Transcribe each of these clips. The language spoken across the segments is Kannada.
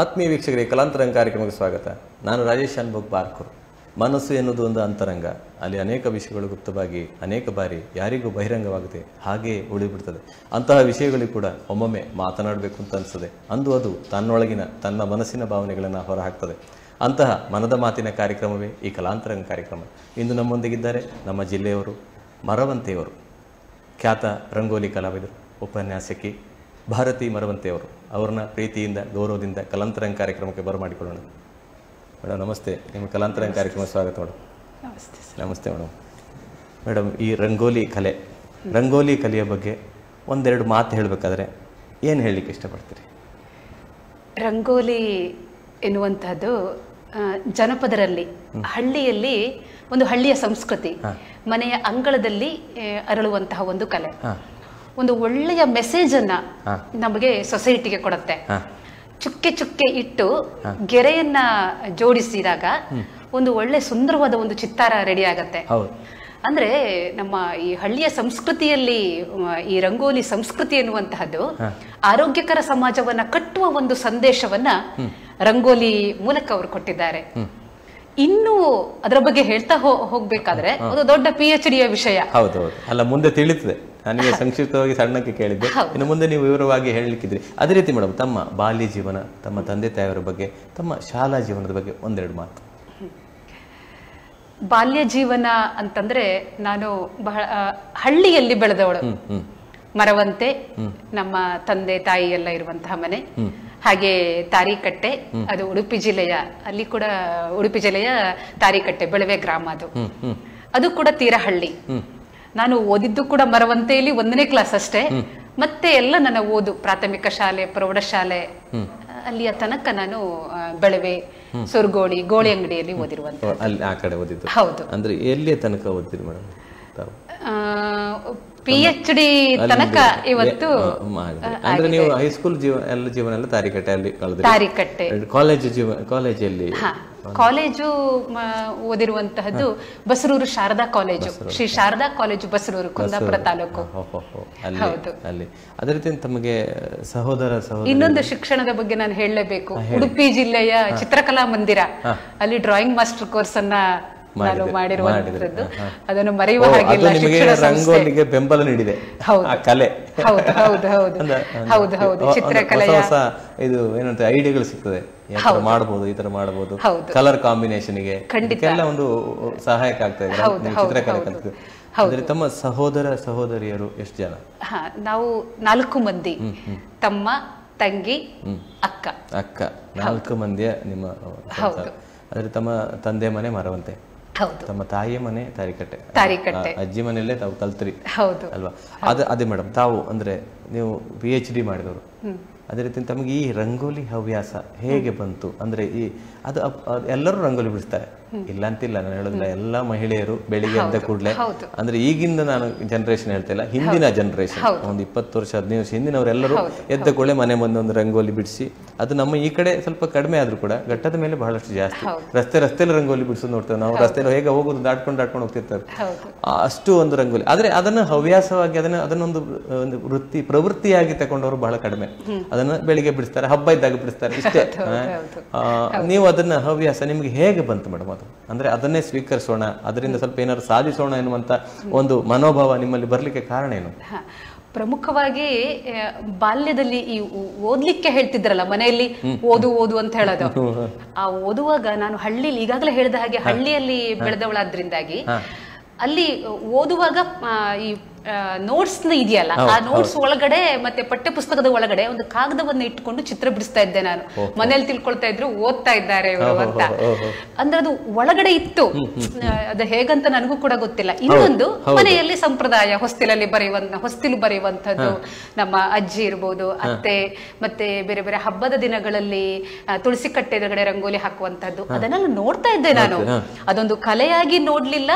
ಆತ್ಮೀಯ ವೀಕ್ಷಕರಿಗೆ ಕಲಾಂತರಂಗ ಕಾರ್ಯಕ್ರಮಕ್ಕೆ ಸ್ವಾಗತ. ನಾನು ರಾಜೇಶ್ ಅನ್ಭೋಗ್ ಬಾರ್ಕೂರ್. ಮನಸ್ಸು ಎನ್ನುವುದು ಒಂದು ಅಂತರಂಗ. ಅಲ್ಲಿ ಅನೇಕ ವಿಷಯಗಳು ಗುಪ್ತವಾಗಿ ಅನೇಕ ಬಾರಿ ಯಾರಿಗೂ ಬಹಿರಂಗವಾಗುತ್ತೆ, ಹಾಗೆಯೇ ಉಳಿಬಿಡ್ತದೆ. ಅಂತಹ ವಿಷಯಗಳಿಗೂ ಕೂಡ ಒಮ್ಮೊಮ್ಮೆ ಮಾತನಾಡಬೇಕು ಅಂತ ಅನಿಸ್ತದೆ. ಅಂದು ಅದು ತನ್ನೊಳಗಿನ ತನ್ನ ಮನಸ್ಸಿನ ಭಾವನೆಗಳನ್ನು ಹೊರಹಾಕ್ತದೆ. ಅಂತಹ ಮನದ ಮಾತಿನ ಕಾರ್ಯಕ್ರಮವೇ ಈ ಕಲಾಂತರಂಗ ಕಾರ್ಯಕ್ರಮ. ಇಂದು ನಮ್ಮೊಂದಿಗಿದ್ದಾರೆ ನಮ್ಮ ಜಿಲ್ಲೆಯವರು, ಮರವಂತೆಯವರು, ಖ್ಯಾತ ರಂಗೋಲಿ ಕಲಾವಿದರು, ಉಪನ್ಯಾಸಕಿ ಭಾರತಿ ಮರವಂತೆಯವರು. ಅವ್ರನ್ನ ಪ್ರೀತಿಯಿಂದ ಗೌರವದಿಂದ ಕಲಾಂತರಂಗ ಕಾರ್ಯಕ್ರಮಕ್ಕೆ ಬರಮಾಡಿಕೊಳ್ಳೋಣ. ಮೇಡಮ್ ನಮಸ್ತೆ, ನಿಮ್ಮ ಕಲಾಂತರಂಗ ಕಾರ್ಯಕ್ರಮ ಸ್ವಾಗತ ಮೇಡಮ್. ನಮಸ್ತೆ ಮೇಡಮ್. ಮೇಡಮ್, ಈ ರಂಗೋಲಿ ಕಲೆಯ ಬಗ್ಗೆ ಒಂದೆರಡು ಮಾತು ಹೇಳಬೇಕಾದ್ರೆ ಏನು ಹೇಳಲಿಕ್ಕೆ ಇಷ್ಟಪಡ್ತೀರಿ? ರಂಗೋಲಿ ಎನ್ನುವಂತಹದ್ದು ಜನಪದರಲ್ಲಿ, ಹಳ್ಳಿಯಲ್ಲಿ ಒಂದು ಹಳ್ಳಿಯ ಸಂಸ್ಕೃತಿ, ಮನೆಯ ಅಂಗಳದಲ್ಲಿ ಅರಳುವಂತಹ ಒಂದು ಕಲೆ. ಒಂದು ಒಳ್ಳೆಯ ಮೆಸೇಜ್ ಅನ್ನ ನಮಗೆ ಸೊಸೈಟಿಗೆ ಕೊಡುತ್ತೆ. ಚುಕ್ಕೆ ಚುಕ್ಕೆ ಇಟ್ಟು ಗೆರೆಯನ್ನ ಜೋಡಿಸಿದಾಗ ಒಂದು ಒಳ್ಳೆ ಸುಂದರವಾದ ಒಂದು ಚಿತ್ತಾರ ರೆಡಿ ಆಗತ್ತೆ. ಅಂದ್ರೆ ನಮ್ಮ ಈ ಹಳ್ಳಿಯ ಸಂಸ್ಕೃತಿಯಲ್ಲಿ ಈ ರಂಗೋಲಿ ಸಂಸ್ಕೃತಿ ಎನ್ನುವಂತಹದ್ದು ಆರೋಗ್ಯಕರ ಸಮಾಜವನ್ನ ಕಟ್ಟುವ ಒಂದು ಸಂದೇಶವನ್ನ ರಂಗೋಲಿ ಮೂಲಕ ಅವರು ಕೊಟ್ಟಿದ್ದಾರೆ. ಇನ್ನು ಅದರ ಬಗ್ಗೆ ಹೇಳ್ತಾ ಹೋಗ್ಬೇಕಾದ್ರೆ ಒಂದು ದೊಡ್ಡ PhD ವಿಷಯ. ಹೌದೌದು, ಅಲ್ಲ ಮುಂದೆ ತಿಳಿತದೆ. ನನಗೆ ಸಂಕ್ಷಿಪ್ತವಾಗಿ ಸಣ್ಣಕ್ಕೆ ಕೇಳಿದ್ದೆ, ಇನ್ನು ಮುಂದೆ ನೀವು ವಿವರವಾಗಿ ಹೇಳಲಿಕ್ಕಿದ್ರಿ. ಅದೇ ರೀತಿ ಮೇಡಮ್, ತಮ್ಮ ಬಾಲ್ಯ ಜೀವನ, ತಮ್ಮ ತಂದೆ ತಾಯಿಯವರ ಬಗ್ಗೆ, ತಮ್ಮ ಶಾಲಾ ಜೀವನದ ಬಗ್ಗೆ ಒಂದೆರಡು ಮಾತು. ಬಾಲ್ಯ ಜೀವನ ಅಂತಂದ್ರೆ ನಾನು ಬಹಳ ಹಳ್ಳಿಯಲ್ಲಿ ಬೆಳೆದವಳು. ಮರವಂತೆ ನಮ್ಮ ತಂದೆ ತಾಯಿ ಎಲ್ಲ ಇರುವಂತಹ ಮನೆ. ಹಾಗೆ ತಾರಿಕಟ್ಟೆ, ಅದು ಉಡುಪಿ ಜಿಲ್ಲೆಯ, ಅಲ್ಲಿ ಕೂಡ ಉಡುಪಿ ಜಿಲ್ಲೆಯ ತಾರಿಕಟ್ಟೆ ಬೆಳವೆ ಗ್ರಾಮ. ಅದು ಕೂಡ ತೀರಾ ಹಳ್ಳಿ. ನಾನು ಓದಿದ್ದು ಕೂಡ ಮರವಂತೆಯಲ್ಲಿ 1ನೇ ಕ್ಲಾಸ್ ಅಷ್ಟೇ. ಮತ್ತೆ ಎಲ್ಲ ನನ್ನ ಓದು ಪ್ರಾಥಮಿಕ ಶಾಲೆ, ಪ್ರೌಢಶಾಲೆ ಅಲ್ಲಿಯ ತನಕ ನಾನು ಬೆಳವೆ, ಸುರ್ಗೋಳಿ, ಗೋಳಿ ಅಂಗಡಿಯಲ್ಲಿ ಓದಿರುವಂತ. ಆ ಕಡೆ ಓದಿದ್ದು? ಹೌದು. ಅಂದ್ರೆ ಎಲ್ಲಿಯ ತನಕ ಓದಿದ್ರಿ ಮೇಡಮ್? PhD ತನಕ ಇವತ್ತು. ಅಂದ್ರೆ ನೀವು ಹೈಸ್ಕೂಲ್ ಜೀವನ ಎಲ್ಲ ತಾರಿಕಟ್ಟೆಯಲ್ಲಿ ಕಳೆದ್ರಿ? ತಾರಿಕಟ್ಟೆ. ಕಾಲೇಜಲ್ಲಿ ಕಾಲೇಜು ಓದಿರುವಂತಹದ್ದು ಬಸರೂರು ಶಾರದಾ ಕಾಲೇಜು, ಶ್ರೀ ಶಾರದಾ ಕಾಲೇಜು, ಬಸರೂರು, ಕುಂದಾಪುರ ತಾಲೂಕು. ಅಲ್ಲಿ ಅದೇ ರೀತಿ ತಮಗೆ ಸಹೋದರ ಇನ್ನೊಂದು ಶಿಕ್ಷಣದ ಬಗ್ಗೆ ನಾನು ಹೇಳಲೇಬೇಕು. ಉಡುಪಿ ಜಿಲ್ಲೆಯ ಚಿತ್ರಕಲಾ ಮಂದಿರ, ಅಲ್ಲಿ ಡ್ರಾಯಿಂಗ್ ಮಾಸ್ಟರ್ ಕೋರ್ಸ್ ಅನ್ನ ನಾನು ಮಾಡಿರುವಂತದ್ದು. ಅದನ್ನು ಮರೆಯುವ ಹಾಗಿಲ್ಲ. ರಂಗೋಲಿಗೆ ಬೆಂಬಲ ನೀಡಿದೆ ಆ ಕಲೆ. ಹೌದು, ಚಿತ್ರಕಲೆಯ ಇದು ಏನಂತ ಐಡಿಯಾಗಳು ಸಿಗ್ತದೆ, ಮಾಡಬಹುದು, ಈ ತರ ಮಾಡಬಹುದು, ಕಲರ್ ಕಾಂಬಿನೇಷನ್ಗೆ ಎಲ್ಲ ಒಂದು ಸಹಾಯಕ ಆಗ್ತದೆ ಚಿತ್ರಕಲೆ ಕಲಿತು. ಅಂದ್ರೆ ತಮ್ಮ ಸಹೋದರ ಸಹೋದರಿಯರು ಎಷ್ಟು ಜನ? ನಾವು 4 ಮಂದಿ, ತಮ್ಮ, ತಂಗಿ, ಅಕ್ಕ. 4 ಮಂದಿಯ ನಿಮ್ಮ. ಅಂದ್ರೆ ತಮ್ಮ ತಂದೆ ಮನೆ ಮರವಂತೆ, ತಮ್ಮ ತಾಯಿಯ ಮನೆ ತಾರಿಕಟ್ಟೆ, ಅಜ್ಜಿ ಮನೆಯಲ್ಲೇ ತಾವು ಕಲ್ತ್ರಿ ಅಲ್ವಾ? ಅದೇ ಮೇಡಮ್, ತಾವು ಅಂದ್ರೆ ನೀವು PhD ಮಾಡಿದವರು. ಅದೇ ರೀತಿ ತಮಗೆ ಈ ರಂಗೋಲಿ ಹವ್ಯಾಸ ಹೇಗೆ ಬಂತು? ಅಂದ್ರೆ ಅದು ಎಲ್ಲರೂ ರಂಗೋಲಿ ಬಿಡಿಸ್ತಾರೆ, ಇಲ್ಲ ಅಂತಿಲ್ಲ, ನಾನು ಹೇಳೋದಿಲ್ಲ. ಎಲ್ಲ ಮಹಿಳೆಯರು ಬೆಳಿಗ್ಗೆ ಎದ್ದ ಕೂಡಲೇ, ಅಂದ್ರೆ ಈಗಿಂದ ನಾನು ಜನರೇಷನ್ ಹೇಳ್ತಿಲ್ಲ, ಹಿಂದಿನ ಜನರೇಷನ್, ಒಂದು 20 ವರ್ಷ 15 ವರ್ಷ ಹಿಂದಿನವರೆಲ್ಲರೂ ಎದ್ದ ಕೂಡಲೇ ಮನೆ ಮುಂದೆ ಒಂದು ರಂಗೋಲಿ ಬಿಡಿಸಿ, ಅದು ನಮ್ಮ ಈ ಕಡೆ ಸ್ವಲ್ಪ ಕಡಿಮೆ ಆದ್ರೂ ಕೂಡ ಘಟ್ಟದ ಮೇಲೆ ಬಹಳಷ್ಟು ಜಾಸ್ತಿ. ರಸ್ತೆಯಲ್ಲಿ ರಂಗೋಲಿ ಬಿಡಿಸೋದು ನೋಡ್ತೇವೆ ನಾವು. ರಸ್ತೆಯಲ್ಲಿ ಹೇಗೆ ಹೋಗೋದು, ದಾಟ್ಕೊಂಡು ಹೋಗ್ತಿರ್ತಾರೆ, ಅಷ್ಟು ಒಂದು ರಂಗೋಲಿ. ಆದ್ರೆ ಅದನ್ನು ಹವ್ಯಾಸವಾಗಿ ಅದನ್ನೊಂದು ಪ್ರವೃತ್ತಿಯಾಗಿ ತಗೊಂಡವರು ಬಹಳ ಕಡಿಮೆ. ಅದನ್ನ ಬೆಳಿಗ್ಗೆ ಬಿಡಿಸ್ತಾರೆ, ಹಬ್ಬ ಇದ್ದಾಗ ಬಿಡಿಸ್ತಾರೆ, ಇಷ್ಟೇ. ನೀವು ಅದನ್ನ ಹವ್ಯಾಸ ನಿಮ್ಗೆ ಹೇಗೆ ಬಂತು ಮೇಡಮ್? ಅದು ಅಂದ್ರೆ ಅದನ್ನೇ ಸ್ವೀಕರಿಸೋಣ, ಅದರಿಂದ ಸ್ವಲ್ಪ ಏನಾದ್ರು ಸಾಧಿಸೋಣ ಎನ್ನುವಂತ ಒಂದು ಮನೋಭಾವ ನಿಮ್ಮಲ್ಲಿ ಬರ್ಲಿಕ್ಕೆ ಕಾರಣ ಏನು? ಪ್ರಮುಖವಾಗಿ ಬಾಲ್ಯದಲ್ಲಿ ಈ ಓದ್ಲಿಕ್ಕೆ ಹೇಳ್ತಿದ್ರಲ್ಲ ಮನೆಯಲ್ಲಿ, ಓದು ಅಂತ ಹೇಳೋದು. ಆ ಓದುವಾಗ ನಾನು ಹಳ್ಳಿಲಿ, ಈಗಾಗಲೇ ಹೇಳಿದ ಹಾಗೆ ಹಳ್ಳಿಯಲ್ಲಿ ಬೆಳೆದವಳಾದ್ರಿಂದಾಗಿ, ಅಲ್ಲಿ ಓದುವಾಗ ಈ ನೋಟ್ಸ್ ಇದೆಯಲ್ಲ, ಆ ನೋಟ್ಸ್ ಒಳಗಡೆ ಮತ್ತೆ ಪಠ್ಯ ಪುಸ್ತಕದ ಒಳಗಡೆ ಒಂದು ಕಾಗದವನ್ನು ಇಟ್ಕೊಂಡು ಚಿತ್ರ ಬಿಡಿಸ್ತಾ ಇದ್ದೆ ನಾನು. ಮನೇಲಿ ತಿಳ್ಕೊಳ್ತಾ ಇದ್ರು ಓದ್ತಾ ಇದ್ದಾರೆ ಇವರು ಅಂತ. ಅಂದ್ರೆ ಅದು ಒಳಗಡೆ ಇತ್ತು, ಅದು ಹೇಗಂತ ನನಗೂ ಕೂಡ ಗೊತ್ತಿಲ್ಲ. ಇನ್ನೊಂದು, ಮನೆಯಲ್ಲಿ ಸಂಪ್ರದಾಯ, ಹೊಸ್ತಿಲು ಬರೆಯುವಂಥದ್ದು, ನಮ್ಮ ಅಜ್ಜಿ ಇರ್ಬೋದು, ಅತ್ತೆ, ಮತ್ತೆ ಬೇರೆ ಬೇರೆ ಹಬ್ಬದ ದಿನಗಳಲ್ಲಿ ತುಳಸಿ ಕಟ್ಟೆ ಎದುರುಗಡೆ ರಂಗೋಲಿ ಹಾಕುವಂತದ್ದು, ಅದನ್ನೆಲ್ಲ ನೋಡ್ತಾ ಇದ್ದೆ ನಾನು. ಅದೊಂದು ಕಲೆಯಾಗಿ ನೋಡ್ಲಿಲ್ಲ,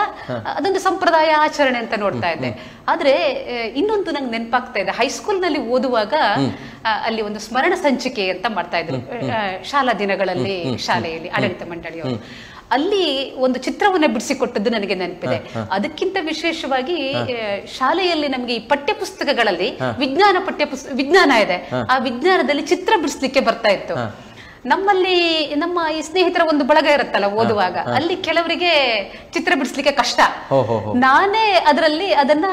ಅದೊಂದು ಸಂಪ್ರದಾಯ ಆಚರಣೆ ಅಂತ ನೋಡ್ತಾ ಇದ್ದೆ. ಆದ್ರೆ ಇನ್ನೊಂದು ನಂಗೆ ನೆನಪಾಗ್ತಾ ಇದೆ, ಹೈಸ್ಕೂಲ್ ನಲ್ಲಿ ಓದುವಾಗ ಅಲ್ಲಿ ಒಂದು ಸ್ಮರಣ ಸಂಚಿಕೆ ಅಂತ ಮಾಡ್ತಾ ಇದ್ರು ಶಾಲಾ ದಿನಗಳಲ್ಲಿ, ಶಾಲೆಯಲ್ಲಿ ಆಡಳಿತ ಮಂಡಳಿಯವರು. ಅಲ್ಲಿ ಒಂದು ಚಿತ್ರವನ್ನ ಬಿಡಿಸಿಕೊಟ್ಟದ್ದು ನನಗೆ ನೆನಪಿದೆ. ಅದಕ್ಕಿಂತ ವಿಶೇಷವಾಗಿ ಶಾಲೆಯಲ್ಲಿ ನಮಗೆ ಈ ಪಠ್ಯ ಪುಸ್ತಕಗಳಲ್ಲಿ ವಿಜ್ಞಾನ ಇದೆ, ಆ ವಿಜ್ಞಾನದಲ್ಲಿ ಚಿತ್ರ ಬಿಡಿಸ್ಲಿಕ್ಕೆ ಬರ್ತಾ ಇತ್ತು. ನಮ್ಮಲ್ಲಿ ನಮ್ಮ ಈ ಸ್ನೇಹಿತರ ಒಂದು ಬಳಗ ಇರುತ್ತಲ್ಲ ಓದುವಾಗ, ಅಲ್ಲಿ ಕೆಲವರಿಗೆ ಚಿತ್ರ ಬಿಡಿಸ್ಲಿಕ್ಕೆ ಕಷ್ಟ. ನಾನೇ ಅದರಲ್ಲಿ ಅದನ್ನ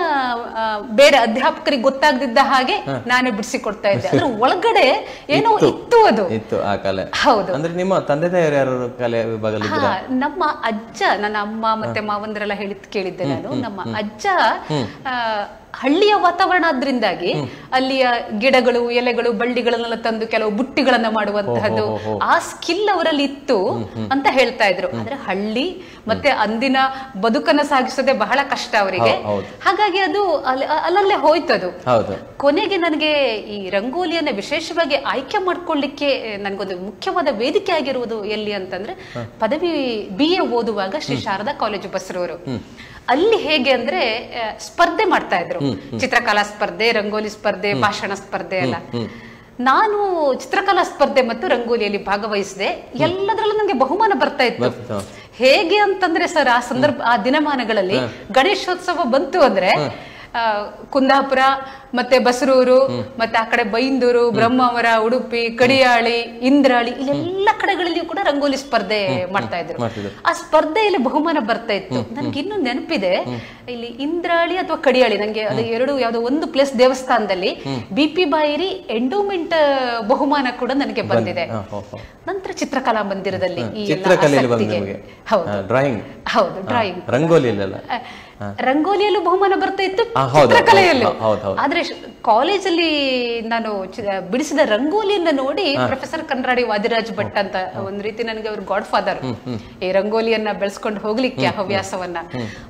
ಬೇರೆ ಅಧ್ಯಾಪಕರಿಗೆ ಗೊತ್ತಾಗದಿದ್ದ ಹಾಗೆ ನಾನೇ ಬಿಡಿಸಿಕೊಡ್ತಾ ಇದ್ದೆ. ಅದ್ರ ಒಳಗಡೆ ಏನೋ ಇತ್ತು, ಅದು ಇತ್ತು ಆ ಕಲೆ. ಹೌದು. ಅಂದ್ರೆ ನಿಮ್ಮ ತಂದೆ ತಾಯಿಯರು ಯಾರು ಕಲೆ ವಿಭಾಗದಲ್ಲಿ? ನಮ್ಮ ಅಜ್ಜ, ನನ್ನ ಅಮ್ಮ ಮತ್ತೆ ಮಾವಂದರೆಲ್ಲ ಕೇಳಿದ್ದೆ ನಾನು. ನಮ್ಮ ಅಜ್ಜ ಹಳ್ಳಿಯ ವಾತಾವರಣ ಆದ್ರಿಂದಾಗಿ ಅಲ್ಲಿಯ ಗಿಡಗಳು, ಎಲೆಗಳು, ಬಳ್ಳಿಗಳನ್ನೆಲ್ಲ ತಂದು ಕೆಲವು ಬುಟ್ಟಿಗಳನ್ನ ಮಾಡುವಂತಹದ್ದು ಆ ಸ್ಕಿಲ್ ಅವರಲ್ಲಿ ಇತ್ತು ಅಂತ ಹೇಳ್ತಾ ಇದ್ರು. ಆದ್ರೆ ಹಳ್ಳಿ ಮತ್ತೆ ಅಂದಿನ ಬದುಕನ್ನ ಸಾಗಿಸೋದೇ ಬಹಳ ಕಷ್ಟ ಅವರಿಗೆ. ಹಾಗಾಗಿ ಅದು ಅಲ್ಲಲ್ಲೇ ಹೋಯ್ತದು. ಕೊನೆಗೆ ನನಗೆ ಈ ರಂಗೋಲಿಯನ್ನ ವಿಶೇಷವಾಗಿ ಆಯ್ಕೆ ಮಾಡ್ಕೊಳ್ಳಿಕ್ಕೆ ನನ್ಗೊಂದು ಮುಖ್ಯವಾದ ವೇದಿಕೆ ಆಗಿರುವುದು ಎಲ್ಲಿ ಅಂತಂದ್ರೆ, ಪದವಿ BA ಓದುವಾಗ ಶ್ರೀ ಶಾರದಾ ಕಾಲೇಜು ಬಸರೂರು. ಅಲ್ಲಿ ಹೇಗೆ ಅಂದ್ರೆ ಸ್ಪರ್ಧೆ ಮಾಡ್ತಾ ಇದ್ರು, ಚಿತ್ರಕಲಾ ಸ್ಪರ್ಧೆ, ರಂಗೋಲಿ ಸ್ಪರ್ಧೆ, ಭಾಷಣ ಸ್ಪರ್ಧೆ ಎಲ್ಲ. ನಾನು ಚಿತ್ರಕಲಾ ಸ್ಪರ್ಧೆ ಮತ್ತು ರಂಗೋಲಿಯಲ್ಲಿ ಭಾಗವಹಿಸಿದೆ. ಎಲ್ಲದರಲ್ಲೂ ನಂಗೆ ಬಹುಮಾನ ಬರ್ತಾ ಇತ್ತು. ಹೇಗೆ ಅಂತಂದ್ರೆ ಸರ್, ಆ ದಿನಮಾನಗಳಲ್ಲಿ ಗಣೇಶೋತ್ಸವ ಬಂತು ಅಂದ್ರೆ ಕುಂದಾಪುರ ಮತ್ತೆ ಬಸರೂರು ಮತ್ತೆ ಆ ಕಡೆ ಬೈಂದೂರು, ಬ್ರಹ್ಮಾವರ, ಉಡುಪಿ, ಕಡಿಯಾಳಿ, ಇಂದ್ರಾಳಿ, ಇಲ್ಲೆಲ್ಲ ಕಡೆಗಳಲ್ಲಿಯೂ ಕೂಡ ರಂಗೋಲಿ ಸ್ಪರ್ಧೆ ಮಾಡ್ತಾ ಇದ್ರು. ಆ ಸ್ಪರ್ಧೆಯಲ್ಲಿ ಬಹುಮಾನ ಬರ್ತಾ ಇತ್ತು. ನನ್ಗೆ ಇನ್ನೂ ನೆನಪಿದೆ, ಇಲ್ಲಿ ಇಂದ್ರಾಳಿ ಅಥವಾ ಕಡಿಯಾಳಿ, ನಂಗೆ ಅದು ಎರಡು ಯಾವ್ದೋ ಒಂದು ಪ್ಲೇಸ್ ದೇವಸ್ಥಾನದಲ್ಲಿ BP ಬಾಯಿರಿ ಎಂಡೋಮೆಂಟ್ ಬಹುಮಾನ ಕೂಡ ನನಗೆ ಬಂದಿದೆ. ನಂತರ ಚಿತ್ರಕಲಾ ಮಂದಿರದಲ್ಲಿ ಹೌದು ಡ್ರಾಯಿಂಗ್, ರಂಗೋಲಿಯಲ್ಲೂ ಬಹುಮಾನ ಬರ್ತಾ ಇತ್ತು, ಚಿತ್ರಕಲೆಯಲ್ಲೂ. ಆದ್ರೆ ಕಾಲೇಜಲ್ಲಿ ನಾನು ಬಿಡಿಸಿದ ರಂಗೋಲಿಯನ್ನ ನೋಡಿ ಪ್ರೊಫೆಸರ್ ಕನ್ರಾಡಿ ವಾದಿರಾಜ್ ಭಟ್ ಅಂತ ಒಂದ್ ರೀತಿ ನನಗೆ ಅವ್ರ ಗಾಡ್ ಫಾದರ್, ಈ ರಂಗೋಲಿಯನ್ನ ಬೆಳೆಸ್ಕೊಂಡು ಹೋಗ್ಲಿಕ್ಕೆ ಹವ್ಯಾಸವನ್ನ,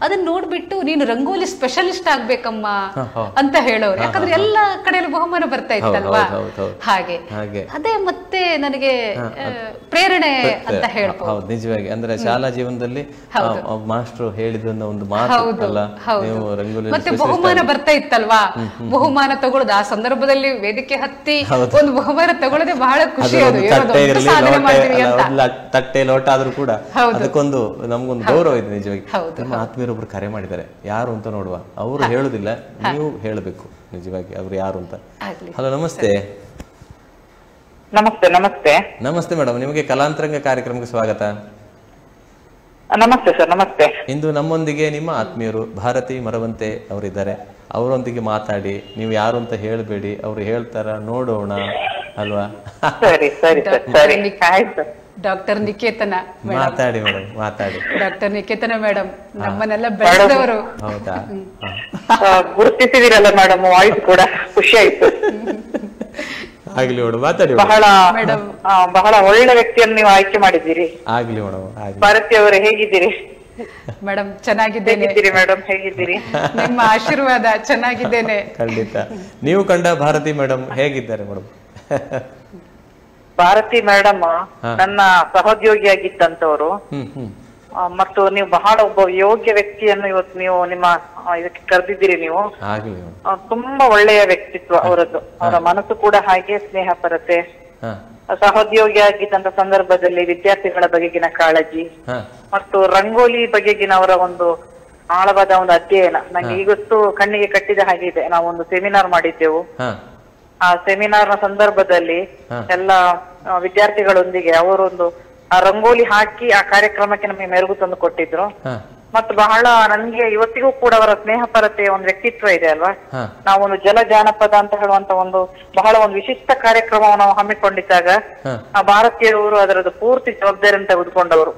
ಅದನ್ನ ನೋಡ್ಬಿಟ್ಟು ನೀನು ರಂಗೋಲಿ ಸ್ಪೆಷಲಿಸ್ಟ್ ಆಗ್ಬೇಕಮ್ಮ ಅಂತ ಹೇಳೋರು. ಯಾಕಂದ್ರೆ ಎಲ್ಲ ಕಡೆಯಲ್ಲೂ ಬಹುಮಾನ ಬರ್ತಾ ಇತ್ತಲ್ವಾ. ಹಾಗೆ ಅದೇ ಮತ್ತೆ ನನಗೆ ಪ್ರೇರಣೆ ಅಂತ ಹೇಳ್ಬೋದು. ನಿಜವಾಗಿ ಅಂದ್ರೆ ಶಾಲಾ ಜೀವನದಲ್ಲಿ ಮಾಸ್ಟರ್ ಹೇಳಿದ ಒಂದು ಮಾತು ಅಲ್ಲ, ಮತ್ತೆ ಬಹುಮಾನ ಬರ್ತಾ ಇತ್ತಲ್ವಾ, ಬಹುಮಾನ ತಗೊಳ್ಳೋದು ಆ ಸಂದರ್ಭದಲ್ಲಿ ವೇದಿಕೆ ಹತ್ತಿ ಒಂದು ಬಹುಮಾನ ತಗೊಳ್ಳೋದೇ ಬಹಳ ಖುಷಿ. ತಟ್ಟೆ ಲೋಟ ಆದ್ರೂ ಕೂಡ ಅದಕ್ಕೊಂದು ನಮ್ಗೊಂದು ಗೌರವ ಇದೆ. ನಿಜವಾಗಿ ನಮ್ಮ ಆತ್ಮೀಯರೊಬ್ರು ಕರೆ ಮಾಡಿದ್ದಾರೆ, ಯಾರು ಅಂತ ನೋಡುವ. ಅವರು ಹೇಳುದಿಲ್ಲ, ನೀವು ಹೇಳಬೇಕು ನಿಜವಾಗಿ ಅವ್ರು ಯಾರು ಅಂತ. ಹಲೋ, ನಮಸ್ತೆ. ನಮಸ್ತೆ. ನಮಸ್ತೆ ನಮಸ್ತೆ ಮೇಡಮ್, ನಿಮಗೆ ಕಲಾಂತರಂಗ ಕಾರ್ಯಕ್ರಮಕ್ಕೆ ಸ್ವಾಗತ. ನಮಸ್ತೆ ಸರ್. ನಮಸ್ತೆ. ಇಂದು ನಮ್ಮೊಂದಿಗೆ ನಿಮ್ಮ ಆತ್ಮೀಯರು ಭಾರತಿ ಮರವಂತೆ ಅವರಿದ್ದಾರೆ. ಅವರೊಂದಿಗೆ ಮಾತಾಡಿ, ನೀವು ಯಾರು ಅಂತ ಹೇಳಬೇಡಿ, ಅವ್ರು ಹೇಳ್ತಾರ ನೋಡೋಣ ಅಲ್ವಾ? ಸರಿ ಸರಿ ಸರಿ. ಡಾಕ್ಟರ್ ನಿಕೇತನ ಮಾತಾಡಿ ಮೇಡಮ್, ಮಾತಾಡಿ. ಡಾಕ್ಟರ್ ನಿಕೇತನ ಮೇಡಮ್ ನಮ್ಮನ್ನೆಲ್ಲ ಬೆಳೆದವರು. ಹೌದಾ? ಗುರುತಿಸಿದಿರಲ್ಲ ಮೇಡಮ್, ವಾಯ್ಸ್ ಕೂಡ ಖುಷಿ ಆಯ್ತು. ಆಗ್ಲಿ ಮೇಡಮ್, ಮಾತಾಡಿ. ಬಹಳ ಒಳ್ಳೆ ವ್ಯಕ್ತಿಯನ್ನು ನೀವು ಆಯ್ಕೆ ಮಾಡಿದ್ದೀರಿ. ಆಗ್ಲಿ ಮೇಡಮ್. ಭಾರತಿ ಅವರೇ, ಹೇಗಿದ್ದೀರಿ? ಮೇಡಮ್ ಚೆನ್ನಾಗಿದ್ದೇನೆ. ಮೇಡಮ್ ಹೇಗಿದ್ದೀರಿ? ನಿಮ್ಮ ಆಶೀರ್ವಾದ. ಚೆನ್ನಾಗಿದ್ದೇನೆ. ಖಂಡಿತ. ನೀವು ಕಂಡ ಭಾರತಿ ಮೇಡಮ್ ಹೇಗಿದ್ದಾರೆ ಮೇಡಮ್? ಭಾರತಿ ಮೇಡಮ್ ನನ್ನ ಸಹೋದ್ಯೋಗಿಯಾಗಿದ್ದಂತವರು, ಮತ್ತು ನೀವು ಬಹಳ ಒಬ್ಬ ಯೋಗ್ಯ ವ್ಯಕ್ತಿಯನ್ನು ಇವತ್ತು ನೀವು ನಿಮ್ಮ ಇದಕ್ಕೆ ಕರೆದಿದ್ದೀರಿ. ನೀವು ತುಂಬಾ ಒಳ್ಳೆಯ ವ್ಯಕ್ತಿತ್ವ ಅವರದ್ದು. ಅವರ ಮನಸ್ಸು ಕೂಡ ಹಾಗೆ ಸ್ನೇಹಪರತೆ, ಸಹೋದ್ಯೋಗಿ ಆಗಿದ್ದಂತ ಸಂದರ್ಭದಲ್ಲಿ ವಿದ್ಯಾರ್ಥಿಗಳ ಬಗೆಗಿನ ಕಾಳಜಿ ಮತ್ತು ರಂಗೋಲಿ ಬಗೆಗಿನ ಅವರ ಒಂದು ಆಳವಾದ ಒಂದು ಅಧ್ಯಯನ ನಂಗೆ ಇವತ್ತು ಕಣ್ಣಿಗೆ ಕಟ್ಟಿದ ಹಾಗೆ ಇದೆ. ನಾವೊಂದು ಸೆಮಿನಾರ್ ಮಾಡಿದ್ದೆವು. ಆ ಸೆಮಿನಾರ್ ನ ಸಂದರ್ಭದಲ್ಲಿ ಎಲ್ಲ ವಿದ್ಯಾರ್ಥಿಗಳೊಂದಿಗೆ ಅವರೊಂದು ಆ ರಂಗೋಲಿ ಹಾಕಿ ಆ ಕಾರ್ಯಕ್ರಮಕ್ಕೆ ನಮಗೆ ಮೆರುಗು ತಂದು ಕೊಟ್ಟಿದ್ರು. ಮತ್ತು ಬಹಳ ನನ್ಗೆ ಇವತ್ತಿಗೂ ಕೂಡ ಅವರ ಸ್ನೇಹಪರತೆಯ ಒಂದು ವ್ಯಕ್ತಿತ್ವ ಇದೆ ಅಲ್ವಾ. ನಾವೊಂದು ಜಲ ಜಾನಪದ ಅಂತ ಹೇಳುವಂತ ಒಂದು ಬಹಳ ಒಂದು ವಿಶಿಷ್ಟ ಕಾರ್ಯಕ್ರಮವನ್ನು ನಾವು ಹಮ್ಮಿಕೊಂಡಿದ್ದಾಗ ಆ ಭಾರತೀಯರು ಅದರದ್ದು ಪೂರ್ತಿ ಜವಾಬ್ದಾರಿಯನ್ನು ತೆಗೆದುಕೊಂಡವರು.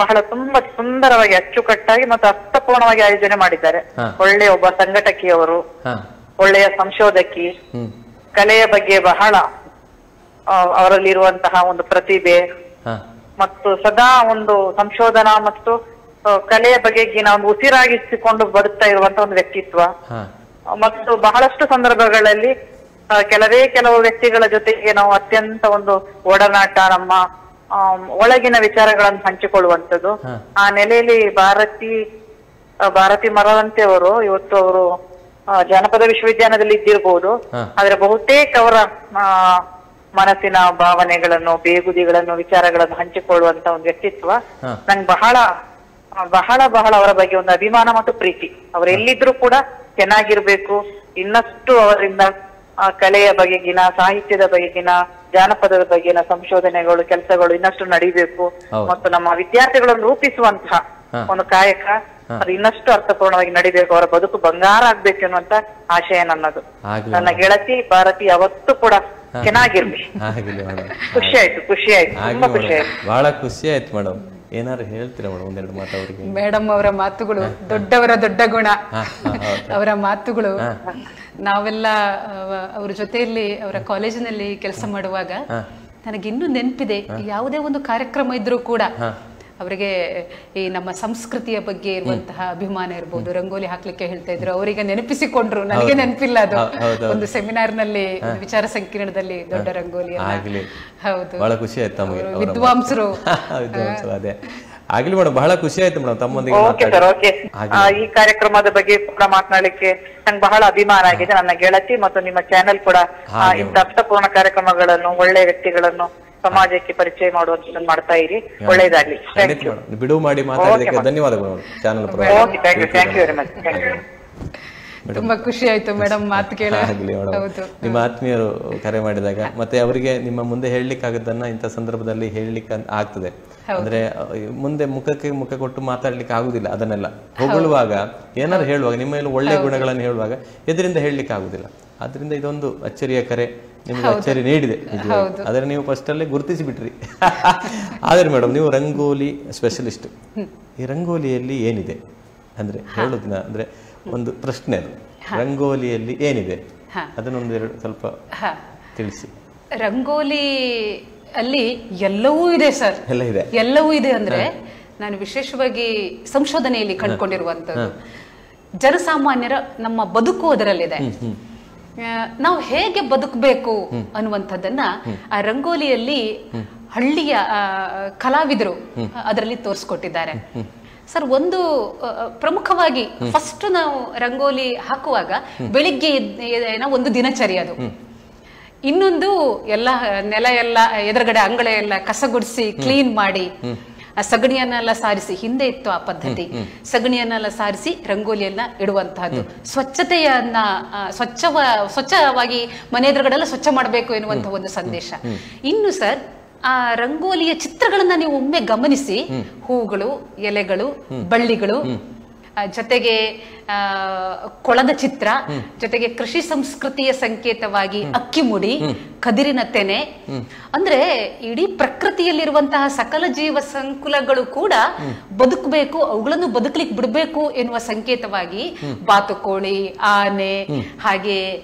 ಬಹಳ ತುಂಬಾ ಸುಂದರವಾಗಿ ಅಚ್ಚುಕಟ್ಟಾಗಿ ಮತ್ತು ಅರ್ಥಪೂರ್ಣವಾಗಿ ಆಯೋಜನೆ ಮಾಡಿದ್ದಾರೆ. ಒಳ್ಳೆಯ ಒಬ್ಬ ಸಂಘಟಕಿಯವರು, ಒಳ್ಳೆಯ ಸಂಶೋಧಕಿ, ಕಲೆಯ ಬಗ್ಗೆ ಬಹಳ ಅವರಲ್ಲಿರುವಂತಹ ಒಂದು ಪ್ರತಿಭೆ ಮತ್ತು ಸದಾ ಒಂದು ಸಂಶೋಧನಾ ಮತ್ತು ಕಲೆಯ ಬಗೆಗಿನ ಒಂದು ಉಸಿರಾಗಿಸಿಕೊಂಡು ಬರುತ್ತಾ ಇರುವಂತ ಒಂದು ವ್ಯಕ್ತಿತ್ವ. ಮತ್ತು ಬಹಳಷ್ಟು ಸಂದರ್ಭಗಳಲ್ಲಿ ಕೆಲವು ವ್ಯಕ್ತಿಗಳ ಜೊತೆಗೆ ನಾವು ಅತ್ಯಂತ ಒಂದು ಒಡನಾಟ, ನಮ್ಮ ಒಳಗಿನ ವಿಚಾರಗಳನ್ನು ಹಂಚಿಕೊಳ್ಳುವಂಥದ್ದು. ಆ ನೆಲೆಯಲ್ಲಿ ಭಾರತಿ ಮರವಂತೆ ಅವರು ಇವತ್ತು ಅವರು ಜಾನಪದ ವಿಶ್ವವಿದ್ಯಾಲಯದಲ್ಲಿ ಇದ್ದಿರಬಹುದು, ಆದ್ರೆ ಬಹುತೇಕ ಅವರ ಮನಸ್ಸಿನ ಭಾವನೆಗಳನ್ನು, ಬೇಗುದಿಗಳನ್ನು, ವಿಚಾರಗಳನ್ನು ಹಂಚಿಕೊಳ್ಳುವಂತ ಒಂದು ವ್ಯಕ್ತಿತ್ವ. ನಂಗೆ ಬಹಳ ಬಹಳ ಬಹಳ ಅವರ ಬಗ್ಗೆ ಒಂದು ಅಭಿಮಾನ ಮತ್ತು ಪ್ರೀತಿ. ಅವರು ಎಲ್ಲಿದ್ರು ಕೂಡ ಚೆನ್ನಾಗಿರ್ಬೇಕು, ಇನ್ನಷ್ಟು ಅವರಿಂದ ಕಲೆಯ ಬಗೆಗಿನ, ಸಾಹಿತ್ಯದ ಬಗೆಗಿನ, ಜಾನಪದದ ಬಗ್ಗೆನ ಸಂಶೋಧನೆಗಳು ಕೆಲಸಗಳು ಇನ್ನಷ್ಟು ನಡೀಬೇಕು ಮತ್ತು ನಮ್ಮ ವಿದ್ಯಾರ್ಥಿಗಳನ್ನು ರೂಪಿಸುವಂತಹ ಒಂದು ಕಾಯಕ ಅದು ಇನ್ನಷ್ಟು ಅರ್ಥಪೂರ್ಣವಾಗಿ ನಡಿಬೇಕು, ಅವರ ಬದುಕು ಬಂಗಾರ ಆಗ್ಬೇಕು ಅನ್ನುವಂತ ಆಶಯ ನನ್ನದು. ನನ್ನ ಗೆಳತಿ ಭಾರತಿ ಯಾವತ್ತೂ ಕೂಡ ಚೆನ್ನಾಗಿರ್ಲಿ. ಖುಷಿ ಆಯ್ತು ತುಂಬಾ ಖುಷಿ ಆಯ್ತು, ಬಹಳ ಖುಷಿ ಆಯ್ತು ಮೇಡಮ್. ಏನಾರು ಹೇಳ್ತೀರಾ ಮೇಡಮ್ ಒಂದೆರಡು ಮಾತು ಅವರಿಗೆ? ಮೇಡಮ್ ಅವರ ಮಾತುಗಳು ದೊಡ್ಡವರ ದೊಡ್ಡ ಗುಣ. ಅವರ ಮಾತುಗಳು ನಾವೆಲ್ಲ ಅವ್ರ ಜೊತೆಯಲ್ಲಿ ಅವರ ಕಾಲೇಜಿನಲ್ಲಿ ಕೆಲಸ ಮಾಡುವಾಗ ನನಗಿನ್ನೂ ನೆನಪಿದೆ. ಯಾವುದೇ ಒಂದು ಕಾರ್ಯಕ್ರಮ ಇದ್ರೂ ಕೂಡ ಅವರಿಗೆ ಈ ನಮ್ಮ ಸಂಸ್ಕೃತಿಯ ಬಗ್ಗೆ ಇರುವಂತಹ ಅಭಿಮಾನ ಇರ್ಬೋದು, ರಂಗೋಲಿ ಹಾಕ್ಲಿಕ್ಕೆ ಹೇಳ್ತಾ ಇದ್ರು. ಅವರಿಗೆ ನೆನಪಿಸಿಕೊಂಡ್ರು, ನನಗೆ ನೆನಪಿಲ್ಲ ಅದು. ಒಂದು ಸೆಮಿನಾರ್ ನಲ್ಲಿ ವಿಚಾರ ಸಂಕಿರಣದಲ್ಲಿ ದೊಡ್ಡ ರಂಗೋಲಿ. ಹೌದು, ಬಹಳ ಖುಷಿ ಆಯ್ತು. ವಿದ್ವಾಂಸರು ಅದೇ ಆಗ್ಲಿ ಮೇಡಮ್, ಬಹಳ ಖುಷಿ ಆಯ್ತು ಮೇಡಮ್ ತಮ್ಮೊಂದಿಗೆ. ಈ ಕಾರ್ಯಕ್ರಮದ ಬಗ್ಗೆ ಕೂಡ ಮಾತನಾಡಲಿಕ್ಕೆ ನಂಗೆ ಬಹಳ ಅಭಿಮಾನ ಆಗಿದೆ. ನನ್ನ ಗೆಳತಿ ಮತ್ತು ನಿಮ್ಮ ಚಾನೆಲ್ ಕೂಡ ಇಂಥ ಅರ್ಥಪೂರ್ಣ ಕಾರ್ಯಕ್ರಮಗಳನ್ನು, ಒಳ್ಳೆಯ ವ್ಯಕ್ತಿಗಳನ್ನು ಸಮಾಜಕ್ಕೆ ಪರಿಚಯ ಮಾಡುವಂತ ಮಾಡ್ತಾ ಇರಿ. ಒಳ್ಳೆಯದಾಗ್ಲಿ. ಬಿಡುವು ಮಾಡಿ ಮಾತಾಡೋದಕ್ಕೆ ಧನ್ಯವಾದಗಳು. Channel thank you very much. ತುಂಬಾ ಖುಷಿ ಆಯ್ತು ಮೇಡಮ್ ಮಾತು ಕೇಳಿ. ನಿಮ್ಮ ಆತ್ಮೀಯರು ಕರೆ ಮಾಡಿದಾಗ ಮತ್ತೆ ಅವರಿಗೆ ನಿಮ್ಮ ಮುಂದೆ ಹೇಳಲಿಕ್ಕೆ ಆಗೋದನ್ನ ಇಂಥ ಸಂದರ್ಭದಲ್ಲಿ ಹೇಳಲಿಕ್ಕೆ ಆಗ್ತದೆ. ಅಂದ್ರೆ ಮುಂದೆ ಮುಖಕ್ಕೆ ಮುಖ ಕೊಟ್ಟು ಮಾತಾಡ್ಲಿಕ್ಕೆ ಆಗುದಿಲ್ಲ. ಅದನ್ನೆಲ್ಲ ಹೊಗಳುವಾಗ, ಏನಾರು ಹೇಳುವಾಗ, ನಿಮ್ಮ ಒಳ್ಳೆ ಗುಣಗಳನ್ನು ಹೇಳುವಾಗ ಎದರಿಂದ ಹೇಳಲಿಕ್ಕೆ ಆಗುದಿಲ್ಲ. ಆದ್ರಿಂದ ಇದೊಂದು ಅಚ್ಚರಿಯ ಕರೆ ನಿಮ್ಗೆ ಅಚ್ಚರಿ ನೀಡಿದೆ. ಆದ್ರೆ ನೀವು ಫಸ್ಟ್ ಅಲ್ಲೇ ಗುರುತಿಸಿ ಬಿಟ್ರಿ. ಆದ್ರೆ ಮೇಡಮ್, ನೀವು ರಂಗೋಲಿ ಸ್ಪೆಷಲಿಸ್ಟ್. ಈ ರಂಗೋಲಿಯಲ್ಲಿ ಏನಿದೆ ಅಂದ್ರೆ ಹೇಳುದಿನ ಅಂದ್ರೆ ಒಂದು ಪ್ರಶ್ನೆ, ಅದು ರಂಗೋಲಿಯಲ್ಲಿ ಏನಿದೆ ಅದನ್ನೊಂದೆರಡು ಸ್ವಲ್ಪ ತಿಳಿಸಿ. ರಂಗೋಲಿ ಅಲ್ಲಿ ಎಲ್ಲವೂ ಇದೆ ಸರ್, ಎಲ್ಲವೂ ಇದೆ. ಅಂದ್ರೆ ನಾನು ವಿಶೇಷವಾಗಿ ಸಂಶೋಧನೆಯಲ್ಲಿ ಕಂಡುಕೊಂಡಿರುವಂತದ್ದು, ಜನಸಾಮಾನ್ಯರ ನಮ್ಮ ಬದುಕು ಅದರಲ್ಲಿದೆ. ನಾವು ಹೇಗೆ ಬದುಕಬೇಕು ಅನ್ನುವಂಥದ್ದನ್ನ ಆ ರಂಗೋಲಿಯಲ್ಲಿ ಹಳ್ಳಿಯ ಕಲಾವಿದರು ಅದರಲ್ಲಿ ತೋರಿಸ್ಕೊಟ್ಟಿದ್ದಾರೆ ಸರ್. ಒಂದು ಪ್ರಮುಖವಾಗಿ ಫಸ್ಟ್ ನಾವು ರಂಗೋಲಿ ಹಾಕುವಾಗ ಬೆಳಿಗ್ಗೆ ಒಂದು ದಿನಚರಿ ಅದು. ಇನ್ನೊಂದು ಎಲ್ಲ ನೆಲ ಎಲ್ಲ ಎದುರುಗಡೆ ಅಂಗಳ ಎಲ್ಲ ಕಸಗುಡಿಸಿ ಕ್ಲೀನ್ ಮಾಡಿ, ಸಗಣಿಯನ್ನೆಲ್ಲ ಸಾರಿಸಿ, ಹಿಂದೆ ಇತ್ತು ಆ ಪದ್ಧತಿ, ಸಗಣಿಯನ್ನೆಲ್ಲ ಸಾರಿಸಿ ರಂಗೋಲಿಯನ್ನ ಇಡುವಂತಹದ್ದು. ಸ್ವಚ್ಛವಾಗಿ ಮನೆ ಎದುರುಗಡೆಲ್ಲ ಸ್ವಚ್ಛ ಮಾಡಬೇಕು ಎನ್ನುವಂತಹ ಒಂದು ಸಂದೇಶ. ಇನ್ನು ಸರ್, ಆ ರಂಗೋಲಿಯ ಚಿತ್ರಗಳನ್ನ ನೀವು ಒಮ್ಮೆ ಗಮನಿಸಿ, ಹೂಗಳು, ಎಲೆಗಳು, ಬಳ್ಳಿಗಳು, ಜೊತೆಗೆ ಕೊಳದ ಚಿತ್ರ, ಜೊತೆಗೆ ಕೃಷಿ ಸಂಸ್ಕೃತಿಯ ಸಂಕೇತವಾಗಿ ಅಕ್ಕಿ ಮುಡಿ, ಕದಿರಿನ ತೆನೆ, ಅಂದ್ರೆ ಇಡೀ ಪ್ರಕೃತಿಯಲ್ಲಿರುವಂತಹ ಸಕಲ ಜೀವ ಸಂಕುಲಗಳು ಕೂಡ ಬದುಕಬೇಕು, ಅವುಗಳನ್ನು ಬದುಕಲಿಕ್ಕೆ ಬಿಡಬೇಕು ಎನ್ನುವ ಸಂಕೇತವಾಗಿ ಬಾತುಕೋಳಿ, ಆನೆ, ಹಾಗೆ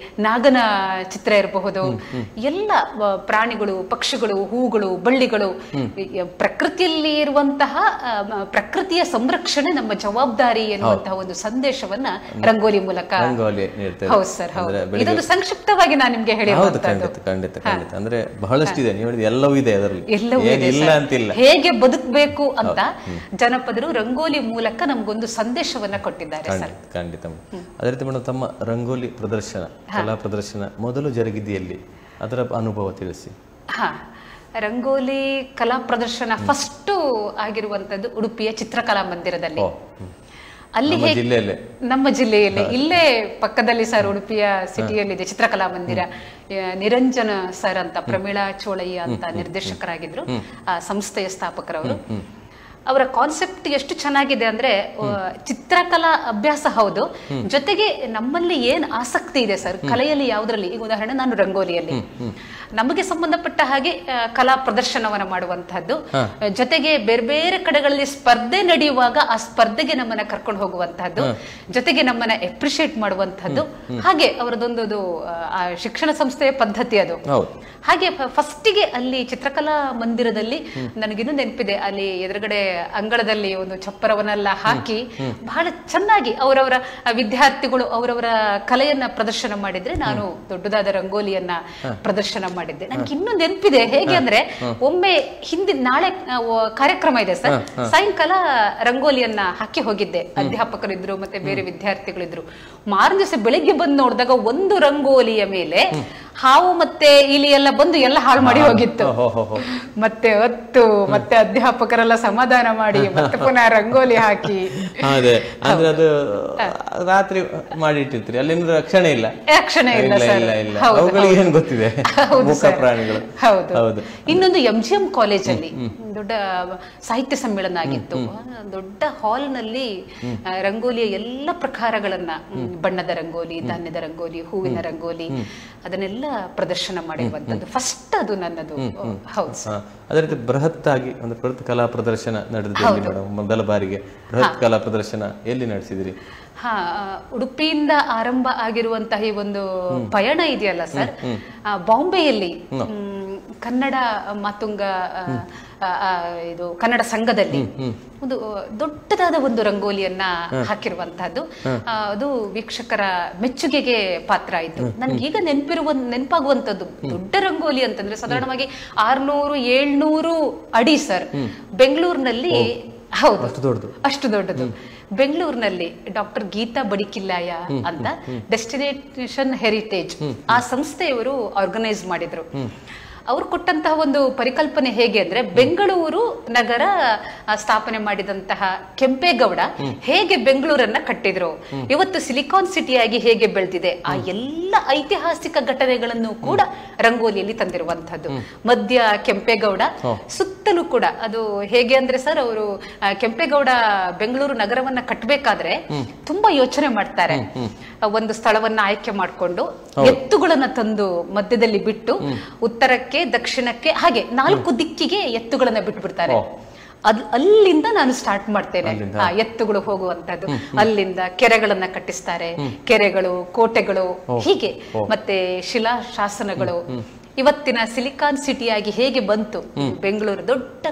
ನಾಗನ ಚಿತ್ರ ಇರಬಹುದು, ಎಲ್ಲ ಪ್ರಾಣಿಗಳು, ಪಕ್ಷಿಗಳು, ಹೂಗಳು, ಬಳ್ಳಿಗಳು, ಪ್ರಕೃತಿಯಲ್ಲಿ ಇರುವಂತಹ ಪ್ರಕೃತಿಯ ಸಂರಕ್ಷಣೆ ನಮ್ಮ ಜವಾಬ್ದಾರಿ ಎನ್ನುವಂತಹ ಒಂದು ಸಂದೇಶವನ್ನ ರಂಗೋಲಿ ಮೂಲಕ. ಹೌದು ಸರ್, ಹೌದು. ಇದೊಂದು ಸಂಕ್ಷಿಪ್ತವಾಗಿ ನಾನು ನಿಮ್ಗೆ ಹೇಳಿರುವಂತದ್ದು. ಖಂಡಿತ ಅಂದ್ರೆ ಬಹಳಷ್ಟಿದೆ, ನೀವು ಎಲ್ಲವೂ ಇದೆ ಅದರಲ್ಲಿ, ಇಲ್ಲ ಅಂತಿಲ್ಲ. ಹೇಗೆ ಬದುಕಬೇಕು ಅಂತ ಜನಪದರು ರಂಗೋಲಿ ಮೂಲಕ ನಮ್ಗೊಂದು ಸಂದೇಶವನ್ನ ಕೊಟ್ಟಿದ್ದಾರೆ ಸರ್. ಖಂಡಿತ. ಅದೇ ರೀತಿ ಮೇಡಮ್, ತಮ್ಮ ರಂಗೋಲಿ ಪ್ರದರ್ಶನ, ಕಲಾ ಪ್ರದರ್ಶನ ಮೊದಲು ಜರುಗಿದೆಯಲ್ಲಿ, ಅದರ ಅನುಭವ ತಿಳಿಸಿ. ರಂಗೋಲಿ ಕಲಾ ಪ್ರದರ್ಶನ ಫಸ್ಟ್ ಆಗಿರುವಂತದ್ದು ಉಡುಪಿಯ ಚಿತ್ರಕಲಾ ಮಂದಿರದಲ್ಲಿ. ಅಲ್ಲಿ ನಮ್ಮ ಜಿಲ್ಲೆಯಲ್ಲಿ ಇಲ್ಲೇ ಪಕ್ಕದಲ್ಲಿ ಸರ್, ಉಡುಪಿಯ ಸಿಟಿಯಲ್ಲಿದೆ ಚಿತ್ರಕಲಾ ಮಂದಿರ. ನಿರಂಜನ ಸರ್ ಅಂತ, ಪ್ರಮೀಳಾ ಚೋಳಯ್ಯ ಅಂತ ನಿರ್ದೇಶಕರಾಗಿದ್ರು, ಆ ಸಂಸ್ಥೆಯ ಸ್ಥಾಪಕರವರು. ಅವರ ಕಾನ್ಸೆಪ್ಟ್ ಎಷ್ಟು ಚೆನ್ನಾಗಿದೆ ಅಂದ್ರೆ, ಚಿತ್ರಕಲಾ ಅಭ್ಯಾಸ ಹೌದು, ಜೊತೆಗೆ ನಮ್ಮಲ್ಲಿ ಏನ್ ಆಸಕ್ತಿ ಇದೆ ಸರ್ ಕಲೆಯಲ್ಲಿ, ಯಾವುದ್ರಲ್ಲಿ, ಈಗ ಉದಾಹರಣೆ ನಾನು ರಂಗೋಲಿಯಲ್ಲಿ, ನಮಗೆ ಸಂಬಂಧಪಟ್ಟ ಹಾಗೆ ಕಲಾ ಪ್ರದರ್ಶನವನ್ನ ಮಾಡುವಂತಹದ್ದು, ಜೊತೆಗೆ ಬೇರೆ ಬೇರೆ ಕಡೆಗಳಲ್ಲಿ ಸ್ಪರ್ಧೆ ನಡೆಯುವಾಗ ಆ ಸ್ಪರ್ಧೆಗೆ ನಮ್ಮನ್ನ ಕರ್ಕೊಂಡು ಹೋಗುವಂತಹದ್ದು, ಜೊತೆಗೆ ನಮ್ಮನ್ನ ಎಪ್ರಿಶಿಯೇಟ್ ಮಾಡುವಂತಹದ್ದು. ಹಾಗೆ ಅವರದೊಂದು ಶಿಕ್ಷಣ ಸಂಸ್ಥೆಯ ಪದ್ಧತಿ ಅದು. ಹಾಗೆ ಫಸ್ಟಿಗೆ ಅಲ್ಲಿ ಚಿತ್ರಕಲಾ ಮಂದಿರದಲ್ಲಿ ನನಗಿನ್ನೂ ನೆನಪಿದೆ, ಅಲ್ಲಿ ಎದುರುಗಡೆ ಅಂಗಳದಲ್ಲಿ ಒಂದು ಚಪ್ಪರವನ್ನೆಲ್ಲ ಹಾಕಿ ಬಹಳ ಚೆನ್ನಾಗಿ ಅವರವರ ವಿದ್ಯಾರ್ಥಿಗಳು ಅವರವರ ಕಲೆಯನ್ನ ಪ್ರದರ್ಶನ ಮಾಡಿದ್ರೆ, ನಾನು ದೊಡ್ಡದಾದ ರಂಗೋಲಿಯನ್ನ ಪ್ರದರ್ಶನ ಮಾಡಿದ್ದೆ. ನನಗೆ ಇನ್ನೂ ನೆನಪಿದೆ. ಹೇಗೆ ಅಂದ್ರೆ, ಒಮ್ಮೆ ನಾಳೆ ಕಾರ್ಯಕ್ರಮ ಇದೆ ಸರ್, ಸಾಯಂಕಾಲ ರಂಗೋಲಿಯನ್ನ ಹಾಕಿ ಹೋಗಿದ್ದೆ. ಅಧ್ಯಾಪಕರಿದ್ರು ಮತ್ತೆ ಬೇರೆ ವಿದ್ಯಾರ್ಥಿಗಳಿದ್ರು. ಮಾರನೇ ದಿವಸ ಬೆಳಿಗ್ಗೆ ಬಂದು ನೋಡಿದಾಗ ಒಂದು ರಂಗೋಲಿಯ ಮೇಲೆ ಹಾವು ಮತ್ತೆ ಇಲಿ ಎಲ್ಲ ಬಂದು ಎಲ್ಲ ಹಾಳು ಮಾಡಿ ಹೋಗಿತ್ತು. ಮತ್ತೆ ಹೊತ್ತು ಮತ್ತೆ ಅಧ್ಯಾಪಕರೆಲ್ಲ ಸಮಾಧಾನ ಮಾಡಿ ಮತ್ತೆ ಪುನಃ ರಂಗೋಲಿ ಹಾಕಿ. ಅದೇ ಅಂದ್ರೆ ಅದು ರಾತ್ರಿ ಮಾಡಿಟ್ಟಿರ್ತೀರಿ, ಅಲ್ಲಿ ರಕ್ಷಣೆ ಇಲ್ಲ. ರಕ್ಷಣೆ ಇಲ್ಲ ಅವುಗಳಿಗೆ ಏನ್ ಗೊತ್ತಿದೆ, ಮೂಕ ಪ್ರಾಣಿಗಳು. ಹೌದು. ಇನ್ನೊಂದು MGM ಕಾಲೇಜಲ್ಲಿ ದೊಡ್ಡ ಸಾಹಿತ್ಯ ಸಮ್ಮೇಳನ ಆಗಿತ್ತು. ದೊಡ್ಡ ಹಾಲ್ ನಲ್ಲಿ ರಂಗೋಲಿಯ ಎಲ್ಲ ಪ್ರಕಾರಗಳನ್ನ, ಬಣ್ಣದ ರಂಗೋಲಿ, ಧಾನ್ಯದ ರಂಗೋಲಿ, ಹೂವಿನ ರಂಗೋಲಿ, ಅದನ್ನೆಲ್ಲ ಪ್ರದರ್ಶನ ಮಾಡಿರುವಂತದ್ದು ಫಸ್ಟ್ ಅದು ನನ್ನದು. ಹೌದು. ಅದೇ ರೀತಿ ಬೃಹತ್ ಆಗಿ ಒಂದು ಬೃಹತ್ ಕಲಾ ಪ್ರದರ್ಶನ ನಡೆದಿದೆ ಮೇಡಮ್, ಮೊದಲ ಬಾರಿಗೆ ಬೃಹತ್ ಕಲಾ ಪ್ರದರ್ಶನ ಎಲ್ಲಿ ನಡೆಸಿದಿರಿ? ಉಡುಪಿಯಿಂದ ಆರಂಭ ಆಗಿರುವಂತಹ ಈ ಒಂದು ಪಯಣ ಇದೆಯಲ್ಲ ಸರ್, ಬಾಂಬೆಯಲ್ಲಿ ಕನ್ನಡ ಮಾತುಂಗ ಇದು ಕನ್ನಡ ಸಂಘದಲ್ಲಿ ಒಂದು ದೊಡ್ಡದಾದ ಒಂದು ರಂಗೋಲಿಯನ್ನ ಹಾಕಿರುವಂತಹದ್ದು. ಅದು ವೀಕ್ಷಕರ ಮೆಚ್ಚುಗೆಗೆ ಪಾತ್ರ ಆಯ್ತು. ನನ್ಗೀಗ ನೆನಪಾಗುವಂತದ್ದು ದೊಡ್ಡ ರಂಗೋಲಿ ಅಂತಂದ್ರೆ ಸಾಧಾರಣವಾಗಿ 600-700 ಅಡಿ ಸರ್. ಬೆಂಗಳೂರಿನಲ್ಲಿ, ಹೌದು ಅಷ್ಟು ದೊಡ್ಡದು. ಬೆಂಗಳೂರಿನಲ್ಲಿ ಡಾಕ್ಟರ್ ಗೀತಾ ಬಡಿಕಿಲ್ಲಾಯ ಅಂತ ಡೆಸ್ಟಿನೇಷನ್ ಹೆರಿಟೇಜ್ ಆ ಸಂಸ್ಥೆಯವರು ಆರ್ಗನೈಸ್ ಮಾಡಿದ್ರು. ಅವ್ರು ಕೊಟ್ಟಂತಹ ಒಂದು ಪರಿಕಲ್ಪನೆ ಹೇಗೆ ಅಂದ್ರೆ, ಬೆಂಗಳೂರು ನಗರ ಸ್ಥಾಪನೆ ಮಾಡಿದಂತಹ ಕೆಂಪೇಗೌಡ ಹೇಗೆ ಬೆಂಗಳೂರನ್ನ ಕಟ್ಟಿದ್ರು, ಇವತ್ತು ಸಿಲಿಕಾನ್ ಸಿಟಿಯಾಗಿ ಹೇಗೆ ಬೆಳೆದಿದೆ, ಆ ಎಲ್ಲ ಐತಿಹಾಸಿಕ ಘಟನೆಗಳನ್ನು ಕೂಡ ರಂಗೋಲಿಯಲ್ಲಿ ತಂದಿರುವಂತಹದ್ದು. ಮಧ್ಯ ಕೆಂಪೇಗೌಡ, ಸುತ್ತಲೂ ಕೂಡ ಅದು ಹೇಗೆ ಅಂದ್ರೆ ಸರ್, ಅವರು ಕೆಂಪೇಗೌಡ ಬೆಂಗಳೂರು ನಗರವನ್ನ ಕಟ್ಟಬೇಕಾದ್ರೆ ತುಂಬಾ ಯೋಚನೆ ಮಾಡ್ತಾರೆ. ಒಂದು ಸ್ಥಳವನ್ನ ಆಯ್ಕೆ ಮಾಡಿಕೊಂಡು ಎತ್ತುಗಳನ್ನ ತಂದು ಮಧ್ಯದಲ್ಲಿ ಬಿಟ್ಟು ಉತ್ತರಕ್ಕೆ, ದಕ್ಷಿಣಕ್ಕೆ, ಹಾಗೆ 4 ದಿಕ್ಕಿಗೆ ಎತ್ತುಗಳನ್ನ ಬಿಟ್ಟು ಬಿಡ್ತಾರೆ. ಅಲ್ಲಿಂದ ನಾನು ಸ್ಟಾರ್ಟ್ ಮಾಡ್ತೇನೆ, ಎತ್ತುಗಳು ಹೋಗುವಂತದ್ದು. ಅಲ್ಲಿಂದ ಕೆರೆಗಳನ್ನ ಕಟ್ಟಿಸ್ತಾರೆ, ಕೆರೆಗಳು, ಕೋಟೆಗಳು, ಹೀಗೆ ಮತ್ತೆ ಶಿಲಾಶಾಸನಗಳು. ಇವತ್ತಿನ ಸಿಲಿಕಾನ್ ಸಿಟಿಯಾಗಿ ಹೇಗೆ ಬಂತು ಬೆಂಗಳೂರು, ದೊಡ್ಡ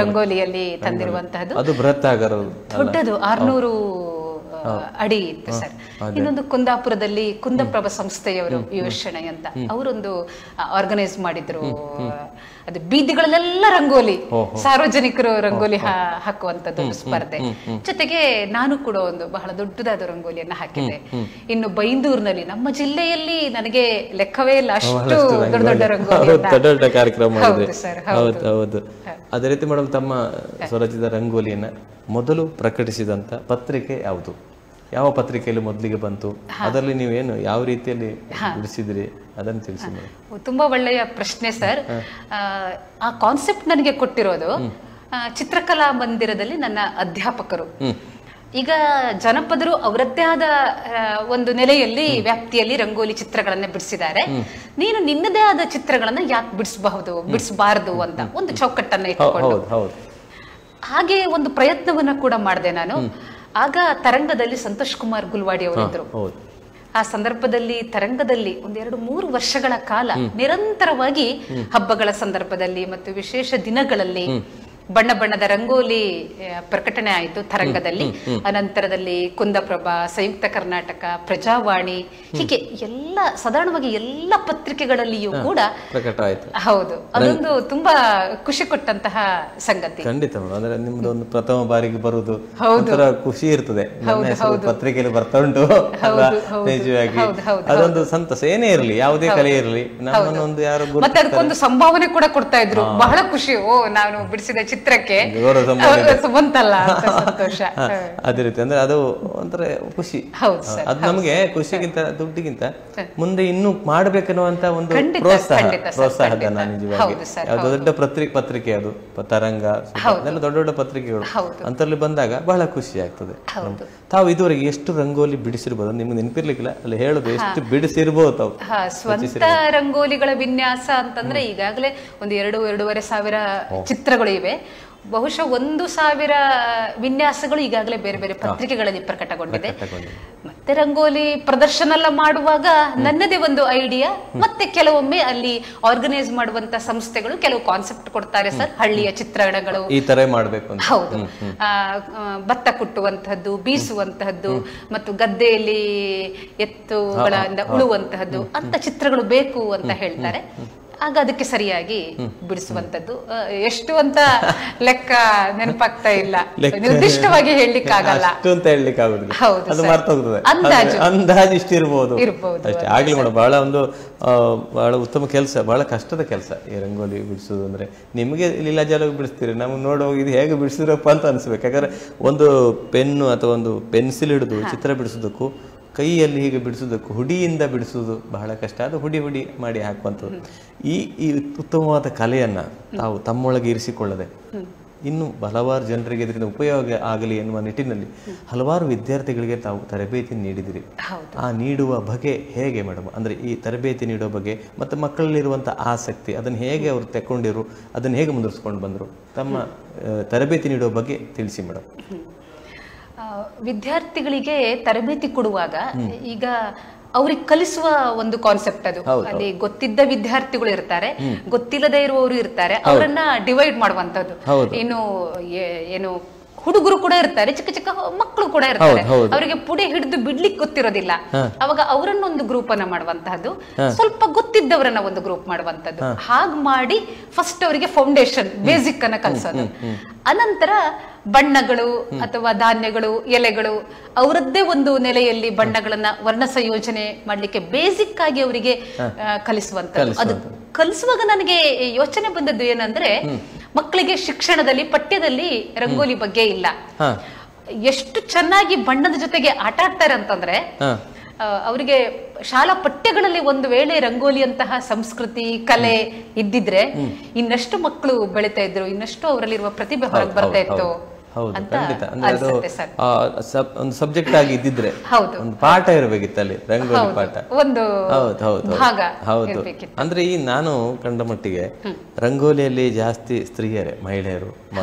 ರಂಗೋಲಿಯಲ್ಲಿ ತಂದಿರುವಂತಹದ್ದು. ದೊಡ್ಡದು 600 ಅಡಿ ಇತ್ತು ಸರ್. ಇನ್ನೊಂದು ಕುಂದಾಪುರದಲ್ಲಿ ಕುಂದಪ್ರಭ ಸಂಸ್ಥೆಯವರು ಯುವಶಣೈ ಅಂತ ಅವರೊಂದು ಆರ್ಗನೈಸ್ ಮಾಡಿದ್ರು. ಅದು ಬೀದಿಗಳಲ್ಲೆಲ್ಲ ರಂಗೋಲಿ, ಸಾರ್ವಜನಿಕರು ರಂಗೋಲಿ ಹಾಕುವಂತದ್ದು ಸ್ಪರ್ಧೆ. ಜೊತೆಗೆ ನಾನು ಕೂಡ ಒಂದು ಬಹಳ ದೊಡ್ಡದಾದ ರಂಗೋಲಿಯನ್ನ ಹಾಕಿದ್ದೆ. ಇನ್ನು ಬೈಂದೂರಿನಲ್ಲಿ, ನಮ್ಮ ಜಿಲ್ಲೆಯಲ್ಲಿ ನನಗೆ ಲೆಕ್ಕವೇ ಇಲ್ಲ, ಅಷ್ಟು ದೊಡ್ಡ ದೊಡ್ಡ ರಂಗೋಲಿ ಕಾರ್ಯಕ್ರಮ. ಅದೇ ರೀತಿ ಮೇಡಮ್, ತಮ್ಮ ಸ್ವರಚಿತ ರಂಗೋಲಿಯನ್ನ ಮೊದಲು ಪ್ರಕಟಿಸಿದಂತ ಪತ್ರಿಕೆ ಯಾವುದು? ಯಾವ ಪತ್ರಿಕೆಯಲ್ಲಿ ಮೊದಲಿಗೆ ಬಂತು? ಅದರಲ್ಲಿ ನೀವೇನು ಯಾವ ರೀತಿಯಲ್ಲಿ ಬಿಡಿಸಿದ್ರಿ ಅದನ್ನು ತಿಳಿಸಿ. ತುಂಬಾ ಒಳ್ಳೆಯ ಪ್ರಶ್ನೆ ಸರ್. ಆ ಕಾನ್ಸೆಪ್ಟ್ ನನಗೆ ಕೊಟ್ಟಿರೋದು ಚಿತ್ರಕಲಾ ಮಂದಿರದಲ್ಲಿ ನನ್ನ ಅಧ್ಯಾಪಕರು. ಈಗ ಜನಪದರು ಅವರದ್ದೇ ಆದ ಒಂದು ನೆಲೆಯಲ್ಲಿ, ವ್ಯಾಪ್ತಿಯಲ್ಲಿ ರಂಗೋಲಿ ಚಿತ್ರಗಳನ್ನ ಬಿಡಿಸಿದ್ದಾರೆ. ನೀನು ನಿನ್ನದೇ ಆದ ಚಿತ್ರಗಳನ್ನ ಯಾಕೆ ಬಿಡಿಸಬಾರದು ಅಂತ ಒಂದು ಚೌಕಟ್ಟನ್ನ ಇಟ್ಟುಕೊಂಡು ಹಾಗೆ ಒಂದು ಪ್ರಯತ್ನವನ್ನ ಕೂಡ ಮಾಡಿದೆ ನಾನು. ಆಗ ತರಂಗದಲ್ಲಿ ಸಂತೋಷ್ ಕುಮಾರ್ ಗುಲ್ವಾಡಿ ಅವರಿದ್ರು. ಆ ಸಂದರ್ಭದಲ್ಲಿ ತರಂಗದಲ್ಲಿ 1-2-3 ವರ್ಷಗಳ ಕಾಲ ನಿರಂತರವಾಗಿ ಹಬ್ಬಗಳ ಸಂದರ್ಭದಲ್ಲಿ ಮತ್ತು ವಿಶೇಷ ದಿನಗಳಲ್ಲಿ ಬಣ್ಣ ಬಣ್ಣದ ರಂಗೋಲಿ ಪ್ರಕಟಣೆ ಆಯಿತು ತರಂಗದಲ್ಲಿ. ಅನಂತರದಲ್ಲಿ ಕುಂದಪ್ರಭಾ, ಸಂಯುಕ್ತ ಕರ್ನಾಟಕ, ಪ್ರಜಾವಾಣಿ, ಹೀಗೆ ಎಲ್ಲ ಸಾಧಾರಣವಾಗಿ ಎಲ್ಲ ಪತ್ರಿಕೆಗಳಲ್ಲಿಯೂ ಕೂಡ ಪ್ರಕಟ ಆಯಿತು. ಹೌದು, ಅದೊಂದು ತುಂಬಾ ಖುಷಿ ಕೊಟ್ಟಂತಹ ಸಂಗತಿ. ಖಂಡಿತ. ಅಂದ್ರೆ ನಿಮ್ದು ಒಂದು ಪ್ರಥಮ ಬಾರಿಗೆ ಬರುವುದು ಒಂಥರ ಖುಷಿ ಇರ್ತದೆ. ಪತ್ರಿಕೆಯಲ್ಲಿ ಬರ್ತಾ ಉಂಟು, ನಿಜವಾಗಿ ಅದೊಂದು ಸಂತಸ. ಏನೇ ಇರಲಿ, ಯಾವುದೇ ಕಲೆ ಇರಲಿ, ನಮ್ಮನ್ನೊಂದು ಯಾರು ಮತ್ತೆ ಅದಕ್ಕೊಂದು ಸಂಭಾವನೆ ಕೂಡ ಕೊಡ್ತಾ ಇದ್ರು. ಬಹಳ ಖುಷಿ, ನಾನು ಬಿಡಿಸಿದ ಚಿತ್ರಕ್ಕೆ ಬಂತಲ್ಲ ಅಂತ ಸಂತೋಷ. ಅದೇ ರೀತಿ ಅಂದ್ರೆ ಅದು ಒಂಥರ ಖುಷಿ. ಅದು ನಮಗೆ ಖುಷಿಗಿಂತ ದುಡ್ಡಿಗಿಂತ ಮುಂದೆ ಇನ್ನು ಮಾಡ್ಬೇಕನ್ನುವಂತ ಒಂದು ಪ್ರೋತ್ಸಾಹದ. ನಿಜವಾಗಿ ದೊಡ್ಡ ಪತ್ರಿಕೆ ಅದು ತರಂಗ, ಅದೆಲ್ಲ ದೊಡ್ಡ ದೊಡ್ಡ ಪತ್ರಿಕೆಗಳು ಅಂತಲ್ಲಿ ಬಂದಾಗ ಬಹಳ ಖುಷಿ ಆಗ್ತದೆ. ತಾವು ಇದುವರೆಗೆ ಎಷ್ಟು ರಂಗೋಲಿ ಬಿಡಿಸಿರ್ಬೋದು? ನಿಮ್ಗೆ ನೆನಪಿರ್ಲಿಕ್ಕಿಲ್ಲ, ಅಲ್ಲಿ ಹೇಳುದು ಎಷ್ಟು ಬಿಡಿಸಿರ್ಬೋದು ತಾವು? ಸ್ವಂತ ರಂಗೋಲಿಗಳ ವಿನ್ಯಾಸ ಅಂತಂದ್ರೆ ಈಗಾಗಲೇ 2-2.5 ಸಾವಿರ ಚಿತ್ರಗಳು ಇವೆ. ಬಹುಶಃ 1,000 ವಿನ್ಯಾಸಗಳು ಈಗಾಗಲೇ ಬೇರೆ ಬೇರೆ ಪತ್ರಿಕೆಗಳಲ್ಲಿ ಪ್ರಕಟಗೊಂಡಿದೆ. ಮತ್ತೆ ರಂಗೋಲಿ ಪ್ರದರ್ಶನ ಎಲ್ಲ ಮಾಡುವಾಗ ನನ್ನದೇ ಒಂದು ಐಡಿಯಾ, ಮತ್ತೆ ಕೆಲವೊಮ್ಮೆ ಅಲ್ಲಿ ಆರ್ಗನೈಸ್ ಮಾಡುವಂತ ಸಂಸ್ಥೆಗಳು ಕೆಲವು ಕಾನ್ಸೆಪ್ಟ್ ಕೊಡ್ತಾರೆ ಸರ್. ಹಳ್ಳಿಯ ಚಿತ್ರಣಗಳು ಈ ತರ ಮಾಡಬೇಕು, ಹೌದು, ಭತ್ತ ಕುಟ್ಟುವಂತಹದ್ದು, ಬೀಸುವಂತಹದ್ದು ಮತ್ತು ಗದ್ದೆಯಲ್ಲಿ ಎತ್ತುಗಳಿಂದ ಉಳುವಂತಹದ್ದು ಅಂತ ಚಿತ್ರಗಳು ಬೇಕು ಅಂತ ಹೇಳ್ತಾರೆ. ಆಗ ಅದಕ್ಕೆ ಸರಿಯಾಗಿ ಬಿಡಿಸುವಂತದ್ದು. ಎಷ್ಟು ಅಂತ ಲೆಕ್ಕ ನೆನಪಾಗ್ತಾ ಇಲ್ಲ, ನಿರ್ದಿಷ್ಟವಾಗಿ ಹೇಳಲಿಕ್ಕೆ ಆಗಲ್ಲ, ಅಂದಾಜು ಇಷ್ಟಿರ್ಬೋದು ಅಷ್ಟೇ. ಆಗ್ಲಿ ಮೇಡಮ್, ಬಹಳ ಉತ್ತಮ ಕೆಲಸ, ಬಹಳ ಕಷ್ಟದ ಕೆಲಸ ಈ ರಂಗೋಲಿ ಬಿಡಿಸೋದು. ಅಂದ್ರೆ ನಿಮಗೆ ಲೀಲಾಜಾಲವಾಗಿ ಬಿಡಿಸ್ತೀರಿ, ನಮ್ಗೆ ನೋಡುವಾಗ ಇದು ಹೇಗೆ ಬಿಡಿಸಿದ್ರಪ್ಪ ಅಂತ ಅನ್ಸ್ಬೇಕು. ಯಾಕಂದ್ರೆ ಒಂದು ಪೆನ್ನು ಅಥವಾ ಒಂದು ಪೆನ್ಸಿಲ್ ಹಿಡಿದು ಚಿತ್ರ ಬಿಡಿಸೋದಕ್ಕೂ ಕೈಯಲ್ಲಿ ಹೀಗೆ ಬಿಡಿಸೋದಕ್ಕೂ ಹುಡಿಯಿಂದ ಬಿಡಿಸೋದು ಬಹಳ ಕಷ್ಟ. ಅದು ಹುಡಿ ಮಾಡಿ ಹಾಕುವಂಥದ್ದು. ಈ ಉತ್ತಮವಾದ ಕಲೆಯನ್ನ ತಾವು ತಮ್ಮೊಳಗೆ ಇರಿಸಿಕೊಳ್ಳದೆ ಇನ್ನು ಹಲವಾರು ಜನರಿಗೆ ಇದರಿಂದ ಉಪಯೋಗ ಆಗಲಿ ಎನ್ನುವ ನಿಟ್ಟಿನಲ್ಲಿ ಹಲವಾರು ವಿದ್ಯಾರ್ಥಿಗಳಿಗೆ ತಾವು ತರಬೇತಿ ನೀಡಿದಿರಿ. ಆ ನೀಡುವ ಬಗೆ ಹೇಗೆ ಮೇಡಮ್? ಅಂದ್ರೆ ಈ ತರಬೇತಿ ನೀಡುವ ಬಗ್ಗೆ ಮತ್ತು ಮಕ್ಕಳಲ್ಲಿರುವಂಥ ಆಸಕ್ತಿ ಅದನ್ನು ಹೇಗೆ ಅವರು ತೆಕ್ಕೊಂಡಿರು, ಅದನ್ನು ಹೇಗೆ ಮುಂದುವರಿಸ್ಕೊಂಡು ಬಂದರು? ತಮ್ಮ ತರಬೇತಿ ನೀಡುವ ಬಗ್ಗೆ ತಿಳಿಸಿ ಮೇಡಮ್. ವಿದ್ಯಾರ್ಥಿಗಳಿಗೆ ತರಬೇತಿ ಕೊಡುವಾಗ ಈಗ ಅವ್ರಿಗೆ ಕಲಿಸುವ ಒಂದು ಕಾನ್ಸೆಪ್ಟ್ ಅದು. ಅಲ್ಲಿ ಗೊತ್ತಿದ್ದ ವಿದ್ಯಾರ್ಥಿಗಳು ಇರ್ತಾರೆ, ಗೊತ್ತಿಲ್ಲದೆ ಇರುವವರು ಇರ್ತಾರೆ, ಅವರನ್ನ ಡಿವೈಡ್ ಮಾಡುವಂತದ್ದು. ಇನ್ನು ಏನು ಹುಡುಗರು ಕೂಡ ಇರ್ತಾರೆ, ಚಿಕ್ಕ ಚಿಕ್ಕ ಮಕ್ಕಳು ಕೂಡ ಇರ್ತಾರೆ, ಅವರಿಗೆ ಪುಡಿ ಹಿಡಿದು ಬಿಡ್ಲಿಕ್ಕೆ ಗೊತ್ತಿರೋದಿಲ್ಲ. ಅವಾಗ ಅವರನ್ನೊಂದು ಗ್ರೂಪ್ ಅನ್ನ ಮಾಡುವಂತಹದ್ದು, ಸ್ವಲ್ಪ ಗೊತ್ತಿದ್ದವರನ್ನ ಒಂದು ಗ್ರೂಪ್ ಮಾಡುವಂತದ್ದು. ಹಾಗೆ ಮಾಡಿ ಫಸ್ಟ್ ಅವರಿಗೆ ಫೌಂಡೇಶನ್ ಬೇಸಿಕ್ ಅನ್ನ ಕಲಿಸೋದು. ಅನಂತರ ಬಣ್ಣಗಳು ಅಥವಾ ಧಾನ್ಯಗಳು, ಎಲೆಗಳು, ಅವರದ್ದೇ ಒಂದು ನೆಲೆಯಲ್ಲಿ ಬಣ್ಣಗಳನ್ನ ವರ್ಣ ಸಂಯೋಜನೆ ಮಾಡ್ಲಿಕ್ಕೆ ಬೇಸಿಕ್ ಆಗಿ ಅವರಿಗೆ ಕಲಿಸುವಂತದ್ದು. ಅದು ಕಲಿಸುವಾಗ ನನಗೆ ಯೋಚನೆ ಬಂದದ್ದು ಏನಂದ್ರೆ, ಮಕ್ಕಳಿಗೆ ಶಿಕ್ಷಣದಲ್ಲಿ ಪಠ್ಯದಲ್ಲಿ ರಂಗೋಲಿ ಬಗ್ಗೆ ಇಲ್ಲ. ಎಷ್ಟು ಚೆನ್ನಾಗಿ ಬಣ್ಣದ ಜೊತೆಗೆ ಆಟ ಆಡ್ತಾರೆ ಅಂತಂದ್ರೆ, ಅವರಿಗೆ ಶಾಲಾ ಪಠ್ಯಗಳಲ್ಲಿ ಒಂದು ವೇಳೆ ರಂಗೋಲಿಯಂತಹ ಸಂಸ್ಕೃತಿ ಕಲೆ ಇದ್ದಿದ್ರೆ ಇನ್ನಷ್ಟು ಮಕ್ಕಳು ಬೆಳಿತಾ ಇದ್ರು, ಇನ್ನಷ್ಟು ಅವರಲ್ಲಿರುವ ಪ್ರತಿಭೆ ಹೊರಗೆ ಬರ್ತಾ ಇತ್ತು. ಹೌದು, ಖಂಡಿತ. ಅಂದ್ರೆ ಅದು ಒಂದು ಸಬ್ಜೆಕ್ಟ್ ಆಗಿ ಇದ್ದಿದ್ರೆ ಒಂದು ಪಾಠ ಇರಬೇಕಿತ್ತಲ್ಲಿ, ರಂಗೋಲಿ ಪಾಠ. ಹೌದು. ಅಂದ್ರೆ ಈ ನಾನು ಕಂಡ ಮಟ್ಟಿಗೆ ರಂಗೋಲಿಯಲ್ಲಿ ಜಾಸ್ತಿ ಸ್ತ್ರೀಯರೇ, ಮಹಿಳೆಯರು,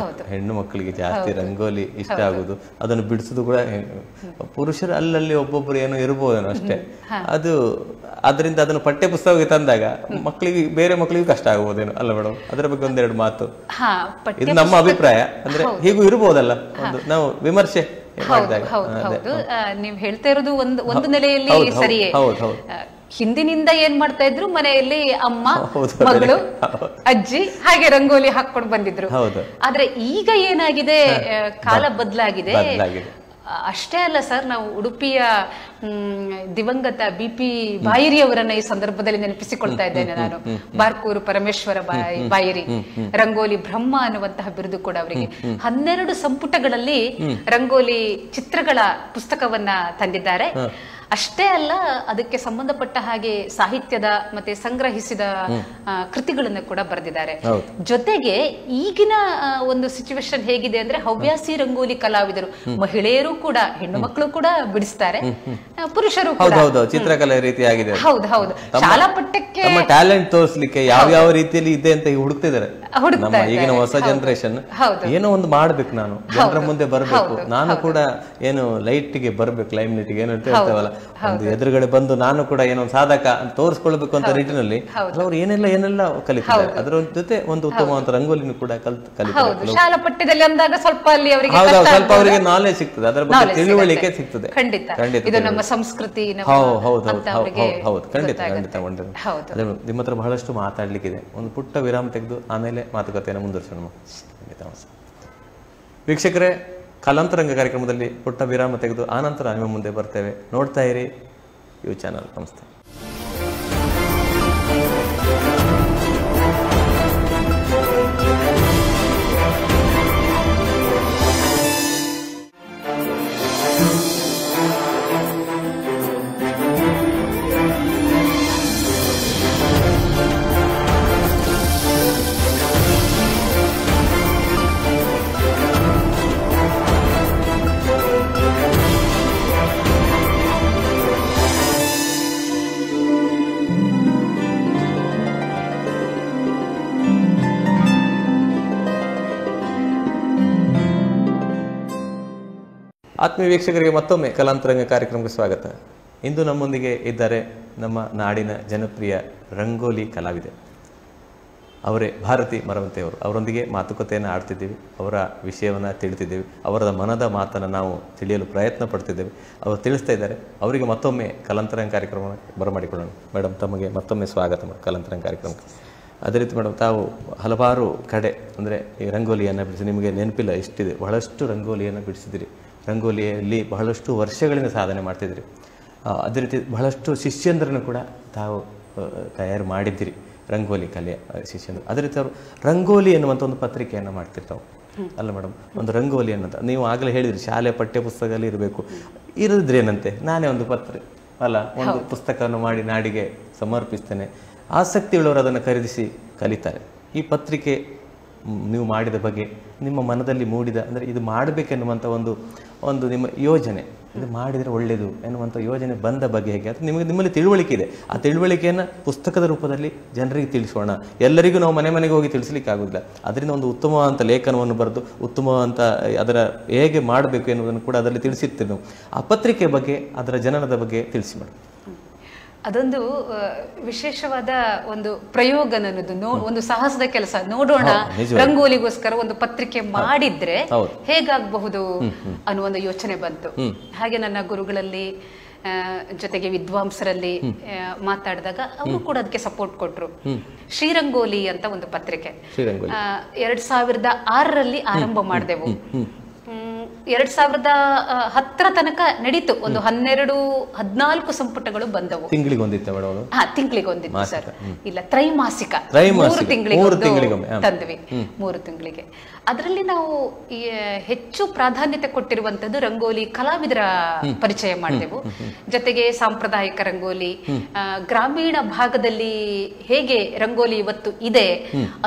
ಹೆಣ್ಣು ಮಕ್ಕಳಿಗೆ ಜಾಸ್ತಿ ರಂಗೋಲಿ ಇಷ್ಟ ಆಗುದು, ಅದನ್ನು ಬಿಡಿಸೋದು ಕೂಡ. ಪುರುಷರು ಅಲ್ಲಲ್ಲಿ ಒಬ್ಬೊಬ್ರು ಏನೋ ಇರ್ಬೋದೇನೋ ಅಷ್ಟೇ. ಅದರಿಂದ ಅದನ್ನು ಪಠ್ಯ ಪುಸ್ತಕಕ್ಕೆ ತಂದಾಗ ಮಕ್ಕಳಿಗೆ, ಬೇರೆ ಮಕ್ಕಳಿಗೂ ಕಷ್ಟ ಆಗ್ಬೋದೇನೋ ಅಲ್ಲ ಮೇಡಮ್? ಅದರ ಬಗ್ಗೆ ಒಂದೆರಡು ಮಾತು. ಇದು ನಮ್ಮ ಅಭಿಪ್ರಾಯ. ಅಂದ್ರೆ ಹೀಗೂ ಇರ್ಬೋದಲ್ಲ, ನಾವು ವಿಮರ್ಶೆ. ಹೌದು, ನೀವ್ ಹೇಳ್ತಾ ಇರೋದು ಒಂದು ನೆಲೆಯಲ್ಲಿ ಸರಿಯೇ. ಹಿಂದಿನಿಂದ ಏನ್ ಮಾಡ್ತಾ ಇದ್ರು, ಮನೆಯಲ್ಲಿ ಅಮ್ಮ, ಮಗಳು, ಅಜ್ಜಿ ಹಾಗೆ ರಂಗೋಲಿ ಹಾಕೊಂಡು ಬಂದಿದ್ರು. ಆದ್ರೆ ಈಗ ಏನಾಗಿದೆ, ಕಾಲ ಬದಲಾಗಿದೆ. ಅಷ್ಟೇ ಅಲ್ಲ ಸರ್, ನಾವು ಉಡುಪಿಯ ದಿವಂಗತ BP ಬಾಯಿರಿ ಅವರನ್ನ ಈ ಸಂದರ್ಭದಲ್ಲಿ ನೆನಪಿಸಿಕೊಳ್ತಾ ಇದ್ದೇನೆ ನಾನು. ಬಾರ್ಕೂರು ಪರಮೇಶ್ವರ ಬಾಯಿರಿ, ರಂಗೋಲಿ ಬ್ರಹ್ಮ ಅನ್ನುವಂತಹ ಬಿರುದು ಕೂಡ ಅವರಿಗೆ. 12 ಸಂಪುಟಗಳಲ್ಲಿ ರಂಗೋಲಿ ಚಿತ್ರಗಳ ಪುಸ್ತಕವನ್ನ ತಂದಿದ್ದಾರೆ. ಅಷ್ಟೇ ಅಲ್ಲ, ಅದಕ್ಕೆ ಸಂಬಂಧಪಟ್ಟ ಹಾಗೆ ಸಾಹಿತ್ಯದ ಮತ್ತೆ ಸಂಗ್ರಹಿಸಿದ ಕೃತಿಗಳನ್ನು ಕೂಡ ಬರೆದಿದ್ದಾರೆ. ಜೊತೆಗೆ ಈಗಿನ ಒಂದು ಸಿಚುವೇಶನ್ ಹೇಗಿದೆ ಅಂದ್ರೆ, ಹವ್ಯಾಸಿ ರಂಗೋಲಿ ಕಲಾವಿದರು, ಮಹಿಳೆಯರು ಕೂಡ, ಹೆಣ್ಣು ಮಕ್ಕಳು ಕೂಡ ಬಿಡಿಸ್ತಾರೆ, ಪುರುಷರು ಕೂಡ. ಚಿತ್ರಕಲೆ ರೀತಿ ಆಗಿದೆ. ಹೌದು. ಶಾಲಾ ಪಠ್ಯಕ್ಕೆ ಟ್ಯಾಲೆಂಟ್ ತೋರಿಸಲಿಕ್ಕೆ ಯಾವ ರೀತಿಯಲ್ಲಿ ಇದೆ ಅಂತ ಹುಡುಕ್ತಿದ್ದಾರೆ ನಮ್ಮ ಈಗಿನ ಹೊಸ ಜನರೇಷನ್. ಏನೋ ಒಂದು ಮಾಡ್ಬೇಕು, ನಾನು ಜನರ ಮುಂದೆ ಬರ್ಬೇಕು, ನಾನು ಕೂಡ ಏನು ಲೈಟ್ಗೆ ಬರ್ಬೇಕು, ಲೈಮ್ ಲೈಟ್ಗೆ ಏನು ಹೇಳ್ತೇವಲ್ಲ, ಒಂದು ಎದುರುಗಡೆ ಬಂದು ನಾನು ಕೂಡ ಏನೋ ಸಾಧಕ ಅಂತ ತೋರಿಸ್ಕೊಳ್ಬೇಕು ಅಂತ ನಿಟ್ಟಿನಲ್ಲಿ ಅವ್ರು ಏನೆಲ್ಲ ಕಲಿತಾರೆ. ಅದರ ಜೊತೆ ಒಂದು ಉತ್ತಮವಾದ ರಂಗೋಲಿನೂ ಕೂಡ ಕಲಿತಾರೆ. ಶಾಲಾ ಪಠ್ಯದಲ್ಲಿ ಅಂದಾಗ ಸ್ವಲ್ಪ ಅಲ್ಲಿ ಸ್ವಲ್ಪ ಅವರಿಗೆ ನಾಲೆಜ್ ಸಿಗ್ತದೆ, ಅದರ ಬಗ್ಗೆ ತಿಳುವಳಿಕೆ ಸಿಗ್ತದೆ. ಖಂಡಿತ ಇದು ನಮ್ಮ ಸಂಸ್ಕೃತಿ. ಹೌದು, ಖಂಡಿತ. ನಿಮ್ಮ ಹತ್ರ ಬಹಳಷ್ಟು ಮಾತಾಡ್ಲಿಕ್ಕಿದೆ. ಒಂದು ಪುಟ್ಟ ವಿರಾಮ ತೆಗೆದು ಆಮೇಲೆ ಮಾತುಕತೆಯನ್ನು ಮುಂದುವರಿಸೋಣ. ವೀಕ್ಷಕರೇ, ಕಲಾಂತರಂಗ ಕಾರ್ಯಕ್ರಮದಲ್ಲಿ ಪುಟ್ಟ ವಿರಾಮ ತೆಗೆದು ಆನಂತರ ನಿಮ್ಮ ಮುಂದೆ ಬರ್ತೇವೆ. ನೋಡ್ತಾ ಇರಿ ಯು ಚಾನಲ್. ನಮಸ್ತೆ. ಆತ್ಮೀಯ ವೀಕ್ಷಕರಿಗೆ ಮತ್ತೊಮ್ಮೆ ಕಲಾಂತರಂಗ ಕಾರ್ಯಕ್ರಮಕ್ಕೆ ಸ್ವಾಗತ. ಇಂದು ನಮ್ಮೊಂದಿಗೆ ಇದ್ದಾರೆ ನಮ್ಮ ನಾಡಿನ ಜನಪ್ರಿಯ ರಂಗೋಲಿ ಕಲಾವಿದೆ, ಅವರೇ ಭಾರತಿ ಮರವಂತೆ ಅವರು. ಅವರೊಂದಿಗೆ ಮಾತುಕತೆಯನ್ನು ಆಡ್ತಿದ್ದೀವಿ, ಅವರ ವಿಷಯವನ್ನು ತಿಳಿತಿದ್ದೇವೆ, ಅವರ ಮನದ ಮಾತನ್ನು ನಾವು ತಿಳಿಯಲು ಪ್ರಯತ್ನ ಪಡ್ತಿದ್ದೇವೆ. ಅವರು ತಿಳಿಸ್ತಾ ಇದ್ದಾರೆ. ಅವರಿಗೆ ಮತ್ತೊಮ್ಮೆ ಕಲಾಂತರಂಗ ಕಾರ್ಯಕ್ರಮ ಬರಮಾಡಿಕೊಳ್ಳೋಣ. ಮೇಡಮ್, ತಮಗೆ ಮತ್ತೊಮ್ಮೆ ಸ್ವಾಗತ ಕಲಾಂತರಂಗ ಕಾರ್ಯಕ್ರಮಕ್ಕೆ. ಅದೇ ರೀತಿ ಮೇಡಮ್ ತಾವು ಹಲವಾರು ಕಡೆ ಅಂದರೆ ಈ ರಂಗೋಲಿಯನ್ನು ಬಿಡಿಸಿ, ನಿಮಗೆ ನೆನಪಿಲ್ಲ ಎಷ್ಟಿದೆ, ಬಹಳಷ್ಟು ರಂಗೋಲಿಯನ್ನು ಬಿಡಿಸಿದಿರಿ. ರಂಗೋಲಿಯಲ್ಲಿ ಬಹಳಷ್ಟು ವರ್ಷಗಳಿಂದ ಸಾಧನೆ ಮಾಡ್ತಿದ್ದೀರಿ. ಅದೇ ರೀತಿ ಬಹಳಷ್ಟು ಶಿಷ್ಯಂದ್ರನ್ನು ಕೂಡ ತಾವು ತಯಾರು ಮಾಡಿದ್ದೀರಿ, ರಂಗೋಲಿ ಕಲೆಯ ಶಿಷ್ಯಂದ್ರ. ಅದೇ ರೀತಿ ಅವರು ರಂಗೋಲಿ ಎನ್ನುವಂಥ ಒಂದು ಪತ್ರಿಕೆಯನ್ನು ಮಾಡ್ತಿರ್ತಾವೆ ಅಲ್ಲ ಮೇಡಮ್. ಒಂದು ರಂಗೋಲಿ ಅನ್ನೋದು ನೀವು ಆಗಲೇ ಹೇಳಿದ್ರಿ, ಶಾಲೆ ಪಠ್ಯ ಪುಸ್ತಕದಲ್ಲಿ ಇರಬೇಕು. ಇರದ್ರೇನಂತೆ, ನಾನೇ ಒಂದು ಅಲ್ಲ ಒಂದು ಪುಸ್ತಕವನ್ನು ಮಾಡಿ ನಾಡಿಗೆ ಸಮರ್ಪಿಸ್ತೇನೆ. ಆಸಕ್ತಿ ಉಳ್ಳವರು ಅದನ್ನು ಖರೀದಿಸಿ ಕಲಿತಾರೆ. ಈ ಪತ್ರಿಕೆ ನೀವು ಮಾಡಿದ ಬಗ್ಗೆ ನಿಮ್ಮ ಮನದಲ್ಲಿ ಮೂಡಿದ, ಅಂದರೆ ಇದು ಮಾಡಬೇಕೆನ್ನುವಂಥ ಒಂದು ನಿಮ್ಮ ಯೋಜನೆ, ಇದು ಮಾಡಿದರೆ ಒಳ್ಳೆಯದು ಎನ್ನುವಂಥ ಯೋಜನೆ ಬಂದ ಬಗ್ಗೆ ಹೇಗೆ ಅದು ನಿಮ್ಮಲ್ಲಿ ತಿಳುವಳಿಕೆ ಇದೆ. ಆ ತಿಳುವಳಿಕೆಯನ್ನು ಪುಸ್ತಕದ ರೂಪದಲ್ಲಿ ಜನರಿಗೆ ತಿಳಿಸೋಣ. ಎಲ್ಲರಿಗೂ ನಾವು ಮನೆಗೆ ಹೋಗಿ ತಿಳಿಸ್ಲಿಕ್ಕೆ ಆಗೋದಿಲ್ಲ. ಅದರಿಂದ ಒಂದು ಉತ್ತಮವಾದಂಥ ಲೇಖನವನ್ನು ಬರೆದು ಉತ್ತಮವಾದಂಥ ಅದರ ಹೇಗೆ ಮಾಡಬೇಕು ಎನ್ನುವುದನ್ನು ಕೂಡ ಅದರಲ್ಲಿ ತಿಳಿಸಿರ್ತೀವಿ ನಾವು. ಆ ಪತ್ರಿಕೆ ಬಗ್ಗೆ, ಅದರ ಜನನದ ಬಗ್ಗೆ ತಿಳಿಸಿ ಮೇಡಮ್. ಅದೊಂದು ವಿಶೇಷವಾದ ಒಂದು ಪ್ರಯೋಗ ನನ್ನದು, ಒಂದು ಸಾಹಸದ ಕೆಲಸ. ನೋಡೋಣ, ರಂಗೋಲಿಗೋಸ್ಕರ ಒಂದು ಪತ್ರಿಕೆ ಮಾಡಿದ್ರೆ ಹೇಗಾಗಬಹುದು ಅನ್ನುವ ಒಂದು ಯೋಚನೆ ಬಂತು. ಹಾಗೆ ನನ್ನ ಗುರುಗಳಲ್ಲಿ ಜೊತೆಗೆ ವಿದ್ವಾಂಸರಲ್ಲಿ ಮಾತಾಡಿದಾಗ ಅವರು ಕೂಡ ಅದಕ್ಕೆ ಸಪೋರ್ಟ್ ಕೊಟ್ರು. ಶ್ರೀರಂಗೋಲಿ ಅಂತ ಒಂದು ಪತ್ರಿಕೆ 2006ರಲ್ಲಿ ಆರಂಭ ಮಾಡಿದೆವು. 2010 ತನಕ ನಡೀತು. ಒಂದು 12-14 ಸಂಪುಟಗಳು ಬಂದವು. ತಿಂಗಳಿಗೆ ಒಂದಿತ್ತು ಸರ್. ಇಲ್ಲ, ತ್ರೈಮಾಸಿಕ 3 ತಿಂಗಳಿಗೆ ತಂದ್ವಿ. 3 ತಿಂಗಳಿಗೆ ಅದರಲ್ಲಿ ನಾವು ಹೆಚ್ಚು ಪ್ರಾಧಾನ್ಯತೆ ಕೊಟ್ಟಿರುವಂತದ್ದು ರಂಗೋಲಿ ಕಲಾವಿದರ ಪರಿಚಯ ಮಾಡಿದೆವು. ಜೊತೆಗೆ ಸಾಂಪ್ರದಾಯಿಕ ರಂಗೋಲಿ, ಗ್ರಾಮೀಣ ಭಾಗದಲ್ಲಿ ಹೇಗೆ ರಂಗೋಲಿ ಇವತ್ತು ಇದೆ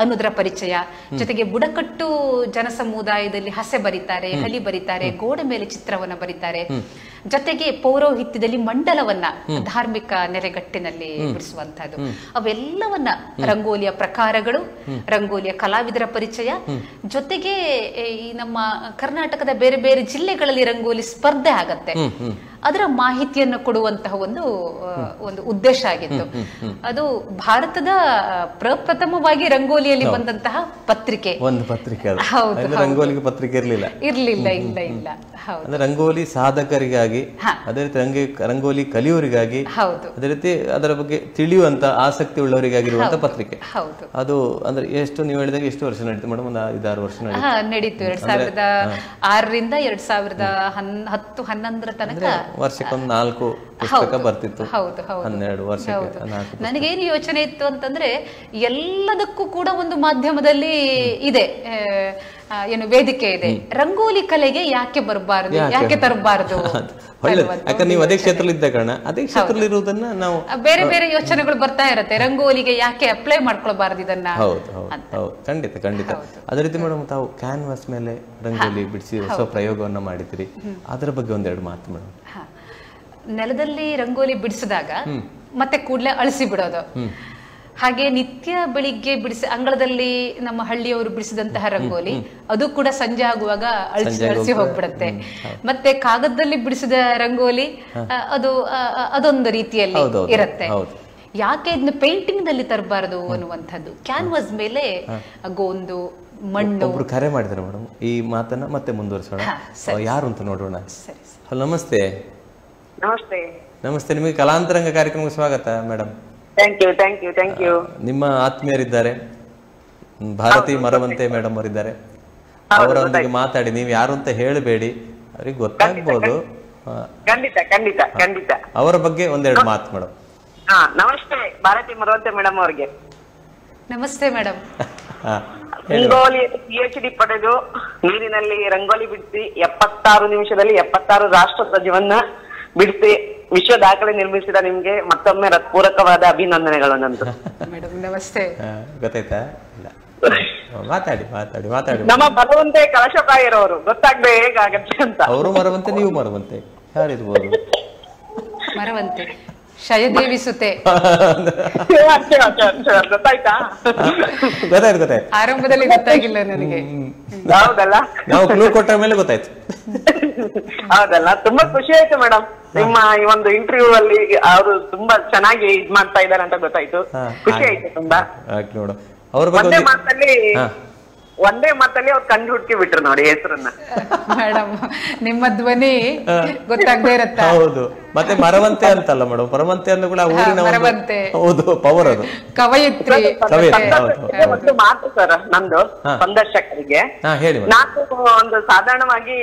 ಅನ್ನೋದರ ಪರಿಚಯ, ಜೊತೆಗೆ ಬುಡಕಟ್ಟು ಜನಸಮುದಾಯದಲ್ಲಿ ಹಸೆ ಬರೀತಾರೆ, ಹಲಿ ಬರೀತಾರೆ, ಗೋಡೆ ಮೇಲೆ ಚಿತ್ರವನ್ನ ಬರೀತಾರೆ, ಜೊತೆಗೆ ಪೌರೋಹಿತ್ಯದಲ್ಲಿ ಮಂಡಲವನ್ನ ಧಾರ್ಮಿಕ ನೆರೆಗಟ್ಟಿನಲ್ಲಿ ಬಿಡಿಸುವಂತಹದ್ದು, ಅವೆಲ್ಲವನ್ನ ರಂಗೋಲಿಯ ಪ್ರಕಾರಗಳು, ರಂಗೋಲಿಯ ಕಲಾವಿದರ ಪರಿಚಯ, ಜೊತೆಗೆ ಈ ನಮ್ಮ ಕರ್ನಾಟಕದ ಬೇರೆ ಬೇರೆ ಜಿಲ್ಲೆಗಳಲ್ಲಿ ರಂಗೋಲಿ ಸ್ಪರ್ಧೆ ಆಗತ್ತೆ, ಅದರ ಮಾಹಿತಿಯನ್ನು ಕೊಡುವಂತಹ ಒಂದು ಉದ್ದೇಶ ಆಗಿತ್ತು. ಅದು ಭಾರತದ ಪ್ರಪ್ರಥಮವಾಗಿ ರಂಗೋಲಿಯಲ್ಲಿ ಬಂದಂತಹ ಪತ್ರಿಕೆ. ಒಂದು ಪತ್ರಿಕೆ. ರಂಗೋಲಿಗೆ ಪತ್ರಿಕೆ ಇರಲಿಲ್ಲ. ಇಲ್ಲ. ರಂಗೋಲಿ ಸಾಧಕರಿಗಾಗಿ, ಅದೇ ರೀತಿ ರಂಗೋಲಿ ಕಲಿಯೋರಿಗಾಗಿ, ಅದೇ ರೀತಿ ಅದರ ಬಗ್ಗೆ ತಿಳಿಯುವಂತ ಆಸಕ್ತಿ ಉಳ್ಳವರಿಗಾಗಿರುವಂತ ಪತ್ರಿಕೆ. ಅದು ಅಂದ್ರೆ ಎಷ್ಟು, ನೀವು ಹೇಳಿದಾಗ ಎಷ್ಟು ವರ್ಷ ನಡೀತು ಮೇಡಮ್? ಒಂದು 5-6 ವರ್ಷ ನಡೀತು. 2006ರಿಂದ 2010-11 ತನಕ ವರ್ಷಕ್ಕೊಂದು 4 ಪುಸ್ತಕ ಬರ್ತಿತ್ತು. 12 ವರ್ಷಕ್ಕೆ 4. ನನಗೇನು ಯೋಚನೆ ಇತ್ತು ಅಂತಂದ್ರೆ, ಎಲ್ಲದಕ್ಕೂ ಕೂಡ ಒಂದು ಮಾಧ್ಯಮದಲ್ಲಿ ಇದೆ, ಏನು ವೇದಿಕೆ ಇದೆ, ರಂಗೋಲಿ ಕಲೆಗೆ ಯಾಕೆ ಬರಬಾರದು, ಯಾಕೆ ತರಬಾರದು? ಯಾಕಂದ್ರೆ ನೀವು ಅದೇ ಕ್ಷೇತ್ರದಲ್ಲಿ ಇದ್ದ ಕಾರಣ ಅದೇ ಕ್ಷೇತ್ರದಲ್ಲಿ ಇರುವುದನ್ನ ನಾವು ಬೇರೆ ಬೇರೆ ಯೋಚನೆಗಳು ಬರ್ತಾ ಇರತ್ತೆ, ರಂಗೋಲಿಗೆ ಯಾಕೆ ಅಪ್ಲೈ ಮಾಡ್ಕೊಳ್ಬಾರ್ದು ಇದನ್ನ. ಹೌದು, ಖಂಡಿತ. ಅದೇ ರೀತಿ ಮೇಡಮ್, ತಾವು ಕ್ಯಾನ್ವಾಸ್ ಮೇಲೆ ರಂಗೋಲಿ ಬಿಡಿಸಿ ಹೊಸ ಪ್ರಯೋಗವನ್ನ ಮಾಡಿದ್ರಿ, ಅದರ ಬಗ್ಗೆ ಒಂದೆರಡು ಮಾತು ಮೇಡಮ್. ನೆಲದಲ್ಲಿ ರಂಗೋಲಿ ಬಿಡಿಸಿದಾಗ ಮತ್ತೆ ಕೂಡಲೇ ಅಳಿಸಿ ಬಿಡೋದು, ಹಾಗೆ ನಿತ್ಯ ಬೆಳಿಗ್ಗೆ ಅಂಗಳದಲ್ಲಿ ನಮ್ಮ ಹಳ್ಳಿಯವರು ಬಿಡಿಸಿದಂತಹ ರಂಗೋಲಿ ಅದು ಕೂಡ ಸಂಜೆ ಆಗುವಾಗ ಅಳಿಸಿ ಹೋಗ್ಬಿಡತ್ತೆ. ಮತ್ತೆ ಕಾಗದದಲ್ಲಿ ಬಿಡಿಸಿದ ರಂಗೋಲಿ ಅದೊಂದು ರೀತಿಯಲ್ಲಿ ಇರತ್ತೆ. ಯಾಕೆ ಇದನ್ನ ಪೇಂಟಿಂಗ್ ನಲ್ಲಿ ತರಬಾರದು ಅನ್ನುವಂಥದ್ದು. ಕ್ಯಾನ್ವಾಸ್ ಮೇಲೆ ಗೋಂದು, ಮಣ್ಣು. ಒಬ್ರು ಕರೆ ಮಾಡಿದ್ರು ಮೇಡಮ್, ಈ ಮಾತನ್ನ ಮತ್ತೆ ಮುಂದುವರಿಸೋಣ. ಯಾರು ಅಂತ ನೋಡೋಣ. ಹಲೋ, ನಮಸ್ತೆ. ನಮಸ್ತೆ, ನಿಮಗೆ ಕಲಾಂತರಂಗ ಕಾರ್ಯಕ್ರಮಕ್ಕೆ ಸ್ವಾಗತ ಮೇಡಮ್. Thank you. ನಿಮ್ಮ ಆತ್ಮೀಯರಿದ್ದಾರೆ, ಭಾರತಿ ಮರವಂತೆ ಮೇಡಮ್ ಅವರಿದ್ದಾರೆ, ಅವರೊಂದಿಗೆ ಮಾತಾಡಿ. ನೀವು ಯಾರು ಅಂತ ಹೇಳಬೇಡಿ, ಅವ್ರಿಗೆ ಗೊತ್ತಾಗ್ಬೋದು. ಖಂಡಿತ ಅವರ ಬಗ್ಗೆ ಒಂದೆರಡು ಮಾತು ಮೇಡಮ್. ನಮಸ್ತೆ, ಭಾರತಿ ಮರವಂತೆ ಮೇಡಮ್ ಅವ್ರಿಗೆ. ನಮಸ್ತೆ ಮೇಡಮ್. ರಂಗೋಲಿ PhD ಪಡೆದು ನೀರಿನಲ್ಲಿ ರಂಗೋಲಿ ಬಿಡಿಸಿ 76 ನಿಮಿಷದಲ್ಲಿ 76 ರಾಷ್ಟ್ರ ಧ್ವಜವನ್ನ ಬಿಡಿಸಿ ವಿಶ್ವ ದಾಖಲೆ ನಿರ್ಮಿಸಿದ ನಿಮ್ಗೆ ಮತ್ತೊಮ್ಮೆ ಹೃತ್ಪೂರ್ವಕವಾದ ಅಭಿನಂದನೆಗಳು ನಂದು. ಮೇಡಮ್ ನಮಸ್ತೆ. ಗೊತ್ತಾಯ್ತಾ? ಮಾತಾಡಿ. ನಮ್ಮ ಮರವಂತೆ ಕಲಶಪಾಯಿರವರು, ಗೊತ್ತಾಗ್ದೆ ಹೇಗಾಗತ್ತೆ ಅಂತ. ಅವರು ಮರವಂತೆ, ನೀವು ಮರವಂತೆ, ಯಾರಿರ್ಬೋದು? ಮರವಂತೆ ಶಯದೇವಿ ಸುತೆ. ಗೊತ್ತಾಯ್ತಾ? ಗೊತ್ತಾಯ್ತು. ಆರಂಭದಲ್ಲಿ ಗೊತ್ತಾಗಿಲ್ಲ ನನಗೆ. ಹೌದಲ್ಲ, ನಾವು ಕ್ಲೂ ಕೊಟ್ಟ ಮೇಲೆ ಗೊತ್ತಾಯ್ತು. ಹೌದಲ್ಲ, ತುಂಬಾ ಖುಷಿ ಆಯ್ತು ಮೇಡಮ್. ನಿಮ್ಮ ಈ ಒಂದು ಇಂಟರ್ವ್ಯೂ ಅಲ್ಲಿ ಅವರು ತುಂಬಾ ಚೆನ್ನಾಗಿ ಇದ್ ಮಾಡ್ತಾ ಇದಾರೆ ಅಂತ ಗೊತ್ತಾಯ್ತು. ಖುಷಿ ಆಯ್ತು ತುಂಬಾ. ಒಂದೇ ಮಾತಲ್ಲಿ ಒಂದೇ ಮಾತಲ್ಲಿ ಅವ್ರು ಕಂಡು ಹುಡುಕಿ ಬಿಟ್ರು ನೋಡಿ ಹೆಸರನ್ನ. ಮೇಡಮ್ ನಿಮ್ಮ ಧ್ವನಿ ಗೊತ್ತಾಗದೇ ಇರತ್ತ. ಹೌದು, ಮತ್ತೆ ಮರವಂತೆ ಅಂತಲ್ಲ ಮೇಡಮ್, ಮರವಂತೆ ಅಂದ ಕೂಡ ಊರಿನ ಹೌದು ಪವರ್ ಅದು, ಕವಯಿತ್ರಿ. ಒಂದು ಮಾತು ಸರ್ ನಂದು ಸಂದರ್ಶಕರಿಗೆ, ನಾನು ಒಂದು ಸಾಧಾರಣವಾಗಿ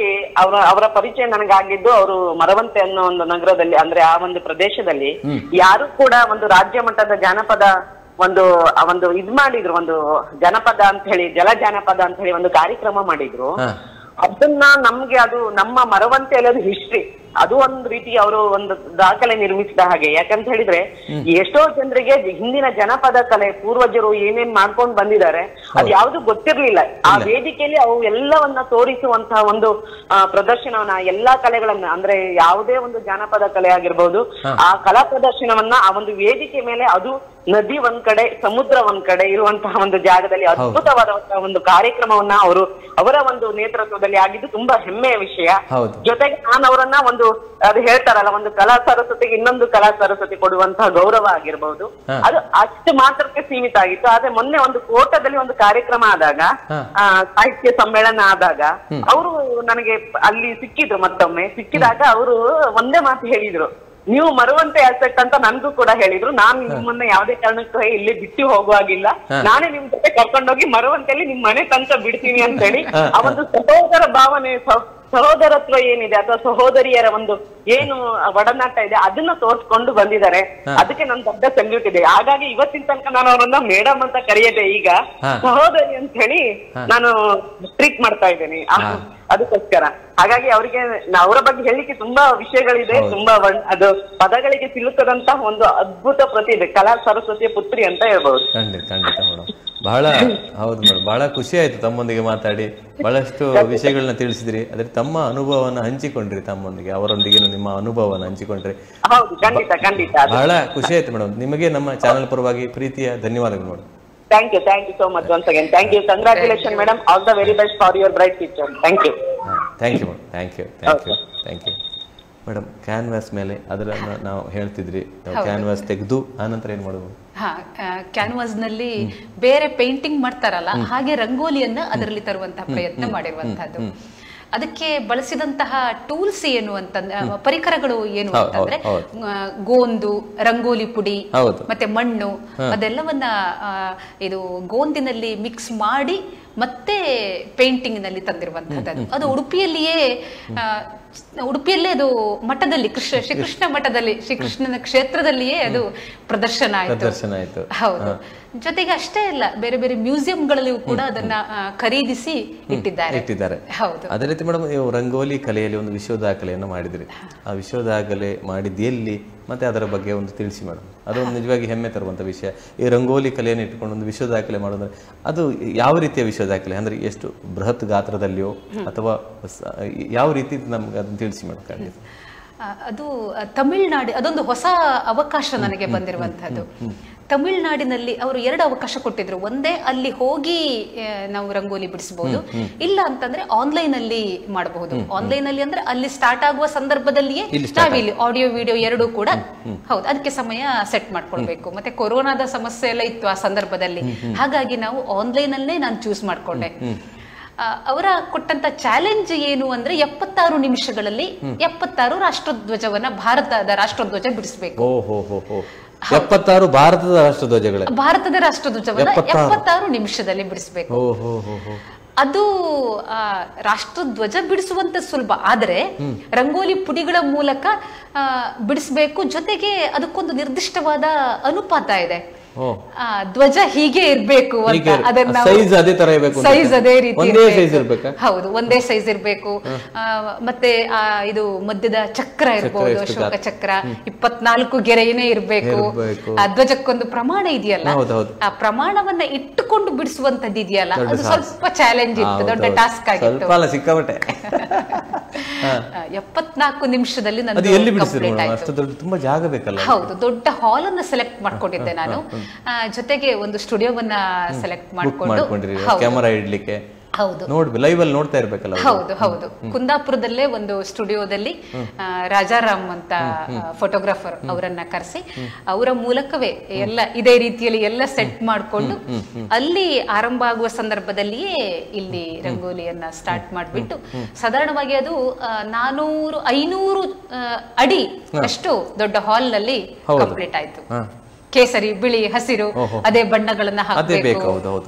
ಅವರ ಪರಿಚಯ ನನಗಾಗಿದ್ದು ಅವರು ಮರವಂತೆ ಅನ್ನೋ ಒಂದು ನಗರದಲ್ಲಿ, ಅಂದ್ರೆ ಆ ಒಂದು ಪ್ರದೇಶದಲ್ಲಿ ಯಾರು ಕೂಡ ಒಂದು ರಾಜ್ಯ ಮಟ್ಟದ ಜಾನಪದ ಒಂದು ಇದ್ ಮಾಡಿದ್ರು, ಒಂದು ಜನಪದ ಅಂತ ಹೇಳಿ, ಜಲ ಜಾನಪದ ಅಂತ ಹೇಳಿ ಒಂದು ಕಾರ್ಯಕ್ರಮ ಮಾಡಿದ್ರು. ಅದನ್ನ ನಮ್ಗೆ ಅದು ನಮ್ಮ ಮರವಂತೆಯಲ್ಲಿ ಅದು ಹಿಸ್ಟ್ರಿ, ಅದು ಒಂದು ರೀತಿ ಅವರು ಒಂದು ದಾಖಲೆ ನಿರ್ಮಿಸಿದ ಹಾಗೆ. ಯಾಕಂತ ಹೇಳಿದ್ರೆ ಎಷ್ಟೋ ಜನರಿಗೆ ಹಿಂದಿನ ಜನಪದ ಕಲೆ ಪೂರ್ವಜರು ಏನೇನ್ ಮಾಡ್ಕೊಂಡು ಬಂದಿದ್ದಾರೆ ಅದು ಯಾವ್ದು ಗೊತ್ತಿರ್ಲಿಲ್ಲ. ಆ ವೇದಿಕೆಯಲ್ಲಿ ಅವು ಎಲ್ಲವನ್ನ ತೋರಿಸುವಂತಹ ಒಂದು ಪ್ರದರ್ಶನವನ್ನ, ಎಲ್ಲಾ ಕಲೆಗಳನ್ನ, ಅಂದ್ರೆ ಯಾವುದೇ ಒಂದು ಜಾನಪದ ಕಲೆ ಆಗಿರ್ಬೋದು, ಆ ಕಲಾ ಪ್ರದರ್ಶನವನ್ನ ಆ ಒಂದು ವೇದಿಕೆ ಮೇಲೆ, ಅದು ನದಿ ಒಂದ್ ಕಡೆ ಸಮುದ್ರ ಒಂದ್ ಕಡೆ ಇರುವಂತಹ ಒಂದು ಜಾಗದಲ್ಲಿ ಅದ್ಭುತವಾದಂತಹ ಒಂದು ಕಾರ್ಯಕ್ರಮವನ್ನ ಅವರ ಒಂದು ನೇತೃತ್ವದಲ್ಲಿ ಆಗಿದ್ದು ತುಂಬಾ ಹೆಮ್ಮೆಯ ವಿಷಯ. ಜೊತೆಗೆ ನಾನು ಅವರನ್ನ ಒಂದು ಅದು ಹೇಳ್ತಾರಲ್ಲ, ಒಂದು ಕಲಾ ಸರಸ್ವತಿಗೆ ಇನ್ನೊಂದು ಕಲಾ ಸರಸ್ವತಿ ಕೊಡುವಂತಹ ಗೌರವ ಆಗಿರ್ಬಹುದು, ಅದು ಅಷ್ಟು ಮಾತ್ರಕ್ಕೆ ಸೀಮಿತ ಆಗಿತ್ತು. ಆದ್ರೆ ಮೊನ್ನೆ ಒಂದು ಕೋಟದಲ್ಲಿ ಒಂದು ಕಾರ್ಯಕ್ರಮ ಆದಾಗ, ಸಾಹಿತ್ಯ ಸಮ್ಮೇಳನ ಆದಾಗ ಅವರು ನನಗೆ ಅಲ್ಲಿ ಸಿಕ್ಕಿದ್ರು. ಮತ್ತೊಮ್ಮೆ ಸಿಕ್ಕಿದಾಗ ಅವರು ಒಂದೇ ಮಾತು ಹೇಳಿದ್ರು, ನೀವು ಮರುವಂತೆ ಆಸ್ಪೆಕ್ಟ್ ಅಂತ ನನ್ಗೂ ಕೂಡ ಹೇಳಿದ್ರು. ನಾನು ನಿಮ್ಮನ್ನ ಯಾವ್ದೇ ಕಾರಣಕ್ಕೂ ಇಲ್ಲಿ ಬಿಟ್ಟು ಹೋಗುವಾಗಿಲ್ಲ, ನಾನೇ ನಿಮ್ ಜೊತೆ ಕರ್ಕೊಂಡೋಗಿ ಮರುವಂತೆಯಲ್ಲಿ ನಿಮ್ ಮನೆ ತನಕ ಬಿಡ್ತೀನಿ ಅಂತ ಹೇಳಿ ಆ ಒಂದು ಸಹೋದರ ಭಾವನೆ, ಸಹೋದರತ್ವ ಏನಿದೆ ಅಥವಾ ಸಹೋದರಿಯರ ಒಂದು ಏನು ಒಡನಾಟ ಇದೆ ಅದನ್ನ ತೋರ್ಸ್ಕೊಂಡು ಬಂದಿದ್ದಾರೆ. ಅದಕ್ಕೆ ನನ್ ದೊಡ್ಡ ಸಲ್ಯೂಟ್ ಇದೆ. ಹಾಗಾಗಿ ಇವತ್ತಿನ ತನಕ ನಾನು ಅವರನ್ನ ಮೇಡಮ್ ಅಂತ ಕರೆಯದೆ ಈಗ ಸಹೋದರಿ ಅಂತ ಹೇಳಿ ನಾನು ಟ್ರೀಟ್ ಮಾಡ್ತಾ ಇದ್ದೇನೆ ಅದಕ್ಕೋಸ್ಕರ. ಹಾಗಾಗಿ ಅವರಿಗೆ ಅವರ ಬಗ್ಗೆ ಹೇಳಿಕ್ಕೆ ತುಂಬಾ ವಿಷಯಗಳಿದೆ, ತುಂಬಾ ಅದು ಪದಗಳಿಗೆ ಸಿಲುಕದಂತಹ ಒಂದು ಅದ್ಭುತ ಪ್ರತಿಭೆ, ಕಲಾ ಸರಸ್ವತಿಯ ಪುತ್ರಿ ಅಂತ ಹೇಳ್ಬಹುದು. ಖಂಡಿತ ಮೇಡಮ್, ಬಹಳ ಹೌದು ಮೇಡಮ್, ಬಹಳ ಖುಷಿ ಆಯ್ತು ತಮ್ಮೊಂದಿಗೆ ಮಾತಾಡಿ. ಬಹಳಷ್ಟು ವಿಷಯಗಳನ್ನ ತಿಳಿಸಿದ್ರಿ, ಅದ್ರ ತಮ್ಮ ಅನುಭವವನ್ನ ಹಂಚಿಕೊಂಡ್ರಿ, ತಮ್ಮೊಂದಿಗೆ ಅವರೊಂದಿಗೆ ನಿಮ್ಮ ಅನುಭವವನ್ನ ಹಂಚಿಕೊಂಡ್ರಿ. ಬಹಳ ಖುಷಿ ಆಯ್ತು ಮೇಡಮ್. ನಿಮಗೆ ನಮ್ಮ ಚಾನೆಲ್ ಪರವಾಗಿ ಪ್ರೀತಿಯ ಧನ್ಯವಾದಗಳು madam. Thank you so much once again. Thank you. Congratulations, madam. All the very best for your bright future. Thank you. Thank you, thank you. Madam, canvas ಮೇಲೆ ಅದನ್ನ ನಾವು ಹೇಳ್ತಿದ್ರಿ, ಕ್ಯಾನ್ವಾಸ್ ತೆಗೆದು ಆನಂತರ ಏನ್ ಮಾಡೋದು? ಕ್ಯಾನ್ವಾಸ್ ನಲ್ಲಿ ಬೇರೆ ಪೇಂಟಿಂಗ್ ಮಾಡ್ತಾರಲ್ಲ, ಹಾಗೆ ರಂಗೋಲಿಯನ್ನ ಅದರಲ್ಲಿ ತರುವಂತಹ ಪ್ರಯತ್ನ ಮಾಡಿರುವಂತಹದ್ದು. ಅದಕ್ಕೆ ಬಳಸಿದಂತಹ ಟೂಲ್ಸ್ ಏನು ಅಂತಂದ್ರೆ, ಪರಿಕರಗಳು ಏನು ಅಂತಂದ್ರೆ, ಗೋಂದು, ರಂಗೋಲಿ ಪುಡಿ ಮತ್ತೆ ಮಣ್ಣು, ಅದೆಲ್ಲವನ್ನ ಇದು ಗೋಂದಿನಲ್ಲಿ ಮಿಕ್ಸ್ ಮಾಡಿ ಮತ್ತೆ ಪೇಂಟಿಂಗ್ ನಲ್ಲಿ ತಂದಿರುವಂತಹದ್ದು. ಅದು ಉಡುಪಿಯಲ್ಲೇ ಅದು ಮಠದಲ್ಲಿ, ಶ್ರೀಕೃಷ್ಣ ಮಠದಲ್ಲಿ, ಶ್ರೀಕೃಷ್ಣನ ಕ್ಷೇತ್ರದಲ್ಲಿಯೇ ಅದು ಪ್ರದರ್ಶನ ಆಯ್ತು. ಹೌದು. ಜೊತೆಗೆ ಅಷ್ಟೇ ಅಲ್ಲ, ಬೇರೆ ಬೇರೆ ಮ್ಯೂಸಿಯಂಗಳಲ್ಲಿಯೂ ಕೂಡ ಅದನ್ನ ಖರೀದಿಸಿ ಇಟ್ಟಿದ್ದಾರೆ. ಹೌದು. ಅದೇ ರೀತಿ ಮೇಡಮ್, ನೀವು ರಂಗೋಲಿ ಕಲೆಯಲ್ಲಿ ಒಂದು ವಿಶ್ವ ದಾಖಲೆಯನ್ನು ಮಾಡಿದ್ರಿ. ಆ ವಿಶ್ವ ದಾಖಲೆ ಮಾಡಿದ್ದು ಎಲ್ಲಿ ಮತ್ತೆ ಅದರ ಬಗ್ಗೆ ಒಂದು ತಿಳಿಸಿ ಮೇಡಮ್. ಅದೊಂದು ನಿಜವಾಗಿ ಹೆಮ್ಮೆ ತರುವಂತ ವಿಷಯ. ಈ ರಂಗೋಲಿ ಕಲೆಯನ್ನು ಇಟ್ಕೊಂಡು ಒಂದು ವಿಶ್ವ ದಾಖಲೆ ಮಾಡೋದ್ರೆ ಅದು ಯಾವ ರೀತಿಯ ವಿಶ್ವ ದಾಖಲೆ, ಅಂದ್ರೆ ಎಷ್ಟು ಬೃಹತ್ ಗಾತ್ರದಲ್ಲಿಯೋ ಅಥವಾ ಯಾವ ರೀತಿ ನಮ್ಗೆ ಅದನ್ನ ತಿಳಿಸಿ ಮೇಡಮ್. ಖಂಡಿತ ಅದು ತಮಿಳ್ನಾಡು, ಅದೊಂದು ಹೊಸ ಅವಕಾಶ ನನಗೆ ಬಂದಿರುವಂತಹದ್ದು. ತಮಿಳ್ನಾಡಿನಲ್ಲಿ ಅವರು 2 ಅವಕಾಶ ಕೊಟ್ಟಿದ್ರು. ಒಂದೇ ಅಲ್ಲಿ ಹೋಗಿ ನಾವು ರಂಗೋಲಿ ಬಿಡಿಸಬಹುದು, ಇಲ್ಲ ಅಂತಂದ್ರೆ ಆನ್ಲೈನ್ ಅಲ್ಲಿ ಮಾಡಬಹುದು. ಆನ್ಲೈನ್ ಅಲ್ಲಿ ಅಂದ್ರೆ ಅಲ್ಲಿ ಸ್ಟಾರ್ಟ್ ಆಗುವ ಸಂದರ್ಭದಲ್ಲಿಯೇ ನಾವಿಲ್ಲಿ ಆಡಿಯೋ ವಿಡಿಯೋ 2 ಕೂಡ. ಹೌದು, ಅದಕ್ಕೆ ಸಮಯ ಸೆಟ್ ಮಾಡ್ಕೊಳ್ಬೇಕು. ಮತ್ತೆ ಕೊರೋನಾದ ಸಮಸ್ಯೆ ಎಲ್ಲ ಇತ್ತು ಆ ಸಂದರ್ಭದಲ್ಲಿ, ಹಾಗಾಗಿ ನಾವು ಆನ್ಲೈನ್ ಅಲ್ಲೇ ನಾನು ಚೂಸ್ ಮಾಡ್ಕೊಂಡೆ. ಅವರ ಕೊಟ್ಟಂತ ಚಾಲೆಂಜ್ ಏನು ಅಂದ್ರೆ 76 ನಿಮಿಷಗಳಲ್ಲಿ 76 ರಾಷ್ಟ್ರಧ್ವಜವನ್ನ, ಭಾರತದ ರಾಷ್ಟ್ರಧ್ವಜ ಬಿಡಿಸಬೇಕು. 76 ಭಾರತದ ರಾಷ್ಟ್ರಧ್ವಜವನ್ನ 76 ನಿಮಿಷದಲ್ಲಿ ಬಿಡಿಸಬೇಕು. ಅದು ರಾಷ್ಟ್ರಧ್ವಜ ಬಿಡಿಸುವಂತ ಸುಲಭ, ಆದ್ರೆ ರಂಗೋಲಿ ಪುಡಿಗಳ ಮೂಲಕ ಬಿಡಿಸಬೇಕು. ಜೊತೆಗೆ ಅದಕ್ಕೊಂದು ನಿರ್ದಿಷ್ಟವಾದ ಅನುಪಾತ ಇದೆ. ಧ್ವಜ ಹೀಗೆ ಇರ್ಬೇಕು ಅಂತ, ಅದನ್ನ ಸೈಜ್ ಅದೇ ರೀತಿ, ಹೌದು ಒಂದೇ ಸೈಜ್ ಇರ್ಬೇಕು. ಮತ್ತೆ ಇದು ಮಧ್ಯದ ಚಕ್ರ ಇರ್ಬೋದು, ಅಶೋಕ ಚಕ್ರ 24 ಗೆರೆಯೇ ಇರ್ಬೇಕು. ಆ ಧ್ವಜಕ್ಕೊಂದು ಪ್ರಮಾಣ ಇದೆಯಲ್ಲ, ಆ ಪ್ರಮಾಣವನ್ನ ಇಟ್ಟುಕೊಂಡು ಬಿಡಿಸುವಂತದ್ದು ಇದೆಯಲ್ಲ, ಅದು ಸ್ವಲ್ಪ ಚಾಲೆಂಜ್ ಇತ್ತು, ದೊಡ್ಡ ಟಾಸ್ಕ್ ಆಗಿತ್ತು. 74 ನಿಮಿಷದಲ್ಲಿ ತುಂಬಾ ಜಾಗ ಬೇಕಲ್ಲ. ಹೌದು, ದೊಡ್ಡ ಹಾಲ್ ಅನ್ನ ಸೆಲೆಕ್ಟ್ ಮಾಡ್ಕೊಂಡಿದ್ದೆ ನಾನು. ಜೊತೆಗೆ ಒಂದು ಸ್ಟುಡಿಯೋವನ್ನ ಸೆಲೆಕ್ಟ್ ಮಾಡ್ಕೊಂಡು, ಕ್ಯಾಮೆರಾ ಇಡ್ಲಿಕ್ಕೆ. ನೋಡ್ಬೇಕು, ಲೈವ್ ಅಲ್ಲಿ ನೋಡ್ತಾ ಇರ್ಬೇಕಲ್ಲ. ಹೌದು ಹೌದು. ಕುಂದಾಪುರದಲ್ಲೇ ಒಂದು ಸ್ಟುಡಿಯೋದಲ್ಲಿ ರಾಜಾರಾಮ್ ಅಂತ ಫೋಟೋಗ್ರಾಫರ್ ಅವರನ್ನ ಕರೆಸಿ ಅವರ ಮೂಲಕವೇ ಎಲ್ಲ ಇದೇ ರೀತಿಯಲ್ಲಿ ಎಲ್ಲ ಸೆಟ್ ಮಾಡಿಕೊಂಡು ಅಲ್ಲಿ ಆರಂಭ ಆಗುವ ಸಂದರ್ಭದಲ್ಲಿಯೇ ಇಲ್ಲಿ ರಂಗೋಲಿಯನ್ನ ಸ್ಟಾರ್ಟ್ ಮಾಡಿಬಿಟ್ಟು ಸಾಧಾರಣವಾಗಿ ಅದು 400-500 ಅಡಿ ಅಷ್ಟು ದೊಡ್ಡ ಹಾಲ್ ನಲ್ಲಿ ಕಂಪ್ಲೀಟ್ ಆಯ್ತು. ಕೇಸರಿ, ಬಿಳಿ, ಹಸಿರು ಅದೇ ಬಣ್ಣಗಳನ್ನ ಹಾಕಬೇಕು.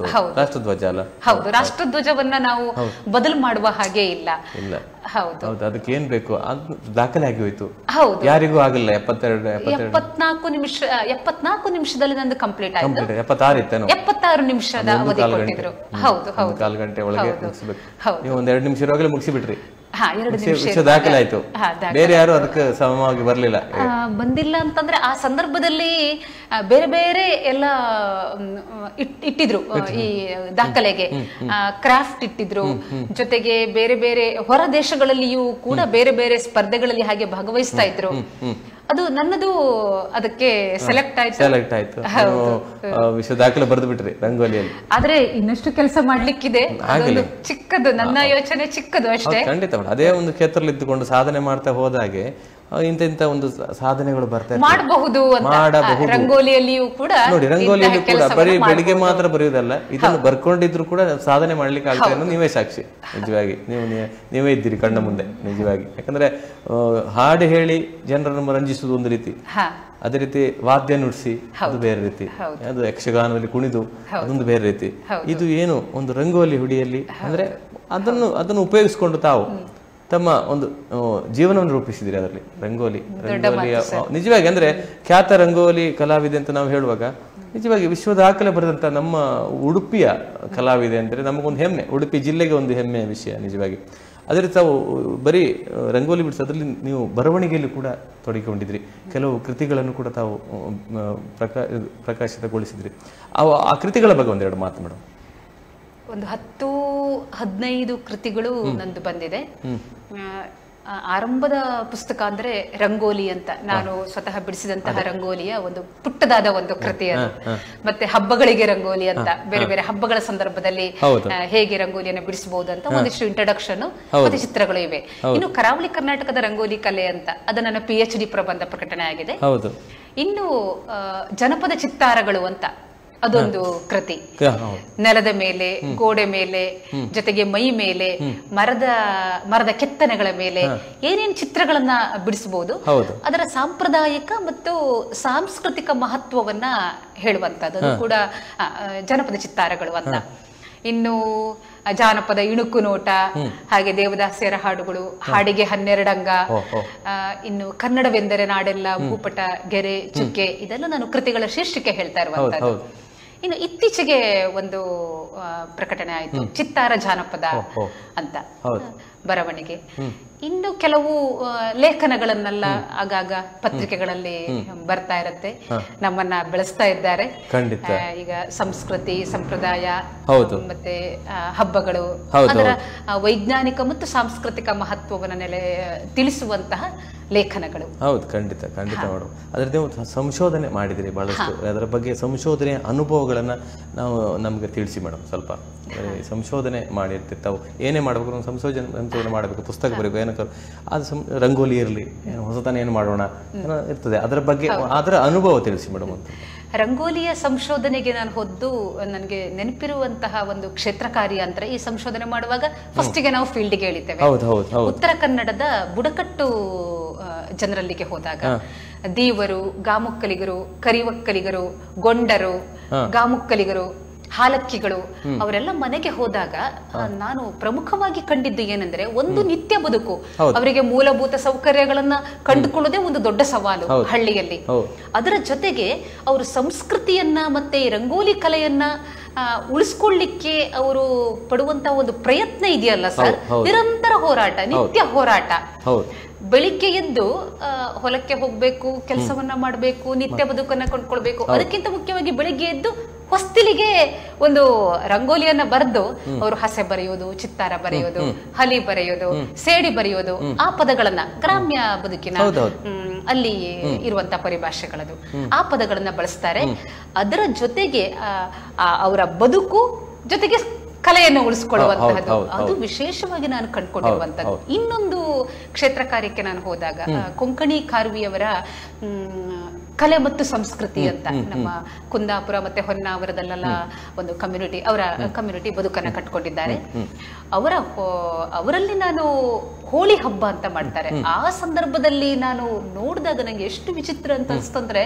ರಾಷ್ಟ್ರಧ್ವಜ ಅಲ್ಲ? ಹೌದು, ರಾಷ್ಟ್ರಧ್ವಜವನ್ನ ನಾವು ಬದಲು ಮಾಡುವ ಹಾಗೆ ಇಲ್ಲ. ಹೌದು, ಅದಕ್ಕೆ ಏನ್ ಬೇಕು ದಾಖಲೆ ಆಗಿ ಹೋಯ್ತು. ಹೌದು, ಯಾರಿಗೂ ಆಗಿಲ್ಲ. 74 ನಿಮಿಷದಲ್ಲಿ ನಂದು ಕಂಪ್ಲೀಟ್ ಆಯ್ತು. 76 ನಿಮಿಷದ ಅವಧಿ ಕೊಟ್ಟಿದ್ರು. ಹೌದು ಹೌದು, 1/4 ಗಂಟೆ ಒಳಗೆ ಮುಗಿಸ್ಬೇಕು. ನೀವು 1-2 ನಿಮಿಷ ಇರುವಾಗಲೇ ಮುಗಿಸಿಬಿಟ್ರಿ. 2 ನಿಮಿಷ ದಾಖಲೆ ಆಯ್ತು. ಬೇರೆ ಯಾರು ಅದಕ್ಕೆ ಸಮವಾಗಿ ಬರ್ಲಿಲ್ಲ. ಬಂದಿಲ್ಲ ಅಂತಂದ್ರೆ ಆ ಸಂದರ್ಭದಲ್ಲಿ ಬೇರೆ ಬೇರೆ ಎಲ್ಲ ಇಟ್ಟಿದ್ರು. ಈ ದಾಖಲೆಗೆ ಕ್ರಾಫ್ಟ್ ಇಟ್ಟಿದ್ರು, ಜೊತೆಗೆ ಬೇರೆ ಬೇರೆ ಹೊರ ದೇಶಗಳಲ್ಲಿಯೂ ಕೂಡ ಬೇರೆ ಬೇರೆ ಸ್ಪರ್ಧೆಗಳಲ್ಲಿ ಹಾಗೆ ಭಾಗವಹಿಸ್ತಾ ಇದ್ರು. ಅದು ನನ್ನದು ಅದಕ್ಕೆ ಸೆಲೆಕ್ಟ್ ಆಯ್ತು. ವಿಶ್ವ ದಾಖಲೆ ಬರೆದು ಬಿಟ್ರಿ ರಂಗೋಲಿಯಲ್ಲಿ. ಆದ್ರೆ ಇನ್ನಷ್ಟು ಕೆಲಸ ಮಾಡ್ಲಿಕ್ಕಿದೆ. ಚಿಕ್ಕದು, ನನ್ನ ಯೋಚನೆ ಚಿಕ್ಕದು ಅಷ್ಟೇ. ಖಂಡಿತ ಅದೇ ಒಂದು ಕ್ಷೇತ್ರದಲ್ಲಿ ಇದ್ದುಕೊಂಡು ಸಾಧನೆ ಮಾಡ್ತಾ ಹೋದಾಗೆ ಇಂತ ಒಂದು ಸಾಧನೆಗಳು ಬರ್ತಾ ಮಾಡಬಹುದು. ರಂಗೋಲಿಯಲ್ಲಿಯೂ ಕೂಡ ನೋಡಿ, ರಂಗೋಲಿಯಲ್ಲಿ ಕೂಡ ಬರೀ ಬೆಳಿಗ್ಗೆ ಮಾತ್ರ ಬರೆಯುವುದಲ್ಲ, ಇದನ್ನು ಬರ್ಕೊಂಡಿದ್ರು ಕೂಡ ಸಾಧನೆ ಮಾಡ್ಲಿಕ್ಕೆ ಆಗ್ತದೆ ಅನ್ನೋ ನೀವೇ ಸಾಕ್ಷಿ. ನಿಜವಾಗಿ ನೀವೇ ಇದ್ದೀರಿ ಕಣ್ಣ ಮುಂದೆ ನಿಜವಾಗಿ. ಯಾಕಂದ್ರೆ ಹಾಡು ಹೇಳಿ ಜನರನ್ನು ರಂಜಿಸುವುದು ಒಂದು ರೀತಿ, ಅದೇ ರೀತಿ ವಾದ್ಯ ನುಡಿಸಿ ಅದು ಬೇರೆ ರೀತಿ, ಅದು ಯಕ್ಷಗಾನದಲ್ಲಿ ಕುಣಿದು ಅದೊಂದು ಬೇರೆ ರೀತಿ. ಇದು ಏನು ಒಂದು ರಂಗೋಲಿ ಹುಡಿಯಲ್ಲಿ ಅಂದ್ರೆ ಅದನ್ನು ಉಪಯೋಗಿಸಿಕೊಂಡು ತಾವು ತಮ್ಮ ಒಂದು ಜೀವನವನ್ನು ರೂಪಿಸಿದಿರಿ ಅದರಲ್ಲಿ. ರಂಗೋಲಿಯ ನಿಜವಾಗಿ ಅಂದ್ರೆ ಖ್ಯಾತ ರಂಗೋಲಿ ಕಲಾವಿದೆ ಅಂತ ನಾವು ಹೇಳುವಾಗ ನಿಜವಾಗಿ ವಿಶ್ವ ದಾಖಲೆ ಬರೆದಂತ ನಮ್ಮ ಉಡುಪಿಯ ಕಲಾವಿದೆ ಅಂದ್ರೆ ನಮಗೊಂದು ಹೆಮ್ಮೆ, ಉಡುಪಿ ಜಿಲ್ಲೆಗೆ ಒಂದು ಹೆಮ್ಮೆಯ ವಿಷಯ ನಿಜವಾಗಿ. ಅದೇ ರೀತಿ ತಾವು ಬರೀ ರಂಗೋಲಿ ಬಿಡಿಸಿ ಅದರಲ್ಲಿ ನೀವು ಬರವಣಿಗೆಯಲ್ಲಿ ಕೂಡ ತೊಡಗಿಕೊಂಡಿದ್ರಿ. ಕೆಲವು ಕೃತಿಗಳನ್ನು ಕೂಡ ತಾವು ಪ್ರಕಾಶಿತಗೊಳಿಸಿದ್ರಿ. ಆ ಕೃತಿಗಳ ಬಗ್ಗೆ ಒಂದೆರಡು ಮಾತು ಮೇಡಮ್. ಒಂದು 10-15 ಕೃತಿಗಳು ನಂದು ಬಂದಿದೆ. ಆರಂಭದ ಪುಸ್ತಕ ಅಂದ್ರೆ ರಂಗೋಲಿ ಅಂತ, ನಾನು ಸ್ವತಃ ಬಿಡಿಸಿದಂತಹ ರಂಗೋಲಿಯ ಒಂದು ಪುಟ್ಟದಾದ ಒಂದು ಕೃತಿ ಅದು. ಮತ್ತೆ ಹಬ್ಬಗಳಿಗೆ ರಂಗೋಲಿ ಅಂತ, ಬೇರೆ ಬೇರೆ ಹಬ್ಬಗಳ ಸಂದರ್ಭದಲ್ಲಿ ಹೇಗೆ ರಂಗೋಲಿಯನ್ನು ಬಿಡಿಸಬಹುದು ಅಂತ ಒಂದಿಷ್ಟು ಇಂಟ್ರಡಕ್ಷನ್ ಮತ್ತೆ ಚಿತ್ರಗಳು ಇವೆ. ಇನ್ನು ಕರಾವಳಿ ಕರ್ನಾಟಕದ ರಂಗೋಲಿ ಕಲೆ ಅಂತ, ಅದು ನನ್ನ PhD ಪ್ರಬಂಧ ಪ್ರಕಟಣೆ ಆಗಿದೆ. ಇನ್ನು ಜನಪದ ಚಿತ್ತಾರಗಳು ಅಂತ ಅದೊಂದು ಕೃತಿ. ನೆಲದ ಮೇಲೆ, ಗೋಡೆ ಮೇಲೆ, ಜೊತೆಗೆ ಮೈ ಮೇಲೆ, ಮರದ ಕೆತ್ತನೆಗಳ ಮೇಲೆ ಏನೇನ್ ಚಿತ್ರಗಳನ್ನ ಬಿಡಿಸಬಹುದು, ಅದರ ಸಾಂಪ್ರದಾಯಿಕ ಮತ್ತು ಸಾಂಸ್ಕೃತಿಕ ಮಹತ್ವವನ್ನ ಹೇಳುವಂತದ್ದು ಕೂಡ ಜನಪದ ಚಿತ್ತಾರಗಳು ಅಂತ. ಇನ್ನು ಜಾನಪದ ಇಣುಕು ನೋಟ, ಹಾಗೆ ದೇವದಾಸಿಯರ ಹಾಡುಗಳು, ಹಾಡಿಗೆ 12 ಅಂಗ, ಇನ್ನು ಕನ್ನಡವೆಂದರೆ ನಾಡೆಲ್ಲ, ಭೂಪಟ, ಗೆರೆ, ಚುಕ್ಕೆ, ಇದೆಲ್ಲ ನಾನು ಕೃತಿಗಳ ಶೀರ್ಷಿಕೆ ಹೇಳ್ತಾ ಇರುವಂತದ್ದು. ಇನ್ನು ಇತ್ತೀಚೆಗೆ ಒಂದು ಪ್ರಕಟಣೆ ಆಯ್ತು, ಚಿತ್ತಾರ ಜಾನಪದ ಅಂತ ಬರವಣಿಗೆ. ಇನ್ನು ಕೆಲವು ಲೇಖನಗಳನ್ನೆಲ್ಲ ಆಗಾಗ ಪತ್ರಿಕೆಗಳಲ್ಲಿ ಬರ್ತಾ ಇರತ್ತೆ, ನಮ್ಮನ್ನ ಬೆಳೆಸ್ತಾ ಇದ್ದಾರೆ. ಈಗ ಸಂಸ್ಕೃತಿ, ಸಂಪ್ರದಾಯ ಮತ್ತೆ ಹಬ್ಬಗಳು, ಅದರ ವೈಜ್ಞಾನಿಕ ಮತ್ತು ಸಾಂಸ್ಕೃತಿಕ ಮಹತ್ವವನ್ನು ತಿಳಿಸುವಂತಹ ಲೇಖನಗಳು. ಹೌದು, ಖಂಡಿತ ಖಂಡಿತ ಮೇಡಮ್. ಅದ್ರ ನೀವು ಸಂಶೋಧನೆ ಮಾಡಿದಿರಿ ಬಹಳಷ್ಟು, ಅದರ ಬಗ್ಗೆ ಸಂಶೋಧನೆಯ ಅನುಭವಗಳನ್ನ ನಮ್ಗೆ ತಿಳಿಸಿ ಮೇಡಮ್. ಸ್ವಲ್ಪ ಸಂಶೋಧನೆ ಮಾಡಿರ್ತೀವಿ ತಾವು, ಏನೇ ಮಾಡ್ಬೇಕು ಸಂಶೋಧನೆ ಮಾಡಬೇಕು, ಪುಸ್ತಕ ಬರೀಬೇಕು, ಏನಕ್ಕೆ ಅದು ರಂಗೋಲಿ ಇರಲಿ, ಹೊಸತನ ಏನು ಮಾಡೋಣ ಇರ್ತದೆ, ಅದರ ಬಗ್ಗೆ ಅದರ ಅನುಭವ ತಿಳಿಸಿ ಮೇಡಮ್ ಅಂತ. ರಂಗೋಲಿಯ ಸಂಶೋಧನೆಗೆ ನಾನು ಹೊದ್ದು ನನಗೆ ನೆನಪಿರುವಂತಹ ಒಂದು ಕ್ಷೇತ್ರ ಕಾರ್ಯ ಅಂದ್ರೆ, ಈ ಸಂಶೋಧನೆ ಮಾಡುವಾಗ ಫಸ್ಟಿಗೆ ನಾವು ಫೀಲ್ಡ್ಗೆ ಹೇಳಿದ್ದೇವೆ. ಉತ್ತರ ಕನ್ನಡದ ಬುಡಕಟ್ಟು ಜನರಲ್ಲಿಗೆ ಹೋದಾಗ ದೀವರು, ಗಾಮುಕ್ಕಲಿಗರು, ಕರಿವಕ್ಕಲಿಗರು, ಗೊಂಡರು, ಗಾಮುಕ್ಕಲಿಗರು, ಹಾಲಕ್ಕಿಗಳು ಅವರೆಲ್ಲ ಮನೆಗೆ ಹೋದಾಗ ನಾನು ಪ್ರಮುಖವಾಗಿ ಕಂಡಿದ್ದು ಏನಂದ್ರೆ, ಒಂದು ನಿತ್ಯ ಬದುಕು, ಅವರಿಗೆ ಮೂಲಭೂತ ಸೌಕರ್ಯಗಳನ್ನ ಕಂಡುಕೊಳ್ಳೋದೇ ಒಂದು ದೊಡ್ಡ ಸವಾಲು ಹಳ್ಳಿಯಲ್ಲಿ. ಅದರ ಜೊತೆಗೆ ಅವರು ಸಂಸ್ಕೃತಿಯನ್ನ ಮತ್ತೆ ರಂಗೋಲಿ ಕಲೆಯನ್ನ ಉಳಿಸ್ಕೊಳ್ಳಿಕ್ಕೆ ಅವರು ಪಡುವಂತ ಒಂದು ಪ್ರಯತ್ನ ಇದೆಯಲ್ಲ ಸರ್, ನಿರಂತರ ಹೋರಾಟ, ನಿತ್ಯ ಹೋರಾಟ. ಬೆಳಿಗ್ಗೆ ಎದ್ದು ಹೊಲಕ್ಕೆ ಹೋಗ್ಬೇಕು, ಕೆಲಸವನ್ನ ಮಾಡ್ಬೇಕು, ನಿತ್ಯ ಬದುಕನ್ನ ಕೊಂಡ್ಕೊಳ್ಬೇಕು. ಅದಕ್ಕಿಂತ ಮುಖ್ಯವಾಗಿ ಬೆಳಿಗ್ಗೆ ಎದ್ದು ಹೊಸ್ತಿಲಿಗೆ ಒಂದು ರಂಗೋಲಿಯನ್ನ ಬರೆದು ಅವರು ಹಸೆ ಬರೆಯೋದು, ಚಿತ್ತಾರ ಬರೆಯೋದು, ಹಲಿ ಬರೆಯೋದು, ಸೇಡಿ ಬರೆಯೋದು, ಆ ಪದಗಳನ್ನ ಗ್ರಾಮ್ಯ ಬದುಕಿನ ಅಲ್ಲಿ ಇರುವಂತಹ ಪರಿಭಾಷೆಗಳದು, ಆ ಪದಗಳನ್ನ ಬಳಸ್ತಾರೆ. ಅದರ ಜೊತೆಗೆ ಅವರ ಬದುಕು ಜೊತೆಗೆ ಕಲೆಯನ್ನು ಉಳಿಸ್ಕೊಳ್ಳುವಂತಹದ್ದು ಅದು ವಿಶೇಷವಾಗಿ ನಾನು ಕಂಡುಕೊಂಡಿರುವಂತದ್ದು. ಇನ್ನೊಂದು ಕ್ಷೇತ್ರ ಕಾರ್ಯಕ್ಕೆ ನಾನು ಹೋದಾಗ ಕೊಂಕಣಿ ಕಾರುವಿಯವರ ಕಲೆ ಮತ್ತು ಸಂಸ್ಕೃತಿ ಅಂತ ನಮ್ಮ ಕುಂದಾಪುರ ಮತ್ತೆ ಹೊನ್ನಾವರದಲ್ಲೆಲ್ಲ ಒಂದು ಕಮ್ಯುನಿಟಿ, ಅವರ ಕಮ್ಯುನಿಟಿ ಬದುಕನ್ನ ಕಟ್ಕೊಂಡಿದ್ದಾರೆ. ಅವರಲ್ಲಿ ನಾನು ಹೋಳಿ ಹಬ್ಬ ಅಂತ ಮಾಡ್ತಾರೆ. ಆ ಸಂದರ್ಭದಲ್ಲಿ ನಾನು ನೋಡಿದಾಗ ನಂಗೆ ಎಷ್ಟು ವಿಚಿತ್ರ ಅಂತ ಅನ್ಸ್ತಂದ್ರೆ,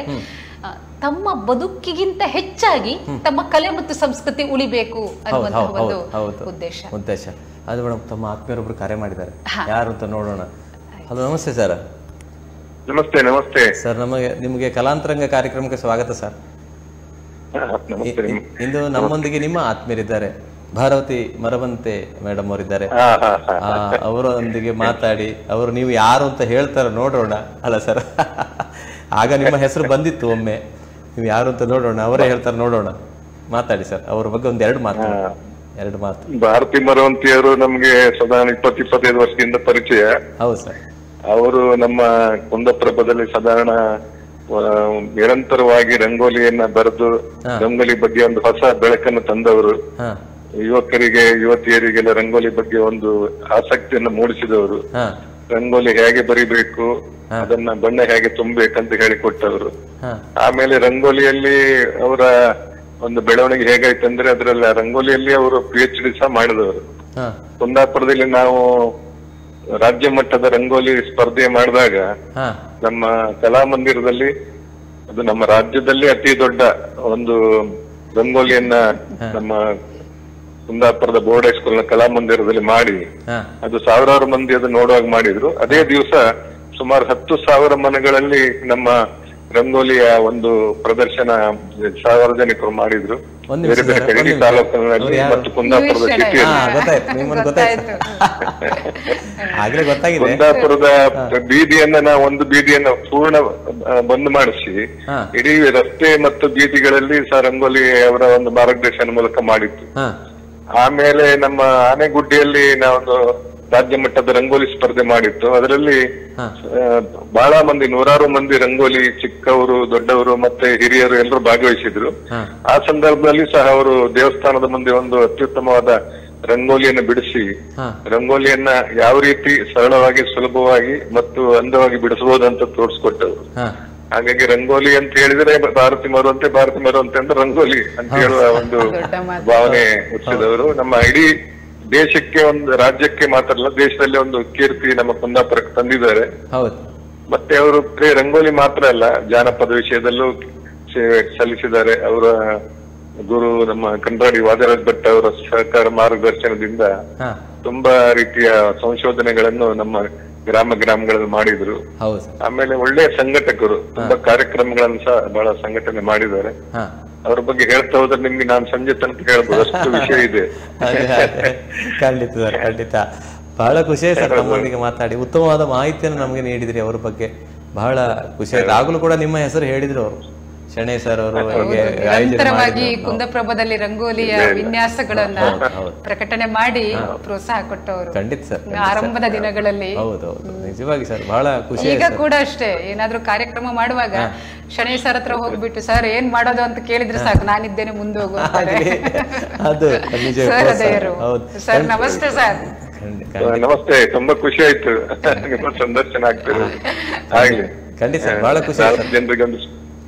ತಮ್ಮ ಬದುಕಿಗಿಂತ ಹೆಚ್ಚಾಗಿ ತಮ್ಮ ಕಲೆ ಮತ್ತು ಸಂಸ್ಕೃತಿ ಉಳಿಬೇಕು ಅನ್ನುವಂತಹ ಒಂದು ಉದ್ದೇಶ. ಅದು ಮೇಡಮ್, ತಮ್ಮ ಆತ್ಮೀಯರೊಬ್ರು ಕಾರ್ಯ ಮಾಡಿದ್ದಾರೆ, ಯಾರು ಅಂತ ನೋಡೋಣ. ಹಲೋ, ನಮಸ್ತೆ ಸರ್. ನಮಸ್ತೆ. ನಮಸ್ತೆ ಸರ್. ನಿಮಗೆ ಕಲಾಂತರಂಗ ಕಾರ್ಯಕ್ರಮಕ್ಕೆ ಸ್ವಾಗತ ಸರ್. ಇಂದು ನಮ್ಮೊಂದಿಗೆ ನಿಮ್ಮ ಆತ್ಮೀಯರಿದ್ದಾರೆ, ಭಾರವತಿ ಮರವಂತೆ ಮೇಡಮ್ ಅವರಿದ್ದಾರೆ. ಅವರೊಂದಿಗೆ ಮಾತಾಡಿ ಅವರು ನೀವು ಯಾರು ಅಂತ ಹೇಳ್ತಾರ ನೋಡೋಣ. ಅಲ್ಲ ಸರ್, ಆಗ ನಿಮ್ಮ ಹೆಸರು ಬಂದಿತ್ತು ಒಮ್ಮೆ, ನೀವು ಯಾರು ಅಂತ ನೋಡೋಣ, ಅವರೇ ಹೇಳ್ತಾರೆ ನೋಡೋಣ. ಮಾತಾಡಿ ಸರ್, ಅವ್ರ ಬಗ್ಗೆ ಒಂದ್ ಎರಡು ಮಾತು. ಭಾರತಿ ಮರವಂತಿಯವರು ನಮ್ಗೆ ಸಾಧಾರಣ 20-25 ವರ್ಷದಿಂದ ಪರಿಚಯ. ಹೌದು ಸರ್. ಅವರು ನಮ್ಮ ಕುಂದಪ್ರಭದಲ್ಲಿ ಸಾಧಾರಣ ನಿರಂತರವಾಗಿ ರಂಗೋಲಿಯನ್ನ ಬರೆದು ರಂಗೋಲಿ ಬಗ್ಗೆ ಒಂದು ಹೊಸ ಬೆಳಕನ್ನು ತಂದವರು, ಯುವಕರಿಗೆ ಯುವತಿಯರಿಗೆಲ್ಲ ರಂಗೋಲಿ ಬಗ್ಗೆ ಒಂದು ಆಸಕ್ತಿಯನ್ನು ಮೂಡಿಸಿದವರು, ರಂಗೋಲಿ ಹೇಗೆ ಬರಿಬೇಕು, ಅದನ್ನ ಬಣ್ಣ ಹೇಗೆ ತುಂಬಬೇಕಂತ ಹೇಳಿಕೊಟ್ಟವರು. ಆಮೇಲೆ ರಂಗೋಲಿಯಲ್ಲಿ ಅವರ ಒಂದು ಬೆಳವಣಿಗೆ ಹೇಗಾಯ್ತಂದ್ರೆ, ಅದರಲ್ಲಿ ರಂಗೋಲಿಯಲ್ಲಿ ಅವರು PhD ಸಹ ಮಾಡಿದವರು. ಕುಂದಾಪುರದಲ್ಲಿ ನಾವು ರಾಜ್ಯ ಮಟ್ಟದ ರಂಗೋಲಿ ಸ್ಪರ್ಧೆ ಮಾಡಿದಾಗ ನಮ್ಮ ಕಲಾಮಂದಿರದಲ್ಲಿ, ಅದು ನಮ್ಮ ರಾಜ್ಯದಲ್ಲಿ ಅತಿ ದೊಡ್ಡ ಒಂದು ರಂಗೋಲಿಯನ್ನ ನಮ್ಮ ಕುಂದಾಪುರದ ಬೋರ್ಡ್ ಹೈಸ್ಕೂಲ್ ನ ಕಲಾಮಂದಿರದಲ್ಲಿ ಮಾಡಿ, ಅದು ಸಾವಿರಾರು ಮಂದಿ ಅದು ನೋಡುವಾಗ ಮಾಡಿದ್ರು. ಅದೇ ದಿವಸ ಸುಮಾರು 10,000 ಮನೆಗಳಲ್ಲಿ ನಮ್ಮ ರಂಗೋಲಿಯ ಒಂದು ಪ್ರದರ್ಶನ ಸಾರ್ವಜನಿಕರು ಮಾಡಿದ್ರು. ಬೇರೆ ಬೇರೆ ಕಡೆ ತಾಲೂಕಿನಲ್ಲಿ ಮತ್ತು ಕುಂದಾಪುರದ ಕುಂದಾಪುರದ ಬೀದಿಯನ್ನ ಒಂದು ಬೀದಿಯನ್ನ ಪೂರ್ಣ ಬಂದ್ ಮಾಡಿಸಿ ಇಡೀ ರಸ್ತೆ ಮತ್ತು ಬೀದಿಗಳಲ್ಲಿ ಸಹ ರಂಗೋಲಿ ಅವರ ಒಂದು ಮಾರ್ಗದರ್ಶನ ಮೂಲಕ ಮಾಡಿತ್ತು. ಆಮೇಲೆ ನಮ್ಮ ಆನೆಗುಡ್ಡಿಯಲ್ಲಿ ನಾವೊಂದು ರಾಜ್ಯ ಮಟ್ಟದ ರಂಗೋಲಿ ಸ್ಪರ್ಧೆ ಮಾಡಿತ್ತು. ಅದರಲ್ಲಿ ಬಹಳ ಮಂದಿ, 100 ಮಂದಿ ರಂಗೋಲಿ, ಚಿಕ್ಕವರು ದೊಡ್ಡವರು ಮತ್ತೆ ಹಿರಿಯರು ಎಲ್ಲರೂ ಭಾಗವಹಿಸಿದ್ರು. ಆ ಸಂದರ್ಭದಲ್ಲಿ ಸಹ ಅವರು ದೇವಸ್ಥಾನದ ಮುಂದೆ ಒಂದು ಅತ್ಯುತ್ತಮವಾದ ರಂಗೋಲಿಯನ್ನು ಬಿಡಿಸಿ, ರಂಗೋಲಿಯನ್ನ ಯಾವ ರೀತಿ ಸರಳವಾಗಿ, ಸುಲಭವಾಗಿ ಮತ್ತು ಅಂದವಾಗಿ ಬಿಡಿಸಬಹುದು ಅಂತ ತೋರಿಸ್ಕೊಟ್ಟವರು. ಹಾಗಾಗಿ ರಂಗೋಲಿ ಅಂತ ಹೇಳಿದ್ರೆ ಭಾರತಿ ಮರುವಂತೆ ಅಂದ್ರೆ ರಂಗೋಲಿ ಅಂತ ಹೇಳುವ ಒಂದು ಭಾವನೆ ಹುಟ್ಟಿದವರು. ನಮ್ಮ ಇಡೀ ದೇಶಕ್ಕೆ, ಒಂದು ರಾಜ್ಯಕ್ಕೆ ಮಾತ್ರ ಅಲ್ಲ, ದೇಶದಲ್ಲಿ ಒಂದು ಕೀರ್ತಿ ನಮ್ಮ ಕುಂದಾಪುರಕ್ಕೆ ತಂದಿದ್ದಾರೆ. ಮತ್ತೆ ಅವರು ರಂಗೋಲಿ ಮಾತ್ರ ಅಲ್ಲ, ಜಾನಪದ ವಿಷಯದಲ್ಲೂ ಸೇವೆ ಸಲ್ಲಿಸಿದ್ದಾರೆ. ಅವರ ಗುರು ನಮ್ಮ ಕನ್ರಾಡಿ ವಾದರಾಜ್ ಭಟ್ ಅವರ ಸಹಕಾರ ಮಾರ್ಗದರ್ಶನದಿಂದ ತುಂಬಾ ರೀತಿಯ ಸಂಶೋಧನೆಗಳನ್ನು ನಮ್ಮ ಗ್ರಾಮಗಳಲ್ಲಿ ಮಾಡಿದ್ರು. ಆಮೇಲೆ ಒಳ್ಳೆಯ ಸಂಘಟಕರು, ತುಂಬಾ ಕಾರ್ಯಕ್ರಮಗಳನ್ನು ಸಹ ಬಹಳ ಸಂಘಟನೆ ಮಾಡಿದ್ದಾರೆ. ಅವ್ರ ಬಗ್ಗೆ ಹೇಳ್ತಾ ಹೋದ್ರೆ ನಿಮ್ಗೆ ನಾನು ಸಂಜೆ ತನಕ ಹೇಳ್ಬೋದು, ಅಷ್ಟು ವಿಷಯ ಇದೆ. ಖಂಡಿತ ಸರ್, ಖಂಡಿತ. ಬಹಳ ಖುಷಿ ಆಯ್ತು ಸರ್ ತಮ್ಮೊಂದಿಗೆ ಮಾತಾಡಿ. ಉತ್ತಮವಾದ ಮಾಹಿತಿಯನ್ನು ನಮ್ಗೆ ನೀಡಿದ್ರಿ. ಅವ್ರ ಬಗ್ಗೆ ಬಹಳ ಖುಷಿ ಆಯ್ತು. ಆಗ್ಲೂ ಕೂಡ ನಿಮ್ಮ ಹೆಸರು ಹೇಳಿದ್ರು ಅವರು, ಶೆಣೆ ಸರ್ ಅವರು. ನಿರಂತರವಾಗಿ ಕುಂದಪ್ರಭದಲ್ಲಿ ರಂಗೋಲಿಯ ವಿನ್ಯಾಸಗಳನ್ನ ಪ್ರಕಟಣೆ ಮಾಡಿ ಪ್ರೋತ್ಸಾಹ ಕೊಟ್ಟವರು. ಖಂಡಿತ ಸರ್, ಆರಂಭದ ದಿನಗಳಲ್ಲಿ. ಹೌದೌದು, ನಿಜವಾಗಿ ಸರ್ ಬಹಳ ಖುಷಿ. ಈಗ ಕೂಡ ಅಷ್ಟೇ, ಏನಾದ್ರೂ ಕಾರ್ಯಕ್ರಮ ಮಾಡುವಾಗ ಶಣೆ ಸರ್ ಹತ್ರ ಹೋಗ್ಬಿಟ್ಟು, ಸರ್ ಏನ್ ಮಾಡೋದು ಅಂತ ಕೇಳಿದ್ರೆ ಸಾಕು, ನಾನಿದ್ದೇನೆ ಮುಂದೆ ಹೋಗುತ್ತಾರೆ. ಸರ್ ನಮಸ್ತೆ ಸರ್. ನಮಸ್ತೆ, ತುಂಬಾ ಖುಷಿ ಆಯ್ತು ನಿಮ್ಮ ಸಂದರ್ಶನ ಆಗ್ತದೆ. ಖಂಡಿತ ಸರ್, ಬಹಳ ಖುಷಿ. ಜನರಿಗೆ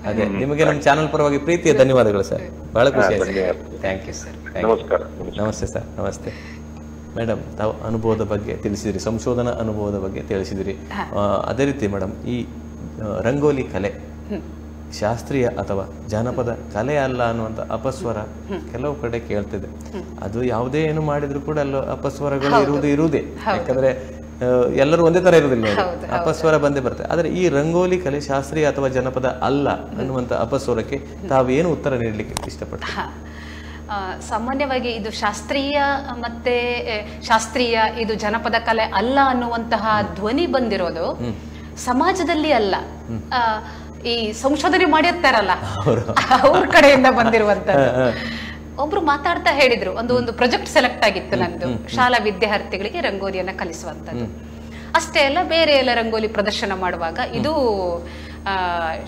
ಅದೇ, ನಿಮಗೆ ನಮ್ಮ ಚಾನಲ್ ಪರವಾಗಿ ಪ್ರೀತಿಯ ಧನ್ಯವಾದಗಳು ಸರ್. ಬಹಳ ಖುಷಿ ಆಯ್ತು. Thank you sir. ನಮಸ್ಕಾರ. ನಮಸ್ತೆ ಸರ್. ನಮಸ್ತೆ ಮೇಡಮ್. ತಾವು ಅನುಭವದ ಬಗ್ಗೆ ತಿಳಿಸಿದ್ರಿ, ಸಂಶೋಧನಾ ಅನುಭವದ ಬಗ್ಗೆ ತಿಳಿಸಿದ್ರಿ. ಅದೇ ರೀತಿ ಮೇಡಮ್, ಈ ರಂಗೋಲಿ ಕಲೆ ಶಾಸ್ತ್ರೀಯ ಅಥವಾ ಜಾನಪದ ಕಲೆ ಅಲ್ಲ ಅನ್ನುವಂಥ ಅಪಸ್ವರ ಕೆಲವು ಕಡೆ ಕೇಳ್ತಿದೆ. ಅದು ಯಾವುದೇ ಏನು ಮಾಡಿದ್ರು ಕೂಡ ಅಲ್ಲ ಅಪಸ್ವರಗಳು ಇರುವುದೇ. ಯಾಕಂದ್ರೆ ಎಲ್ಲರೂ ಒಂದೇ ತರ ಇರುವುದಿಲ್ಲ, ಅಪಸ್ವರ ಬಂದೇ ಬರುತ್ತೆ. ಆದ್ರೆ ಈ ರಂಗೋಲಿ ಕಲೆ ಶಾಸ್ತ್ರೀಯ ಅಥವಾ ಜನಪದ ಅಲ್ಲ ಅನ್ನುವಂಥ ಅಪಸ್ವರಕ್ಕೆ ತಾವೇನು ಉತ್ತರ ನೀಡಲಿಕ್ಕೆ ಇಷ್ಟಪಡ್ತೀವಿ? ಸಾಮಾನ್ಯವಾಗಿ ಇದು ಶಾಸ್ತ್ರೀಯ ಮತ್ತೆ ಶಾಸ್ತ್ರೀಯ, ಇದು ಜನಪದ ಕಲೆ ಅಲ್ಲ ಅನ್ನುವಂತಹ ಧ್ವನಿ ಬಂದಿರೋದು ಸಮಾಜದಲ್ಲಿ ಅಲ್ಲ, ಈ ಸಂಶೋಧನೆ ಮಾಡಿರ್ತಾರಲ್ಲ ಅವ್ರ ಕಡೆಯಿಂದ ಬಂದಿರುವಂತದ್ದು. ಒಬ್ರು ಮಾತಾಡ್ತಾ ಹೇಳಿದ್ರು, ಒಂದು ಪ್ರಾಜೆಕ್ಟ್ ಸೆಲೆಕ್ಟ್ ಆಗಿತ್ತು ನಂದು, ಶಾಲಾ ವಿದ್ಯಾರ್ಥಿಗಳಿಗೆ ರಂಗೋಲಿಯನ್ನ ಕಲಿಸುವಂತದ್ದು. ಅಷ್ಟೇ ಅಲ್ಲ, ಬೇರೆ ಎಲ್ಲ ರಂಗೋಲಿ ಪ್ರದರ್ಶನ ಮಾಡುವಾಗ ಇದು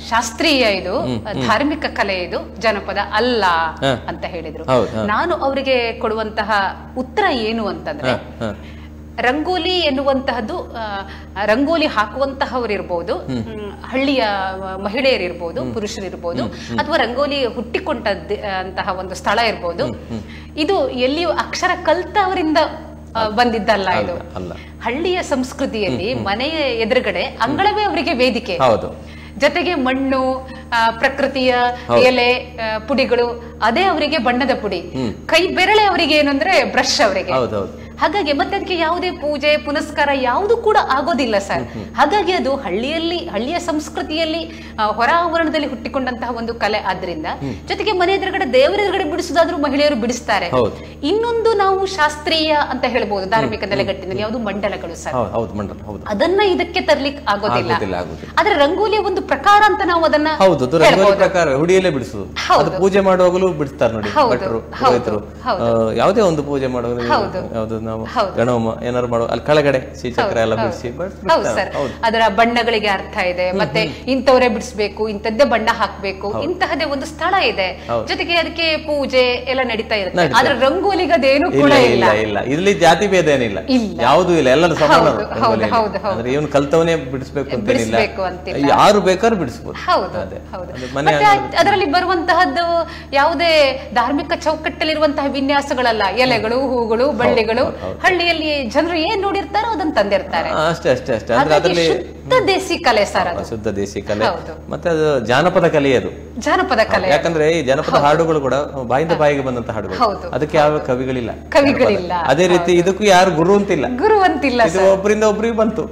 ಶಾಸ್ತ್ರೀಯ ಇದು, ಧಾರ್ಮಿಕ ಕಲೆ ಇದು, ಜನಪದ ಅಲ್ಲ ಅಂತ ಹೇಳಿದ್ರು. ನಾನು ಅವರಿಗೆ ಕೊಡುವಂತಹ ಉತ್ತರ ಏನು ಅಂತಂದ್ರೆ, ರಂಗೋಲಿ ಎನ್ನುವಂತಹದ್ದು ರಂಗೋಲಿ ಹಾಕುವಂತಹವರಿರ್ಬೋದು, ಹಳ್ಳಿಯ ಮಹಿಳೆಯರಿರ್ಬೋದು, ಪುರುಷರಿರ್ಬೋದು, ಅಥವಾ ರಂಗೋಲಿ ಹುಟ್ಟಿಕೊಂಡಂತಹ ಒಂದು ಸ್ಥಳ ಇರ್ಬೋದು, ಇದು ಎಲ್ಲಿಯೂ ಅಕ್ಷರ ಕಲ್ತವರಿಂದ ಬಂದಿದ್ದಲ್ಲ. ಇದು ಹಳ್ಳಿಯ ಸಂಸ್ಕೃತಿಯಲ್ಲಿ ಮನೆಯ ಎದುರುಗಡೆ ಅಂಗಳವೇ ಅವರಿಗೆ ವೇದಿಕೆ, ಜೊತೆಗೆ ಮಣ್ಣು, ಪ್ರಕೃತಿಯ ಎಲೆ, ಪುಡಿಗಳು, ಅದೇ ಅವರಿಗೆ ಬಣ್ಣದ ಪುಡಿ, ಕೈ ಬೆರಳೆ ಅವರಿಗೆ ಏನಂದ್ರೆ ಬ್ರಷ್ ಅವರಿಗೆ. ಹಾಗಾಗಿ ಮತ್ತೆ ಅದಕ್ಕೆ ಯಾವುದೇ ಪೂಜೆ ಪುನಸ್ಕಾರ ಯಾವುದು ಕೂಡ ಆಗೋದಿಲ್ಲ ಸರ್. ಹಾಗಾಗಿ ಅದು ಹಳ್ಳಿಯ ಸಂಸ್ಕೃತಿಯಲ್ಲಿ ಹೊರ ಆವರಣದಲ್ಲಿ ಹುಟ್ಟಿಕೊಂಡಂತಹ ಒಂದು ಕಲೆ ಆದ್ರಿಂದ, ಜೊತೆಗೆ ಮನೆ ಎದುರುಗಡೆ ದೇವರ ಎದುರುಗಡೆ ಬಿಡಿಸೋದಾದ್ರೂ ಮಹಿಳೆಯರು ಬಿಡಿಸ್ತಾರೆ. ಇನ್ನೊಂದು ನಾವು ಶಾಸ್ತ್ರೀಯ ಅಂತ ಹೇಳ್ಬೋದು, ಧಾರ್ಮಿಕ ನೆಲೆಗಟ್ಟಿನಲ್ಲಿ ಯಾವುದು ಮಂಡಲಗಳು ಸರ್, ಅದನ್ನ ಇದಕ್ಕೆ ತರ್ಲಿಕ್ಕೆ ಆಗೋದಿಲ್ಲ. ಆದ್ರೆ ರಂಗೋಲಿಯ ಒಂದು ಪ್ರಕಾರ ಅಂತ ನಾವು ಅದನ್ನ ಹುಡಿಯಲ್ಲೇ ಬಿಡಿಸುದು, ಪೂಜೆ ಮಾಡುವಾಗಲೂ ಬಿಡಿಸ್ತಾರೆ ನೋಡಿ ಭಟ್ರು. ಯಾವುದೇ ಒಂದು ಪೂಜೆ ಮಾಡುವಾಗ ಗಣೋಮ ಏನಾದ್ರು ಮಾಡುವ ಅಲ್ಲಿ ಕೆಳಗಡೆ ಶ್ರೀಚಕ್ರ ಎಲ್ಲ ಬಿಡಿಸಿ. ಅದರ ಬಣ್ಣಗಳಿಗೆ ಅರ್ಥ ಇದೆ, ಮತ್ತೆ ಇಂಥವರೇ ಬಿಡಿಸ್ಬೇಕು, ಇಂಥದ್ದೇ ಬಣ್ಣ ಹಾಕ್ಬೇಕು, ಇಂತಹದೇ ಒಂದು ಸ್ಥಳ ಇದೆ, ಜೊತೆಗೆ ಅದಕ್ಕೆ ಪೂಜೆ ಎಲ್ಲ ನಡೀತಾ ಇರುತ್ತೆ. ಆದ್ರೆ ರಂಗೋಲಿಗೆ ಅದೇನು ಕೂಡ ಇಲ್ಲ. ಇಲ್ಲಿ ಜಾತಿ ಭೇದ ಏನಿಲ್ಲ, ಯಾವುದೂ ಇಲ್ಲ, ಎಲ್ಲರೂ ಸಮಾನ. ಇವನು ಕಲ್ತವನೇ ಬಿಡಿಸ್ಬೇಕು ಅಂತ ಯಾರು ಬೇಕಾದ್ರೂ ಬಿಡಿಸ್ಬೋದು. ಅದರಲ್ಲಿ ಬರುವಂತಹದ್ದು ಯಾವುದೇ ಧಾರ್ಮಿಕ ಚೌಕಟ್ಟಲ್ಲಿರುವಂತಹ ವಿನ್ಯಾಸಗಳಲ್ಲ, ಎಲೆಗಳು, ಹೂಗಳು, ಬಳ್ಳಿಗಳು. ಹಳ್ಳಿಯಲ್ಲಿ ಜನರು ಏನ್ ನೋಡಿರ್ತಾರೋ ಅದನ್ನ ತಂದಿರ್ತಾರೆ. ಅಷ್ಟೇ. ಶುದ್ಧ ದೇಸಿ ಕಲೆ ಸರ್, ಅದು ಶುದ್ಧ ದೇಸಿ ಕಲೆ. ಮತ್ತೆ ಅದು ಜಾನಪದ ಕಲೆ, ಅದು ಜಾನಪದ ಕಲೆ. ಯಾಕಂದ್ರೆ ಈ ಜನಪದ ಹಾಡುಗಳು ಕೂಡ ಬಾಯಿಂದ ಬಾಯಿಗೆ ಬಂದಂತ ಹಾಡುಗಳು, ಅದಕ್ಕೆ ಯಾವ ಕವಿಗಳಿಲ್ಲ. ಅದೇ ರೀತಿ ಇದಕ್ಕೂ ಯಾರು ಗುರು ಅಂತಿಲ್ಲ. ಇದು ಒಬ್ಬರಿಂದ ಒಬ್ಬರಿಗೆ ಬಂತು,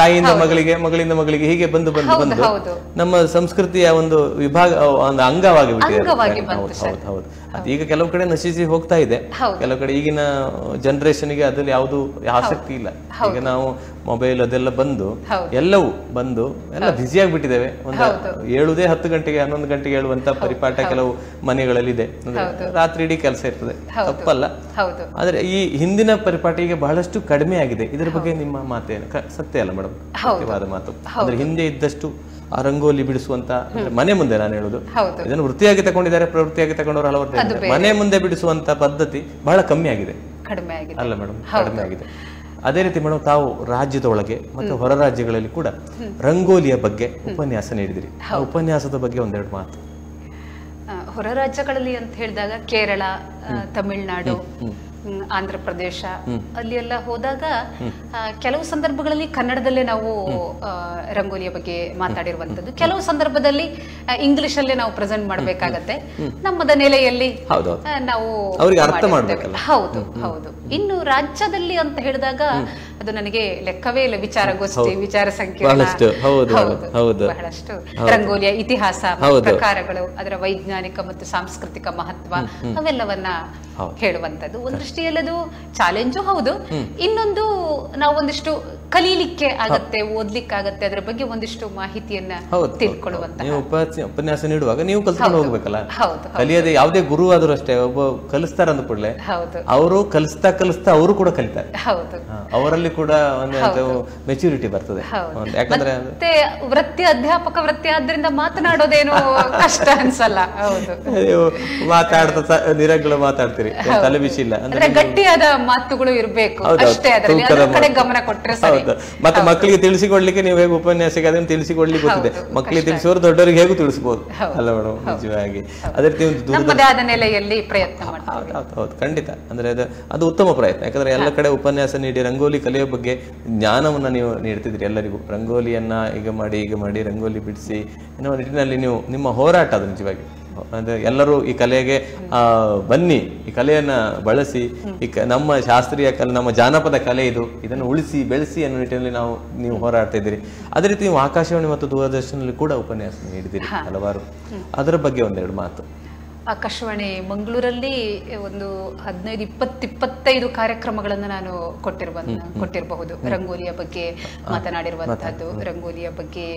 ತಾಯಿಯಿಂದ ಮಗಳಿಗೆ, ಮಗಳಿಂದ ಮಗಳಿಗೆ, ಹೀಗೆ ಬಂದು ನಮ್ಮ ಸಂಸ್ಕೃತಿಯ ಒಂದು ವಿಭಾಗ, ಒಂದು ಅಂಗವಾಗಿ ಬಿಟ್ಟಿದೆ. ಹೌದು. ಅದೀಗ ಕೆಲವು ಕಡೆ ನಶಿಸಿ ಹೋಗ್ತಾ ಇದೆ, ಕೆಲವು ಕಡೆ ಈಗಿನ ಜನರೇಷನ್ಗೆ ಅದ್ರಲ್ಲಿ ಯಾವುದು ಆಸಕ್ತಿ ಇಲ್ಲ. ಈಗ ನಾವು ಮೊಬೈಲ್ ಅದೆಲ್ಲ ಬಂದು ಎಲ್ಲವೂ ಬಂದು ಎಲ್ಲ ಬ್ಯುಸಿ ಆಗಿಬಿಟ್ಟಿದ್ದೇವೆ. ಒಂದು 10 ಗಂಟೆಗೆ 11 ಗಂಟೆಗೆ ಹೇಳುವಂತ ಪರಿಪಾಠ ಕೆಲವು ಮನೆಗಳಲ್ಲಿ ಇದೆ. ರಾತ್ರಿ ಇಡೀ ಕೆಲಸ ಇರ್ತದೆ, ತಪ್ಪಲ್ಲ. ಆದ್ರೆ ಈ ಹಿಂದಿನ ಪರಿಪಾಠ ಈಗ ಬಹಳಷ್ಟು ಕಡಿಮೆ ಆಗಿದೆ. ಇದ್ರ ಬಗ್ಗೆ ನಿಮ್ಮ ಮಾತೇನು? ಸತ್ಯ ಅಲ್ಲ ಮೇಡಮ್, ಸತ್ಯವಾದ ಮಾತು. ಅಂದ್ರೆ ಹಿಂದೆ ಇದ್ದಷ್ಟು ಆ ರಂಗೋಲಿ ಬಿಡಿಸುವಂತ ಮನೆ ಮುಂದೆ, ನಾನು ಹೇಳುದು ಇದನ್ನು ವೃತ್ತಿಯಾಗಿ ತಗೊಂಡಿದ್ದಾರೆ, ಪ್ರವೃತ್ತಿಯಾಗಿ ತಗೊಂಡವರು ಹಲವರು. ಮನೆ ಮುಂದೆ ಬಿಡಿಸುವಂತ ಪದ್ಧತಿ ಬಹಳ ಕಮ್ಮಿ ಆಗಿದೆ ಅಲ್ಲ ಮೇಡಮ್, ಕಡಿಮೆ ಆಗಿದೆ. ಅದೇ ರೀತಿ ಮೇಡಮ್, ತಾವು ರಾಜ್ಯದ ಒಳಗೆ ಮತ್ತು ಹೊರ ರಾಜ್ಯಗಳಲ್ಲಿ ಕೂಡ ರಂಗೋಲಿಯ ಬಗ್ಗೆ ಉಪನ್ಯಾಸ ನೀಡಿದಿರಿ. ಆ ಉಪನ್ಯಾಸದ ಬಗ್ಗೆ ಒಂದೆರಡು ಮಾತು. ಹೊರ ರಾಜ್ಯಗಳಲ್ಲಿ ಅಂತ ಹೇಳಿದಾಗ ಕೇರಳ, ತಮಿಳುನಾಡು, ಆಂಧ್ರ ಪ್ರದೇಶ ಅಲ್ಲಿ ಎಲ್ಲ ಹೋದಾಗ ಕೆಲವು ಸಂದರ್ಭಗಳಲ್ಲಿ ಕನ್ನಡದಲ್ಲೇ ನಾವು ರಂಗೋಲಿಯ ಬಗ್ಗೆ ಮಾತಾಡಿರುವಂತದ್ದು, ಕೆಲವು ಸಂದರ್ಭದಲ್ಲಿ ಇಂಗ್ಲಿಷ್ ಅಲ್ಲೇ ನಾವು ಪ್ರೆಸೆಂಟ್ ಮಾಡಬೇಕಾಗತ್ತೆ. ನಮ್ಮದ ನೆಲೆಯಲ್ಲಿ ನಾವು ಹೌದು. ಇನ್ನು ರಾಜ್ಯದಲ್ಲಿ ಅಂತ ಹೇಳಿದಾಗ ಅದು ನನಗೆ ಲೆಕ್ಕವೇ ಇಲ್ಲ. ವಿಚಾರಗೋಷ್ಠಿ, ವಿಚಾರ ಸಂಕಿರಣ, ಬಹಳಷ್ಟು ರಂಗೋಲಿಯ ಇತಿಹಾಸ, ಪ್ರಕಾರಗಳು, ಅದರ ವೈಜ್ಞಾನಿಕ ಮತ್ತು ಸಾಂಸ್ಕೃತಿಕ ಮಹತ್ವ ಅವೆಲ್ಲವನ್ನ ಹೇಳುವಂತದ್ದು. ಒಂದು ದೃಷ್ಟಿಯಲ್ಲಿ ಅದು ಚಾಲೆಂಜು ಹೌದು. ಇನ್ನೊಂದು ನಾವು ಒಂದಿಷ್ಟು ಕಲೀಲಿಕ್ಕೆ ಆಗತ್ತೆ, ಓದ್ಲಿಕ್ಕಾಗತ್ತೆ, ಅದರ ಬಗ್ಗೆ ಒಂದಿಷ್ಟು ಮಾಹಿತಿಯನ್ನ ತಿಳ್ಕೊಳ್ಳುವಂತ. ಉಪನ್ಯಾಸ ನೀಡುವಾಗ ನೀವು ಕಲ್ತ್ಕೊಂಡು ಹೋಗ್ಬೇಕಲ್ಲ. ಕಲಿಯದೆ ಯಾವುದೇ ಗುರು ಆದ್ರೂ ಅಷ್ಟೇ, ಒಬ್ಬ ಕಲಿಸ್ತಾರ ಅಂದ ಕೂಡಲೇ ಅವರು ಕಲಿಸ್ತಾ ಅವರು ಕೂಡ ಕಲಿತಾರೆ. ಅವರಲ್ಲಿ ಕೂಡ ಒಂದು ಮೆಚುರಿಟಿ ಬರ್ತದೆ. ಯಾಕಂದ್ರೆ ಅಧ್ಯಾಪಕ ವೃತ್ತಿ ಆದ್ರಿಂದ ಮಾತನಾಡೋದೇನು ಕಷ್ಟ ಅನ್ಸಲ್ಲ. ಮಾತಾಡ್ತಾ ನಿರಗಳು ಮಾತಾಡ್ತೀರಿ, ತಲೆ ಬಿಸಿ ಇಲ್ಲ ಅಂದ್ರೆ ಗಟ್ಟಿಯಾದ ಮಾತುಗಳು ಇರ್ಬೇಕು ಅಷ್ಟೇ, ಅದರ ಕಡೆ ಗಮನ ಕೊಟ್ರೆ ಸರಿ. ಮತ್ತೆ ಮಕ್ಕಳಿಗೆ ತಿಳಿಸಿಕೊಡ್ಲಿಕ್ಕೆ ನೀವು ಹೇಗೆ ಉಪನ್ಯಾಸಕ್ಕೆ ಅದನ್ನು ತಿಳಿಸಿಕೊಡ್ಲಿಕ್ಕೆ ಗೊತ್ತಿದೆ, ಮಕ್ಕಳಿಗೆ ತಿಳಿಸುವವರು ದೊಡ್ಡವರಿಗೆ ಹೇಗೂ ತಿಳಿಸಬಹುದು ಅಲ್ಲ ಮೇಡಮ್? ನಿಜವಾಗಿ ಅದೇ ರೀತಿ ನಮ್ಮದೇ ಆದ ನೆಲೆಯಲ್ಲಿ ಪ್ರಯತ್ನ ಮಾಡ್ತೀವಿ. ಹೌದು, ಖಂಡಿತ. ಅಂದ್ರೆ ಅದು ಉತ್ತಮ ಪ್ರಯತ್ನ. ಯಾಕಂದ್ರೆ ಎಲ್ಲ ಕಡೆ ಉಪನ್ಯಾಸ ನೀಡಿ ರಂಗೋಲಿ ಕಲಿಯೋ ಬಗ್ಗೆ ಜ್ಞಾನವನ್ನ ನೀವು ನೀಡ್ತಿದ್ರಿ ಎಲ್ಲರಿಗೂ. ರಂಗೋಲಿಯನ್ನ ಈಗ ಮಾಡಿ ರಂಗೋಲಿ ಬಿಡಿಸಿ ಎನ್ನುವ ನಿಟ್ಟಿನಲ್ಲಿ ನೀವು ನಿಮ್ಮ ಹೋರಾಟ ಅದು ನಿಜವಾಗಿ. ಅಂದ್ರೆ ಎಲ್ಲರೂ ಈ ಕಲೆಗೆ ಬನ್ನಿ, ಈ ಕಲೆಯನ್ನ ಬಳಸಿ, ನಮ್ಮ ಶಾಸ್ತ್ರೀಯ ಕಲೆ, ನಮ್ಮ ಜಾನಪದ ಕಲೆ ಇದನ್ನು ಉಳಿಸಿ ಬೆಳೆಸಿ ಅನ್ನೋ ನಿಟ್ಟಿನಲ್ಲಿ ನೀವು ಹೋರಾಡ್ತಾ ಇದ್ದೀರಿ. ಅದೇ ರೀತಿ ನೀವು ಆಕಾಶವಾಣಿ ಮತ್ತು ದೂರದರ್ಶನದಲ್ಲಿ ಕೂಡ ಉಪನ್ಯಾಸ ನೀಡಿದ್ದೀರಿ ಹಲವಾರು. ಅದರ ಬಗ್ಗೆ ಒಂದೆರಡು ಮಾತು. ಆಕಾಶವಾಣಿ ಮಂಗಳೂರಲ್ಲಿ ಒಂದು 15-20-25 ಕಾರ್ಯಕ್ರಮಗಳನ್ನು ನಾನು ಕೊಟ್ಟಿರಬಹುದು. ರಂಗೋಲಿಯ ಬಗ್ಗೆ ಮಾತನಾಡಿರುವಂತಹದ್ದು, ರಂಗೋಲಿಯ ಬಗ್ಗೆ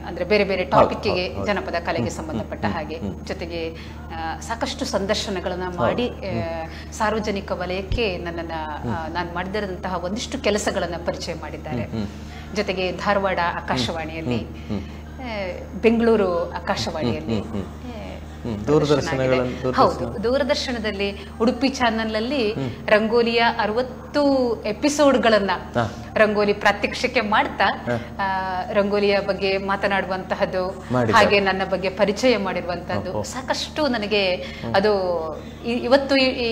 ಅಂದ್ರೆ ಬೇರೆ ಬೇರೆ ಟಾಪಿಕ್ಗೆ, ಜನಪದ ಕಲೆಗೆ ಸಂಬಂಧಪಟ್ಟ ಹಾಗೆ, ಜೊತೆಗೆ ಸಾಕಷ್ಟು ಸಂದರ್ಶನಗಳನ್ನ ಮಾಡಿ ಸಾರ್ವಜನಿಕ ವಲಯಕ್ಕೆ ನಾನು ಮಾಡಿದಂತಹ ಒಂದಿಷ್ಟು ಕೆಲಸಗಳನ್ನ ಪರಿಚಯ ಮಾಡಿದ್ದಾರೆ. ಜೊತೆಗೆ ಧಾರವಾಡ ಆಕಾಶವಾಣಿಯಲ್ಲಿ, ಬೆಂಗಳೂರು ಆಕಾಶವಾಣಿಯಲ್ಲಿ, ಹೌದು ದೂರದರ್ಶನದಲ್ಲಿ, ಉಡುಪಿ ಚಾನೆಲ್ ಅಲ್ಲಿ ರಂಗೋಲಿಯ 60 ಎಪಿಸೋಡ್ಗಳನ್ನ ರಂಗೋಲಿ ಪ್ರಾತ್ಯಕ್ಷಿಕೆ ಮಾಡ್ತಾ ರಂಗೋಲಿಯ ಬಗ್ಗೆ ಮಾತನಾಡುವಂತಹದ್ದು, ಹಾಗೆ ನನ್ನ ಬಗ್ಗೆ ಪರಿಚಯ ಮಾಡಿರುವಂತಹದ್ದು ಸಾಕಷ್ಟು ನನಗೆ ಅದು ಇವತ್ತು ಈ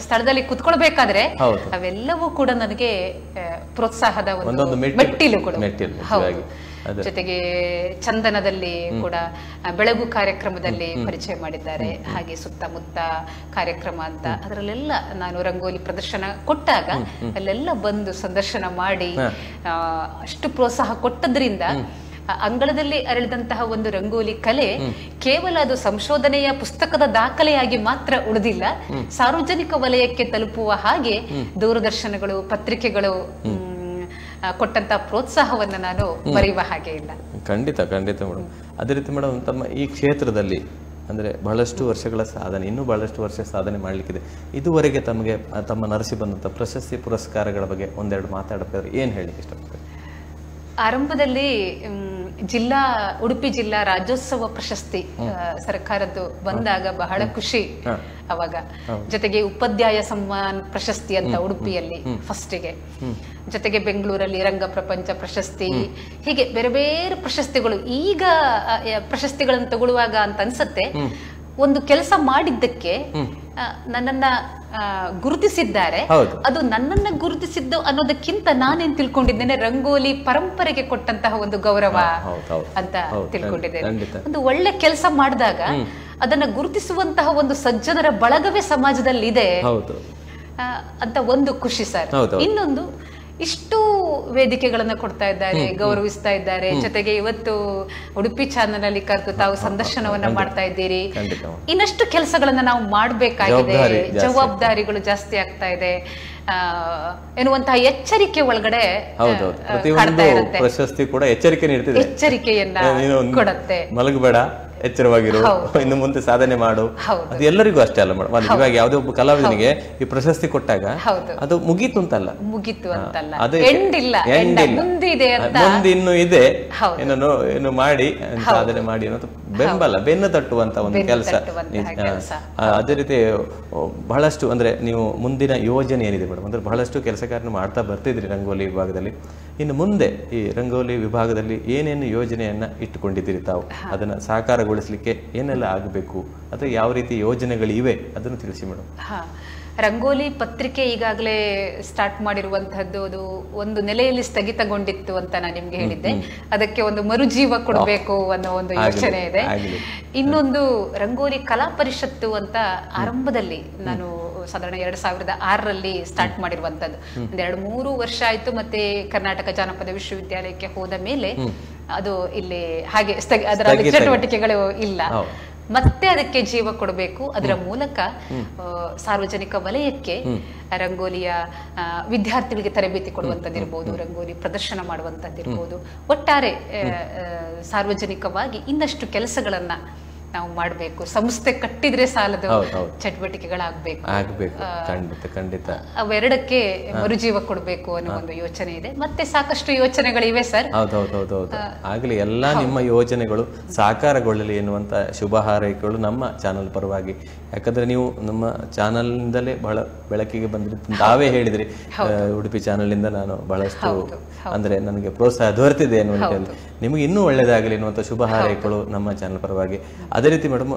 ಸ್ಥಳದಲ್ಲಿ ಕುತ್ಕೊಳ್ಬೇಕಾದ್ರೆ ಅವೆಲ್ಲವೂ ಕೂಡ ನನಗೆ ಪ್ರೋತ್ಸಾಹದ ಒಂದು ಮೆಟ್ಟಿಲುಗಳು. ಹೌದು. ಜೊತೆಗೆ ಚಂದನದಲ್ಲಿ ಕೂಡ ಬೆಳಗು ಕಾರ್ಯಕ್ರಮದಲ್ಲಿ ಪರಿಚಯ ಮಾಡಿದ್ದಾರೆ. ಹಾಗೆ ಸುತ್ತಮುತ್ತ ಕಾರ್ಯಕ್ರಮ ಅಂತ ಅದರಲ್ಲೆಲ್ಲ ನಾನು ರಂಗೋಲಿ ಪ್ರದರ್ಶನ ಕೊಟ್ಟಾಗ ಅಲ್ಲೆಲ್ಲ ಬಂದು ಸಂದರ್ಶನ ಮಾಡಿ ಅಷ್ಟು ಪ್ರೋತ್ಸಾಹ ಕೊಟ್ಟದ್ರಿಂದ ಅಂಗಳದಲ್ಲಿ ಅರಳಿದಂತಹ ಒಂದು ರಂಗೋಲಿ ಕಲೆ ಕೇವಲ ಅದು ಸಂಶೋಧನೆಯ ಪುಸ್ತಕದ ದಾಖಲೆಯಾಗಿ ಮಾತ್ರ ಉಳಿದಿಲ್ಲ, ಸಾರ್ವಜನಿಕ ವಲಯಕ್ಕೆ ತಲುಪುವ ಹಾಗೆ ದೂರದರ್ಶನಗಳು, ಪತ್ರಿಕೆಗಳು ಕೊಟ್ಟಂತ ಪ್ರೋತ್ಸಾಹವನ್ನ ನಾನು ಮರೆಯುವ ಹಾಗೆ ಇಲ್ಲ. ಖಂಡಿತ ಖಂಡಿತ ಮೇಡಮ್. ಅದೇ ರೀತಿ ಮೇಡಮ್, ತಮ್ಮ ಈ ಕ್ಷೇತ್ರದಲ್ಲಿ ಅಂದ್ರೆ ಬಹಳಷ್ಟು ವರ್ಷಗಳ ಸಾಧನೆ, ಇನ್ನೂ ಬಹಳಷ್ಟು ವರ್ಷ ಸಾಧನೆ ಮಾಡ್ಲಿಕ್ಕಿದೆ. ಇದುವರೆಗೆ ತಮಗೆ ತಮ್ಮ ನರಸಿ ಬಂದಂತ ಪ್ರಶಸ್ತಿ ಪುರಸ್ಕಾರಗಳ ಬಗ್ಗೆ ಒಂದೆರಡು ಮಾತಾಡಬೇಕಾದ್ರೆ ಏನ್ ಹೇಳಲಿಕ್ಕೆ ಇಷ್ಟಪಡ್ತಾರೆ? ಆರಂಭದಲ್ಲಿ ಉಡುಪಿ ಜಿಲ್ಲಾ ರಾಜ್ಯೋತ್ಸವ ಪ್ರಶಸ್ತಿ ಸರ್ಕಾರದ್ದು ಬಂದಾಗ ಬಹಳ ಖುಷಿ ಅವಾಗ. ಜೊತೆಗೆ ಉಪಾಧ್ಯಾಯ ಸಮ್ಮಾನ್ ಪ್ರಶಸ್ತಿ ಅಂತ ಉಡುಪಿಯಲ್ಲಿ ಫಸ್ಟಿಗೆ, ಜೊತೆಗೆ ಬೆಂಗಳೂರಲ್ಲಿ ರಂಗ ಪ್ರಪಂಚ ಪ್ರಶಸ್ತಿ, ಹೀಗೆ ಬೇರೆ ಬೇರೆ ಪ್ರಶಸ್ತಿಗಳು. ಈಗ ಪ್ರಶಸ್ತಿಗಳನ್ನು ತಗೊಳ್ಳುವಾಗ ಅಂತ ಅನ್ಸತ್ತೆ, ಒಂದು ಕೆಲಸ ಮಾಡಿದ್ದಕ್ಕೆ ನನ್ನನ್ನ ಗುರುತಿಸಿದ್ದಾರೆ, ಅದು ನನ್ನನ್ನ ಗುರುತಿಸಿದ್ದು ಅನ್ನೋದಕ್ಕಿಂತ ನಾನೇನ್ ತಿಳ್ಕೊಂಡಿದ್ದೇನೆ, ರಂಗೋಲಿ ಪರಂಪರೆಗೆ ಕೊಟ್ಟಂತಹ ಒಂದು ಗೌರವ ಅಂತ ತಿಳ್ಕೊಂಡಿದ್ದೇನೆ. ಒಂದು ಒಳ್ಳೆ ಕೆಲಸ ಮಾಡಿದಾಗ ಅದನ್ನ ಗುರುತಿಸುವಂತಹ ಒಂದು ಸಜ್ಜನರ ಬಳಗವೇ ಸಮಾಜದಲ್ಲಿ ಇದೆ ಅಂತ ಒಂದು ಖುಷಿ ಸರ್. ಇನ್ನೊಂದು, ಇಷ್ಟು ವೇದಿಕೆಗಳನ್ನ ಕೊಡ್ತಾ ಇದ್ದಾರೆ, ಗೌರವಿಸ್ತಾ ಇದ್ದಾರೆ. ಜೊತೆಗೆ ಇವತ್ತು ಉಡುಪಿ ಚಾನೆಲ್ ಅಲ್ಲಿ ಕರೆದು ತಾವು ಸಂದರ್ಶನವನ್ನ ಮಾಡ್ತಾ ಇದ್ದೀರಿ. ಇನ್ನಷ್ಟು ಕೆಲಸಗಳನ್ನ ನಾವು ಮಾಡ್ಬೇಕಾಗಿದೆ, ಜವಾಬ್ದಾರಿಗಳು ಜಾಸ್ತಿ ಆಗ್ತಾ ಇದೆ ಎನ್ನುವಂತಹ ಎಚ್ಚರಿಕೆ ಒಳಗಡೆ ಪ್ರಶಸ್ತಿ ಕೂಡ ಎಚ್ಚರಿಕೆ ನೀಡ್ತಿದೆ, ಎಚ್ಚರಿಕೆಯನ್ನ ಕೊಡುತ್ತೆ. ಮಲಗಬೇಡ, ಎಚ್ಚರವಾಗಿರು, ಇನ್ನು ಮುಂದೆ ಸಾಧನೆ ಮಾಡು. ಅದು ಎಲ್ಲರಿಗೂ ಅಷ್ಟೇ ಅಲ್ಲ ಮೇಡಮ್. ಇವಾಗ ಯಾವುದೇ ಒಬ್ಬ ಕಲಾವಿದನಿಗೆ ಈ ಪ್ರಶಸ್ತಿ ಕೊಟ್ಟಾಗ ಅದು ಮುಗೀತು ಅಂತಲ್ಲ, ಅದು ಮುಂದೆ ಇನ್ನು ಇದೆ, ಏನು ಮಾಡಿ ಸಾಧನೆ ಮಾಡಿ ಅನ್ನೋದು ಬೆಂಬಲ, ಬೆನ್ನು ತಟ್ಟುವಂತ ಒಂದು ಕೆಲಸ. ಅದೇ ರೀತಿ ಬಹಳಷ್ಟು ಅಂದ್ರೆ ನೀವು ಮುಂದಿನ ಯೋಜನೆ ಏನಿದೆ ಮೇಡಮ್, ಅಂದ್ರೆ ಬಹಳಷ್ಟು ಕೆಲಸ ಕಾರ್ಯ ಮಾಡ್ತಾ ಬರ್ತಿದ್ರಿ ರಂಗೋಲಿ ವಿಭಾಗದಲ್ಲಿ. ಇನ್ನು ಮುಂದೆ ಈ ರಂಗೋಲಿ ವಿಭಾಗದಲ್ಲಿ ಏನೇನು ಯೋಜನೆಯನ್ನ ಇಟ್ಟುಕೊಂಡಿದ್ದೀರಿ ತಾವು, ಅದನ್ನ ಸಾಕಾರಗೊಳಿಸ್ಲಿಕ್ಕೆ ಏನೆಲ್ಲ ಆಗಬೇಕು ಅಥವಾ ಯಾವ ರೀತಿ ಯೋಜನೆಗಳಿವೆ ಅದನ್ನು ತಿಳಿಸಿ ಮೇಡಮ್. ರಂಗೋಲಿ ಪತ್ರಿಕೆ ಈಗಾಗಲೇ ಸ್ಟಾರ್ಟ್ ಮಾಡಿರುವಂತಹದ್ದು, ಅದು ಒಂದು ನೆಲೆಯಲ್ಲಿ ಸ್ಥಗಿತಗೊಂಡಿತ್ತು ಅಂತ ನಾನು ನಿಮ್ಗೆ ಹೇಳಿದ್ದೆ. ಅದಕ್ಕೆ ಒಂದು ಮರುಜೀವ ಕೊಡಬೇಕು ಅನ್ನೋ ಒಂದು ಯೋಚನೆ ಇದೆ. ಇನ್ನೊಂದು, ರಂಗೋಲಿ ಕಲಾ ಪರಿಷತ್ತು ಅಂತ ಆರಂಭದಲ್ಲಿ ನಾನು ಸಾಧಾರಣ 2006ರಲ್ಲಿ ಸ್ಟಾರ್ಟ್ ಮಾಡಿರುವಂತದ್ದು. ಒಂದ್ 2-3 ವರ್ಷ ಆಯ್ತು. ಮತ್ತೆ ಕರ್ನಾಟಕ ಜಾನಪದ ವಿಶ್ವವಿದ್ಯಾಲಯಕ್ಕೆ ಹೋದ ಮೇಲೆ ಅದು ಇಲ್ಲಿ ಹಾಗೆ ಅದರ ಚಟುವಟಿಕೆಗಳು ಇಲ್ಲ. ಮತ್ತೆ ಅದಕ್ಕೆ ಜೀವ ಕೊಡಬೇಕು. ಅದರ ಮೂಲಕ ಸಾರ್ವಜನಿಕ ವಲಯಕ್ಕೆ ರಂಗೋಲಿಯ ವಿದ್ಯಾರ್ಥಿಗಳಿಗೆ ತರಬೇತಿ ಕೊಡುವಂತದ್ದಿರ್ಬೋದು, ರಂಗೋಲಿ ಪ್ರದರ್ಶನ ಮಾಡುವಂತದ್ದಿರ್ಬೋದು, ಒಟ್ಟಾರೆ ಸಾರ್ವಜನಿಕವಾಗಿ ಇನ್ನಷ್ಟು ಕೆಲಸಗಳನ್ನ ನಾವು ಮಾಡಬೇಕು. ಸಂಸ್ಥೆ ಕಟ್ಟಿದ್ರೆ ಸಾಲದು, ಚಟುವಟಿಕೆಗಳಾಗಬೇಕು. ಖಂಡಿತ ಅವೆರಡಕ್ಕೆ ಮರುಜೀವ ಕೊಡಬೇಕು ಅನ್ನೋ ಒಂದು ಯೋಚನೆ ಇದೆ. ಮತ್ತೆ ಸಾಕಷ್ಟು ಯೋಚನೆಗಳಿವೆ ಸರ್. ಹೌದೌದೌದು, ಆಗ್ಲಿ ಎಲ್ಲಾ ನಿಮ್ಮ ಯೋಜನೆಗಳು ಸಾಕಾರಗೊಳ್ಳಲಿ ಎನ್ನುವಂತ ಶುಭ ಹಾರೈಕೆಗಳು ನಮ್ಮ ಚಾನಲ್ ಪರವಾಗಿ. ಯಾಕಂದ್ರೆ ನೀವು ನಮ್ಮ ಚಾನಲ್ ನಿಂದಲೇ ಬಹಳ ಬೆಳಕಿಗೆ ಬಂದ್ರಿ, ತಾವೇ ಹೇಳಿದ್ರಿ ಉಡುಪಿ ಚಾನಲ್ ಇಂದ ನಾನು ಬಹಳಷ್ಟು ಅಂದ್ರೆ ನನಗೆ ಪ್ರೋತ್ಸಾಹ ದೊರೆತಿದೆ ಅನ್ನುವಂತ, ನಿಮಗೆ ಇನ್ನೂ ಒಳ್ಳೇದಾಗಲಿ ಎನ್ನುವಂತ ಶುಭ ಹಾರೈಕೆಗಳು ನಮ್ಮ ಚಾನಲ್ ಪರವಾಗಿ. ಅದೇ ರೀತಿ ಮೇಡಮ್,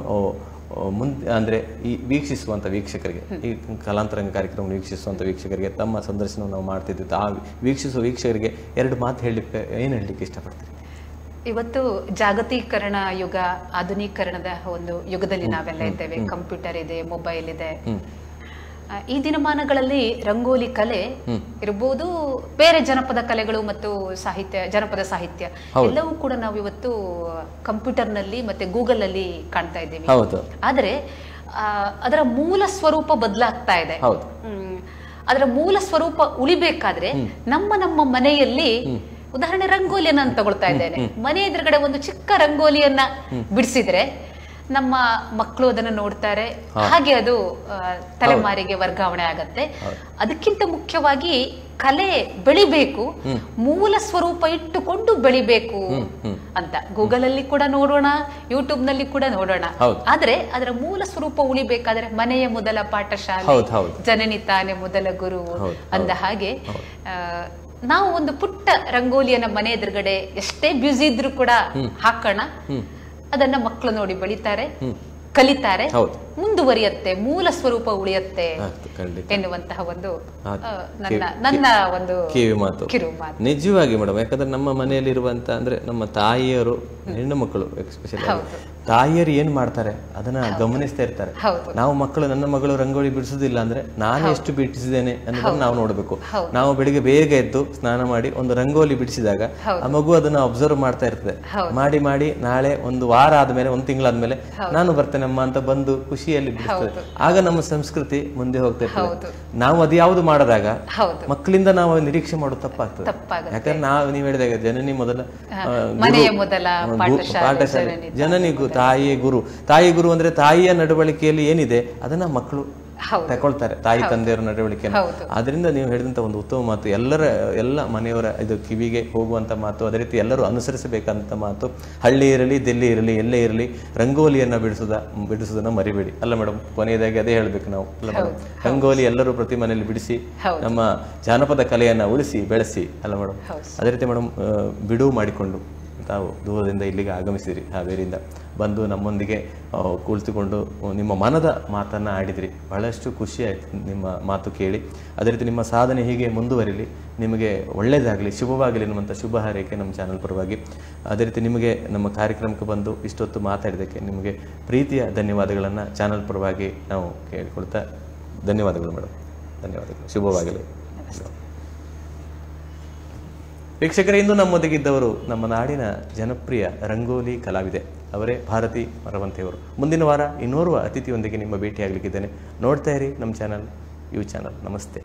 ಮುಂದೆ ಅಂದ್ರೆ ಈ ವೀಕ್ಷಿಸುವಂತ ವೀಕ್ಷಕರಿಗೆ, ಈ ಕಲಾಂತರಂಗ ಕಾರ್ಯಕ್ರಮ ವೀಕ್ಷಿಸುವಂತ ವೀಕ್ಷಕರಿಗೆ ತಮ್ಮ ಸಂದರ್ಶನ ನಾವು ಮಾಡ್ತಿದ್ವಿ, ಆ ವೀಕ್ಷಿಸುವ ವೀಕ್ಷಕರಿಗೆ 2 ಮಾತು ಹೇಳಲಿಕ್ಕೆ ಏನ್ ಹೇಳಲಿಕ್ಕೆ ಇಷ್ಟಪಡ್ತೀರಿ? ಇವತ್ತು ಜಾಗತೀಕರಣ ಯುಗ, ಆಧುನೀಕರಣದ ಒಂದು ಯುಗದಲ್ಲಿ ನಾವೆಲ್ಲ ಇದ್ದೇವೆ. ಕಂಪ್ಯೂಟರ್ ಇದೆ, ಮೊಬೈಲ್ ಇದೆ. ಈ ದಿನಮಾನಗಳಲ್ಲಿ ರಂಗೋಲಿ ಕಲೆ ಇರಬಹುದು, ಬೇರೆ ಜನಪದ ಕಲೆಗಳು ಮತ್ತು ಸಾಹಿತ್ಯ, ಜನಪದ ಸಾಹಿತ್ಯ ಎಲ್ಲವೂ ಕೂಡ ನಾವು ಇವತ್ತು ಕಂಪ್ಯೂಟರ್ ನಲ್ಲಿ ಮತ್ತೆ ಗೂಗಲ್ ಅಲ್ಲಿ ಕಾಣ್ತಾ ಇದ್ದೀವಿ. ಆದ್ರೆ ಅದರ ಮೂಲ ಸ್ವರೂಪ ಬದಲಾಗ್ತಾ ಇದೆ. ಅದರ ಮೂಲ ಸ್ವರೂಪ ಉಳಿಬೇಕಾದ್ರೆ ನಮ್ಮ ಮನೆಯಲ್ಲಿ, ಉದಾಹರಣೆ ರಂಗೋಲಿಯನ್ನ ತಗೊಳ್ತಾ ಇದ್ದೇನೆ, ಮನೆ ಎದುರುಗಡೆ ಒಂದು ಚಿಕ್ಕ ರಂಗೋಲಿಯನ್ನ ಬಿಡಿಸಿದ್ರೆ ನಮ್ಮ ಮಕ್ಕಳು ಅದನ್ನು ನೋಡ್ತಾರೆ, ಹಾಗೆ ಅದು ತಲೆಮಾರಿಗೆ ವರ್ಗಾವಣೆ ಆಗತ್ತೆ. ಅದಕ್ಕಿಂತ ಮುಖ್ಯವಾಗಿ ಕಲೆ ಬೆಳಿಬೇಕು, ಮೂಲ ಸ್ವರೂಪ ಇಟ್ಟುಕೊಂಡು ಬೆಳಿಬೇಕು ಅಂತ ಗೂಗಲ್ ಅಲ್ಲಿ ಕೂಡ ನೋಡೋಣ, ಯೂಟ್ಯೂಬ್ ನಲ್ಲಿ ಕೂಡ ನೋಡೋಣ. ಆದ್ರೆ ಅದರ ಮೂಲ ಸ್ವರೂಪ ಉಳಿಬೇಕಾದ್ರೆ ಮನೆಯ ಮೊದಲ ಪಾಠಶಾಲೆ, ಜನನಿ ತಾನೇ ಮೊದಲ ಗುರು ಅಂದ ಹಾಗೆ ನಾವು ಒಂದು ಪುಟ್ಟ ರಂಗೋಲಿಯನ್ನ ಮನೆ ಎದುರುಗಡೆ ಎಷ್ಟೇ ಬ್ಯುಸಿ ಇದ್ರೂ ಕೂಡ ಹಾಕೋಣ. ಅದನ್ನ ಮಕ್ಕಳು ನೋಡಿ ಬೆಳಿತಾರೆ, ಕಲಿತಾರೆ, ಮುಂದುವರಿಯತ್ತೆ, ಮೂಲ ಸ್ವರೂಪ ಉಳಿಯತ್ತೆ ಎನ್ನುವಂತಹ ಒಂದು ನನ್ನ ಒಂದು ಕಿವಿ ಮಾತು. ನಿಜವಾಗಿ ಮೇಡಮ್, ಯಾಕಂದ್ರೆ ನಮ್ಮ ಮನೆಯಲ್ಲಿ ಇರುವಂತ ಅಂದ್ರೆ ನಮ್ಮ ತಾಯಿಯರು, ಹೆಣ್ಣು ಮಕ್ಕಳು ಎಸ್ಪೆಷಲಿ ತಾಯಿಯರು ಏನ್ ಮಾಡ್ತಾರೆ ಅದನ್ನ ಗಮನಿಸ್ತಾ ಇರ್ತಾರೆ. ನಾವು ಮಕ್ಕಳು, ನನ್ನ ಮಗಳು ರಂಗೋಲಿ ಬಿಡಿಸುದಿಲ್ಲ ಅಂದ್ರೆ ನಾನು ಎಷ್ಟು ಬಿಡಿಸಿದ್ದೇನೆ ಅನ್ನೋದನ್ನ ನಾವು ನೋಡ್ಬೇಕು. ನಾವು ಬೆಳಿಗ್ಗೆ ಬೇಗ ಎದ್ದು ಸ್ನಾನ ಮಾಡಿ ಒಂದು ರಂಗೋಲಿ ಬಿಡಿಸಿದಾಗ ಆ ಮಗು ಅದನ್ನ ಅಬ್ಸರ್ವ್ ಮಾಡ್ತಾ ಇರ್ತದೆ. ಮಾಡಿ ಮಾಡಿ ನಾಳೆ ಒಂದು ವಾರ ಆದ್ಮೇಲೆ, ಒಂದು ತಿಂಗಳಾದ್ಮೇಲೆ ನಾನು ಬರ್ತೇನಮ್ಮ ಅಂತ ಬಂದು ಖುಷಿಯಲ್ಲಿ ಬಿಡಿಸ್ತದೆ. ಆಗ ನಮ್ಮ ಸಂಸ್ಕೃತಿ ಮುಂದೆ ಹೋಗ್ತಾ ಇರ್ತದೆ. ನಾವು ಅದ್ಯಾವುದು ಮಾಡಿದಾಗ ಮಕ್ಕಳಿಂದ ನಾವು ನಿರೀಕ್ಷೆ ಮಾಡೋದು ತಪ್ಪಾಗ್ತದೆ. ಯಾಕಂದ್ರೆ ನೀವು ಹೇಳಿದಾಗ ಜನನಿ ಮೊದಲ ಪಾಠಶಾಲೆ, ಜನನಿ ತಾಯಿಯೇ ಗುರು. ತಾಯಿ ಗುರು ಅಂದ್ರೆ ತಾಯಿಯ ನಡವಳಿಕೆಯಲ್ಲಿ ಏನಿದೆ ಅದನ್ನ ಮಕ್ಕಳು ತಗೊಳ್ತಾರೆ, ತಾಯಿ ತಂದೆಯವರ ನಡವಳಿಕೆ. ಅದರಿಂದ ನೀವು ಹೇಳಿದಂತ ಒಂದು ಉತ್ತಮ ಮಾತು, ಎಲ್ಲ ಮನೆಯವರ ಇದು ಕಿವಿಗೆ ಹೋಗುವಂತ ಮಾತು. ಅದೇ ರೀತಿ ಎಲ್ಲರೂ ಅನುಸರಿಸಬೇಕಂತ ಮಾತು. ಹಳ್ಳಿ ಇರಲಿ, ದಿಲ್ಲಿ ಇರಲಿ, ಎಲ್ಲೇ ಇರಲಿ, ರಂಗೋಲಿಯನ್ನ ಬಿಡಿಸೋದನ್ನ ಮರಿಬೇಡಿ ಅಲ್ಲ ಮೇಡಮ್. ಕೊನೆಯದಾಗಿ ಅದೇ ಹೇಳ್ಬೇಕು ನಾವು ಅಲ್ಲ ಮೇಡಮ್. ರಂಗೋಲಿ ಎಲ್ಲರೂ ಪ್ರತಿ ಮನೆಯಲ್ಲಿ ಬಿಡಿಸಿ ನಮ್ಮ ಜಾನಪದ ಕಲೆಯನ್ನ ಉಳಿಸಿ ಬೆಳೆಸಿ ಅಲ್ಲ ಮೇಡಮ್. ಅದೇ ರೀತಿ ಮೇಡಮ್, ಬಿಡುವು ಮಾಡಿಕೊಂಡು ತಾವು ದೂರದಿಂದ ಇಲ್ಲಿಗೆ ಆಗಮಿಸಿದ್ರಿ, ಹಾವೇರಿಯಿಂದ ಬಂದು ನಮ್ಮೊಂದಿಗೆ ಕುಳಿತುಕೊಂಡು ನಿಮ್ಮ ಮನದ ಮಾತನ್ನು ಆಡಿದ್ರಿ. ಬಹಳಷ್ಟು ಖುಷಿ ಆಯಿತು ನಿಮ್ಮ ಮಾತು ಕೇಳಿ. ಅದೇ ರೀತಿ ನಿಮ್ಮ ಸಾಧನೆ ಹೀಗೆ ಮುಂದುವರಿಲಿ, ನಿಮಗೆ ಒಳ್ಳೆಯದಾಗಲಿ, ಶುಭವಾಗಲಿ ಎನ್ನುವಂಥ ಶುಭ ಹಾರೈಕೆ ನಮ್ಮ ಚಾನಲ್ ಪರವಾಗಿ. ಅದೇ ರೀತಿ ನಿಮಗೆ ನಮ್ಮ ಕಾರ್ಯಕ್ರಮಕ್ಕೆ ಬಂದು ಇಷ್ಟೊತ್ತು ಮಾತಾಡಿದ್ದಕ್ಕೆ ನಿಮಗೆ ಪ್ರೀತಿಯ ಧನ್ಯವಾದಗಳನ್ನು ಚಾನಲ್ ಪರವಾಗಿ ನಾವು ಕೇಳಿಕೊಳ್ತಾ, ಧನ್ಯವಾದಗಳು ಮೇಡಮ್, ಧನ್ಯವಾದಗಳು, ಶುಭವಾಗಲಿ. ವೀಕ್ಷಕರೇ, ಇಂದು ನಮ್ಮೊಂದಿಗಿದ್ದವರು ನಮ್ಮ ನಾಡಿನ ಜನಪ್ರಿಯ ರಂಗೋಲಿ ಕಲಾವಿದೆ, ಅವರೇ ಭಾರತಿ ಮರವಂತೆಯವರು. ಮುಂದಿನ ವಾರ ಇನ್ನೋರ್ವ ಅತಿಥಿಯೊಂದಿಗೆ ನಿಮ್ಮ ಭೇಟಿಯಾಗಲಿಕ್ಕಿದ್ದೇನೆ. ನೋಡ್ತಾ ಇರಿ ನಮ್ಮ ಚಾನಲ್, ಯು ಚಾನಲ್. ನಮಸ್ತೆ.